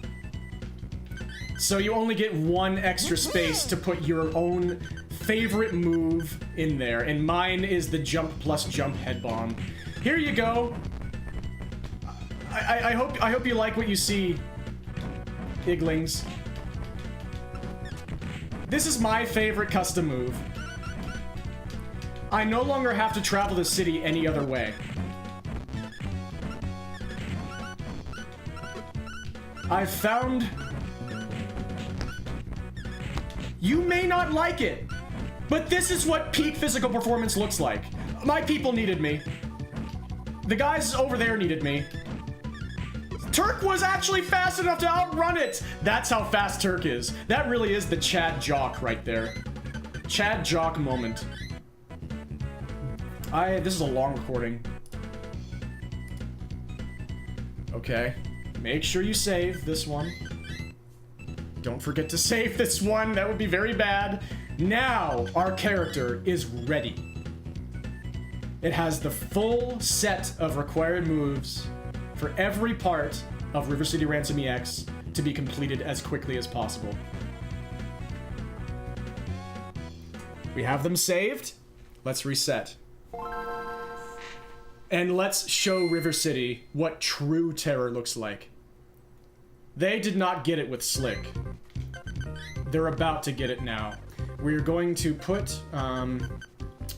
Speaker 1: So you only get one extra space to put your own favorite move in there, and mine is the jump plus jump head bomb. Here you go. I hope you like what you see, Iglings. This is my favorite custom move. I no longer have to travel the city any other way. I've found... You may not like it, but this is what peak physical performance looks like. My people needed me. The guys over there needed me. Turk was actually fast enough to outrun it! That's how fast Turk is. That really is the Chad Jock right there. Chad Jock moment. This is a long recording. Okay. Make sure you save this one. Don't forget to save this one. That would be very bad. Now, our character is ready. It has the full set of required moves for every part of River City Ransom EX to be completed as quickly as possible. We have them saved. Let's reset. And let's show River City what true terror looks like. They did not get it with Slick. They're about to get it now. We're going to put,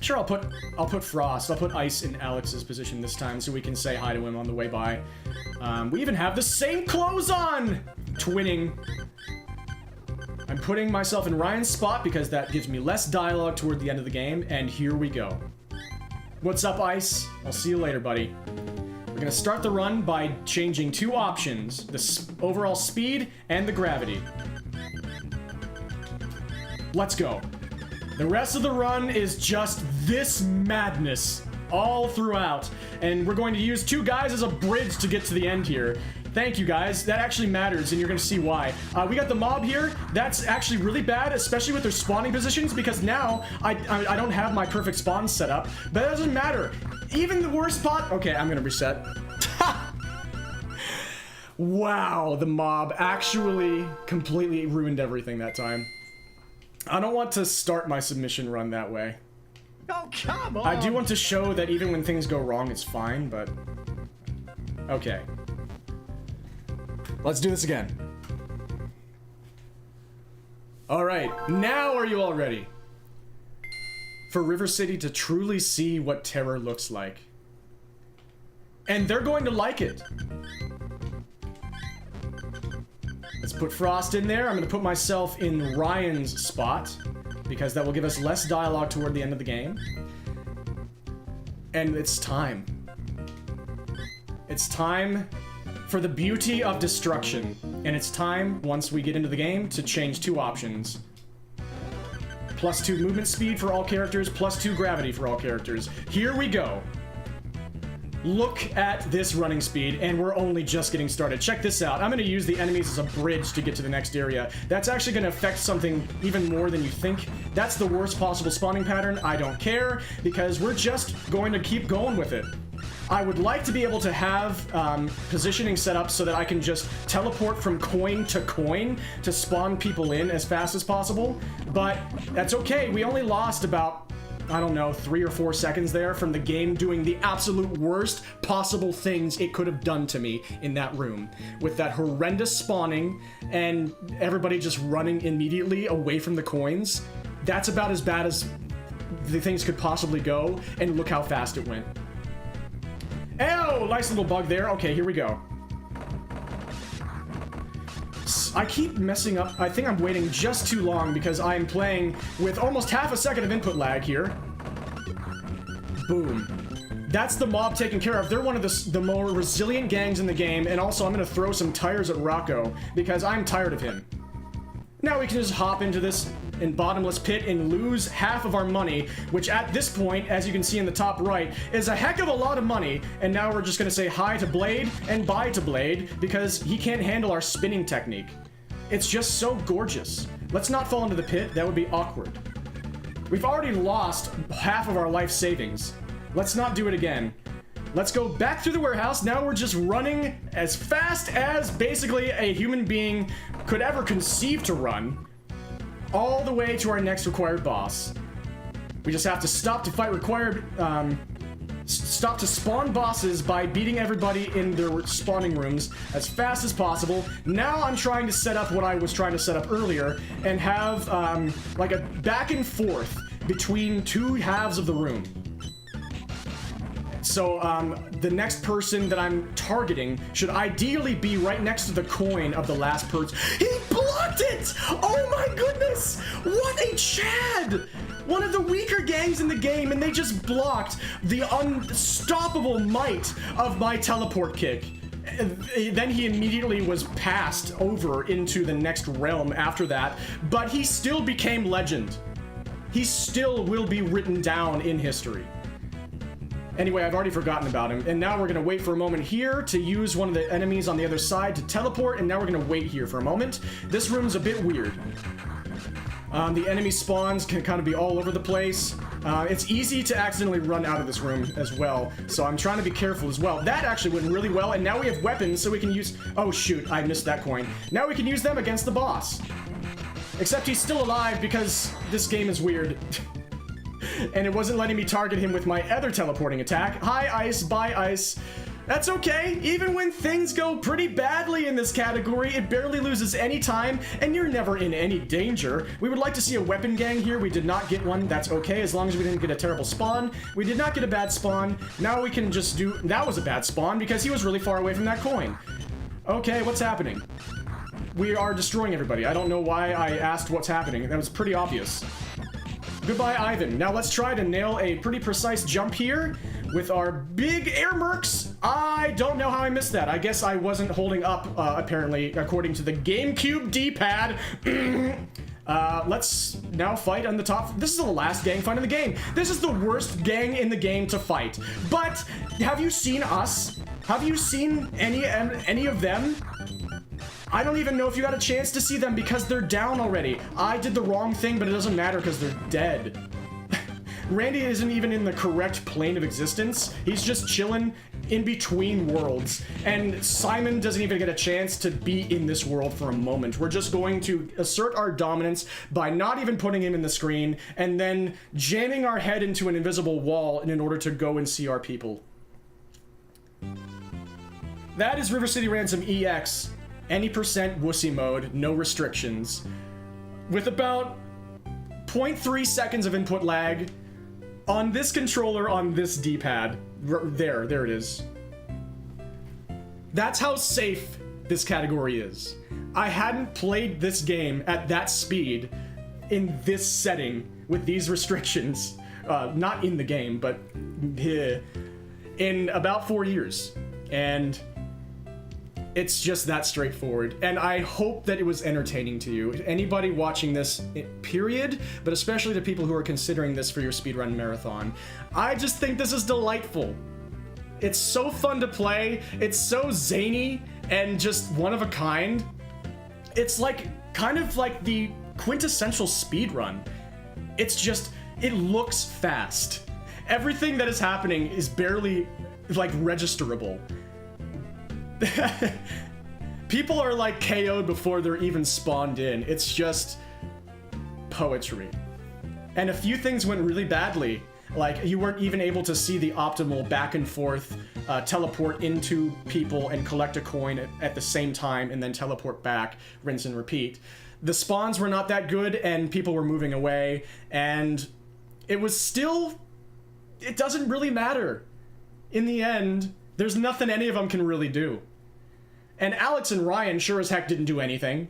Speaker 1: sure, I'll put Frost. I'll put Ice in Alex's position this time so we can say hi to him on the way by. We even have the same clothes on! Twinning. I'm putting myself in Ryan's spot because that gives me less dialogue toward the end of the game, and here we go. What's up, Ice? I'll see you later, buddy. We're gonna start the run by changing two options, the overall speed and the gravity. Let's go. The rest of the run is just this madness all throughout, and we're going to use two guys as a bridge to get to the end here. Thank you, guys. That actually matters, and you're gonna see why. We got the mob here. That's actually really bad, especially with their spawning positions, because now I don't have my perfect spawn set up, but that doesn't matter. Even the worst spot... Okay, I'm gonna reset. Wow, the mob actually completely ruined everything that time. I don't want to start my submission run that way.
Speaker 3: Oh, come on!
Speaker 1: I do want to show that even when things go wrong, it's fine, but... Okay. Let's do this again. Alright, now are you all ready? For River City to truly see what terror looks like. And they're going to like it. Let's put Frost in there. I'm going to put myself in Ryan's spot, because that will give us less dialogue toward the end of the game. And it's time. It's time for the beauty of destruction. And it's time, once we get into the game, to change two options. +2 movement speed for all characters, +2 gravity for all characters. Here we go. Look at this running speed, and we're only just getting started. Check this out. I'm going to use the enemies as a bridge to get to the next area. That's actually going to affect something even more than you think. That's the worst possible spawning pattern. I don't care, because we're just going to keep going with it. I would like to be able to have positioning set up so that I can just teleport from coin to spawn people in as fast as possible, but that's okay. We only lost about, I don't know, 3 or 4 seconds there from the game doing the absolute worst possible things it could have done to me in that room. With that horrendous spawning and everybody just running immediately away from the coins. That's about as bad as the things could possibly go, and look how fast it went. Oh, nice little bug there. Okay, here we go. I keep messing up. I think I'm waiting just too long because I'm playing with almost half a second of input lag here. Boom. That's the mob taken care of. They're one of the more resilient gangs in the game, and also I'm going to throw some tires at Rocco because I'm tired of him. Now we can just hop into this bottomless pit and lose half of our money, which at this point, as you can see in the top right, is a heck of a lot of money. And now we're just going to say hi to Blade and bye to Blade because he can't handle our spinning technique. It's just so gorgeous. Let's not fall into the pit. That would be awkward. We've already lost half of our life savings. Let's not do it again. Let's go back through the warehouse. Now we're just running as fast as basically a human being could ever conceive to run, all the way to our next required boss. We just have to stop to fight stop to spawn bosses by beating everybody in their spawning rooms as fast as possible. Now I'm trying to set up what I was trying to set up earlier and have like a back and forth between two halves of the room. So, the next person that I'm targeting should ideally be right next to the coin of the last person. He blocked it! Oh my goodness! What a Chad! One of the weaker gangs in the game, and they just blocked the unstoppable might of my teleport kick. Then he immediately was passed over into the next realm after that, but he still became legend. He still will be written down in history. Anyway, I've already forgotten about him, and now we're gonna wait for a moment here to use one of the enemies on the other side to teleport, and now we're gonna wait here for a moment. This room's a bit weird. The enemy spawns can kind of be all over the place. It's easy to accidentally run out of this room as well, so I'm trying to be careful as well. That actually went really well, and now we have weapons, so we can use... Oh shoot, I missed that coin. Now we can use them against the boss. Except he's still alive because this game is weird. And it wasn't letting me target him with my other teleporting attack. Hi, Ice. Bye, Ice. That's okay. Even when things go pretty badly in this category, it barely loses any time, and you're never in any danger. We would like to see a weapon gang here. We did not get one. That's okay, as long as we didn't get a terrible spawn. We did not get a bad spawn. Now we can just do... That was a bad spawn, because he was really far away from that coin. Okay, what's happening? We are destroying everybody. I don't know why I asked what's happening. That was pretty obvious. Goodbye, Ivan. Now let's try to nail a pretty precise jump here with our big air mercs. I don't know how I missed that. I guess I wasn't holding up, apparently, according to the GameCube D-pad. Let's now fight on the top. This is the last gang fight in the game. This is the worst gang in the game to fight. But have you seen us? Have you seen any of them? I don't even know if you got a chance to see them because they're down already. I did the wrong thing, but it doesn't matter because they're dead. Randy isn't even in the correct plane of existence. He's just chilling in between worlds. And Simon doesn't even get a chance to be in this world for a moment. We're just going to assert our dominance by not even putting him in the screen and then jamming our head into an invisible wall in order to go and see our people. That is River City Ransom EX. Any percent wussy mode, no restrictions. With about 0.3 seconds of input lag on this controller on this D-pad. There it is. That's how safe this category is. I hadn't played this game at that speed in this setting with these restrictions. Not in the game, but in about 4 years. And it's just that straightforward, and I hope that it was entertaining to you. Anybody watching this, period, but especially to people who are considering this for your speedrun marathon, I just think this is delightful. It's so fun to play, it's so zany, and just one of a kind. It's like, kind of like the quintessential speedrun. It's just, it looks fast. Everything that is happening is barely, like, registerable. People are like KO'd before they're even spawned in. It's just poetry. And a few things went really badly. Like, you weren't even able to see the optimal back and forth teleport into people and collect a coin at the same time and then teleport back, rinse and repeat. The spawns were not that good and people were moving away, and it was still... It doesn't really matter. In the end, there's nothing any of them can really do. And Alex and Ryan sure as heck didn't do anything,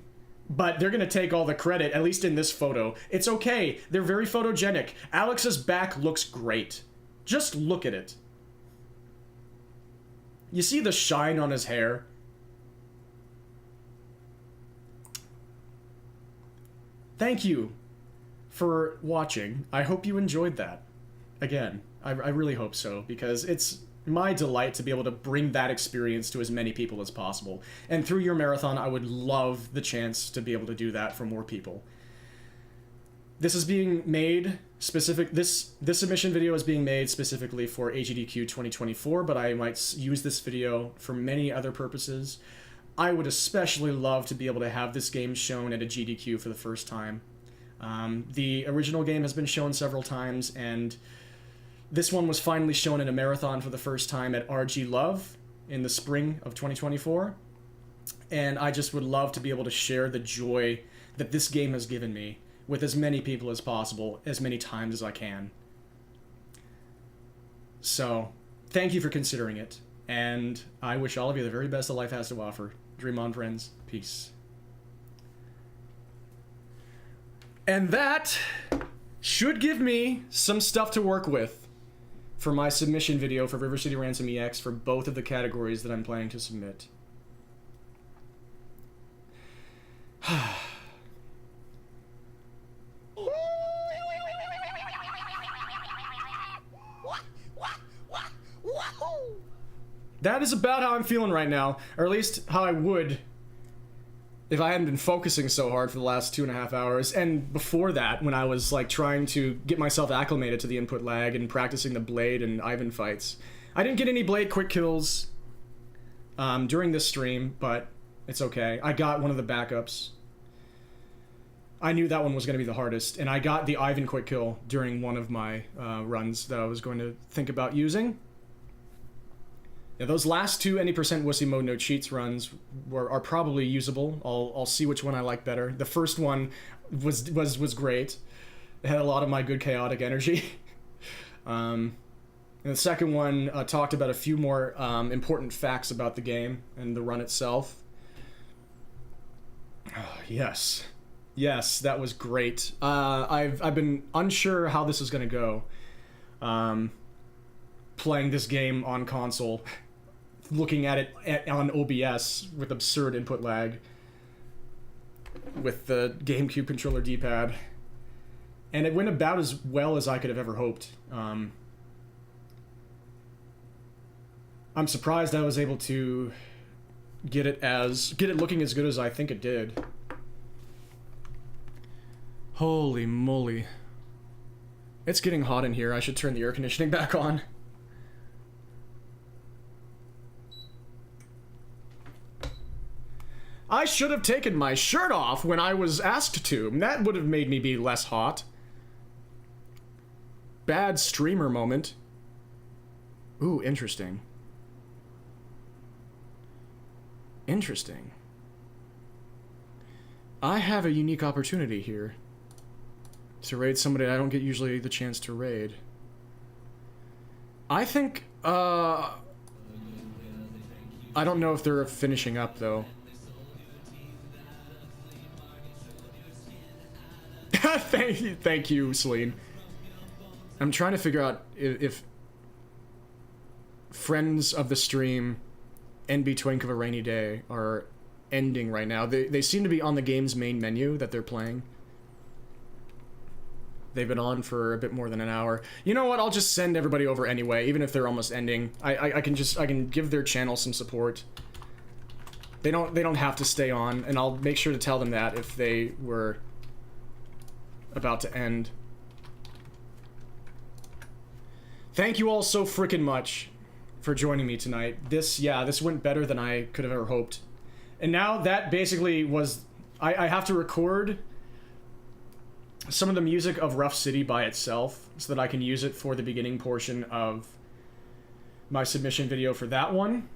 Speaker 1: but they're gonna take all the credit, at least in this photo. It's okay, they're very photogenic. Alex's back looks great. Just look at it. You see the shine on his hair? Thank you for watching. I hope you enjoyed that. Again, I really hope so, because it's my delight to be able to bring that experience to as many people as possible. And through your marathon, I would love the chance to be able to do that for more people. This is being made this submission video is being made specifically for AGDQ 2024, but I might use this video for many other purposes. I would especially love to be able to have this game shown at a GDQ for the first time. The original game has been shown several times, and this one was finally shown in a marathon for the first time at RG Love in the spring of 2024. And I just would love to be able to share the joy that this game has given me with as many people as possible, as many times as I can. So, thank you for considering it, and I wish all of you the very best that life has to offer. Dream on, friends. Peace. And that should give me some stuff to work with for my submission video for River City Ransom EX for both of the categories that I'm planning to submit.
Speaker 2: What?
Speaker 1: That is about how I'm feeling right now, or at least how I would if I hadn't been focusing so hard for the last 2.5 hours. And before that, when I was like trying to get myself acclimated to the input lag and practicing the Blade and Ivan fights. I didn't get any Blade quick kills during this stream, but it's okay. I got one of the backups. I knew that one was going to be the hardest, and I got the Ivan quick kill during one of my runs that I was going to think about using. Yeah, those last two any % wussy mode no cheats runs are probably usable. I'll see which one I like better. The first one was great. It had a lot of my good chaotic energy. And the second one talked about a few more important facts about the game and the run itself. Oh, yes. Yes, that was great. I've been unsure how this is going to go. Playing this game on console, looking at it on OBS with absurd input lag, with the GameCube controller D-pad. And it went about as well as I could have ever hoped. I'm surprised I was able to get it looking as good as I think it did. Holy moly. It's getting hot in here. I should turn the air conditioning back on. I should have taken my shirt off when I was asked to. That would have made me be less hot. Bad streamer moment. Ooh, interesting. Interesting. I have a unique opportunity here to raid somebody I don't get usually the chance to raid. I think, I don't know if they're finishing up, though. Thank you, Celine. I'm trying to figure out if friends of the stream and Be Twink of a Rainy Day are ending right now. They seem to be on the game's main menu that they're playing. They've been on for a bit more than an hour. You know what? I'll just send everybody over anyway, even if they're almost ending. I can give their channel some support. They don't have to stay on, and I'll make sure to tell them that if they were about to end. Thank you all so frickin' much for joining me tonight. This went better than I could have ever hoped. And now that basically was... I have to record some of the music of Rough City by itself so that I can use it for the beginning portion of my submission video for that one.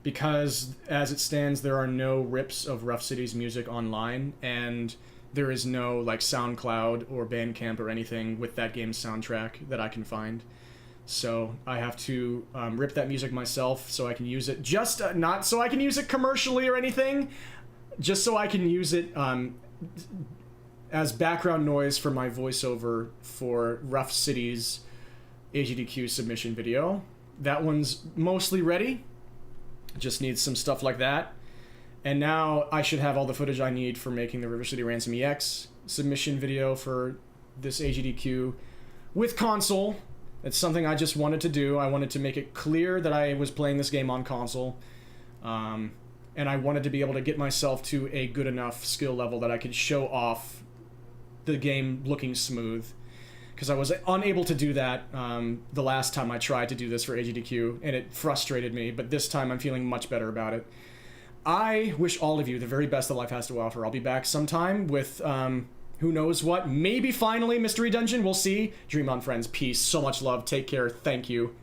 Speaker 1: Because, as it stands, there are no rips of Rough City's music online, and there is no, like, SoundCloud or Bandcamp or anything with that game's soundtrack that I can find. So I have to rip that music myself so I can use it. Just not so I can use it commercially or anything, just so I can use it as background noise for my voiceover for Rough City's AGDQ submission video. That one's mostly ready. Just needs some stuff like that. And now I should have all the footage I need for making the River City Ransom EX submission video for this AGDQ with console. It's something I just wanted to do. I wanted to make it clear that I was playing this game on console. And I wanted to be able to get myself to a good enough skill level that I could show off the game looking smooth. Because I was unable to do that the last time I tried to do this for AGDQ, and it frustrated me, but this time I'm feeling much better about it. I wish all of you the very best that life has to offer. I'll be back sometime with... who knows what? Maybe finally Mystery Dungeon. We'll see. Dream on, friends. Peace. So much love. Take care. Thank you.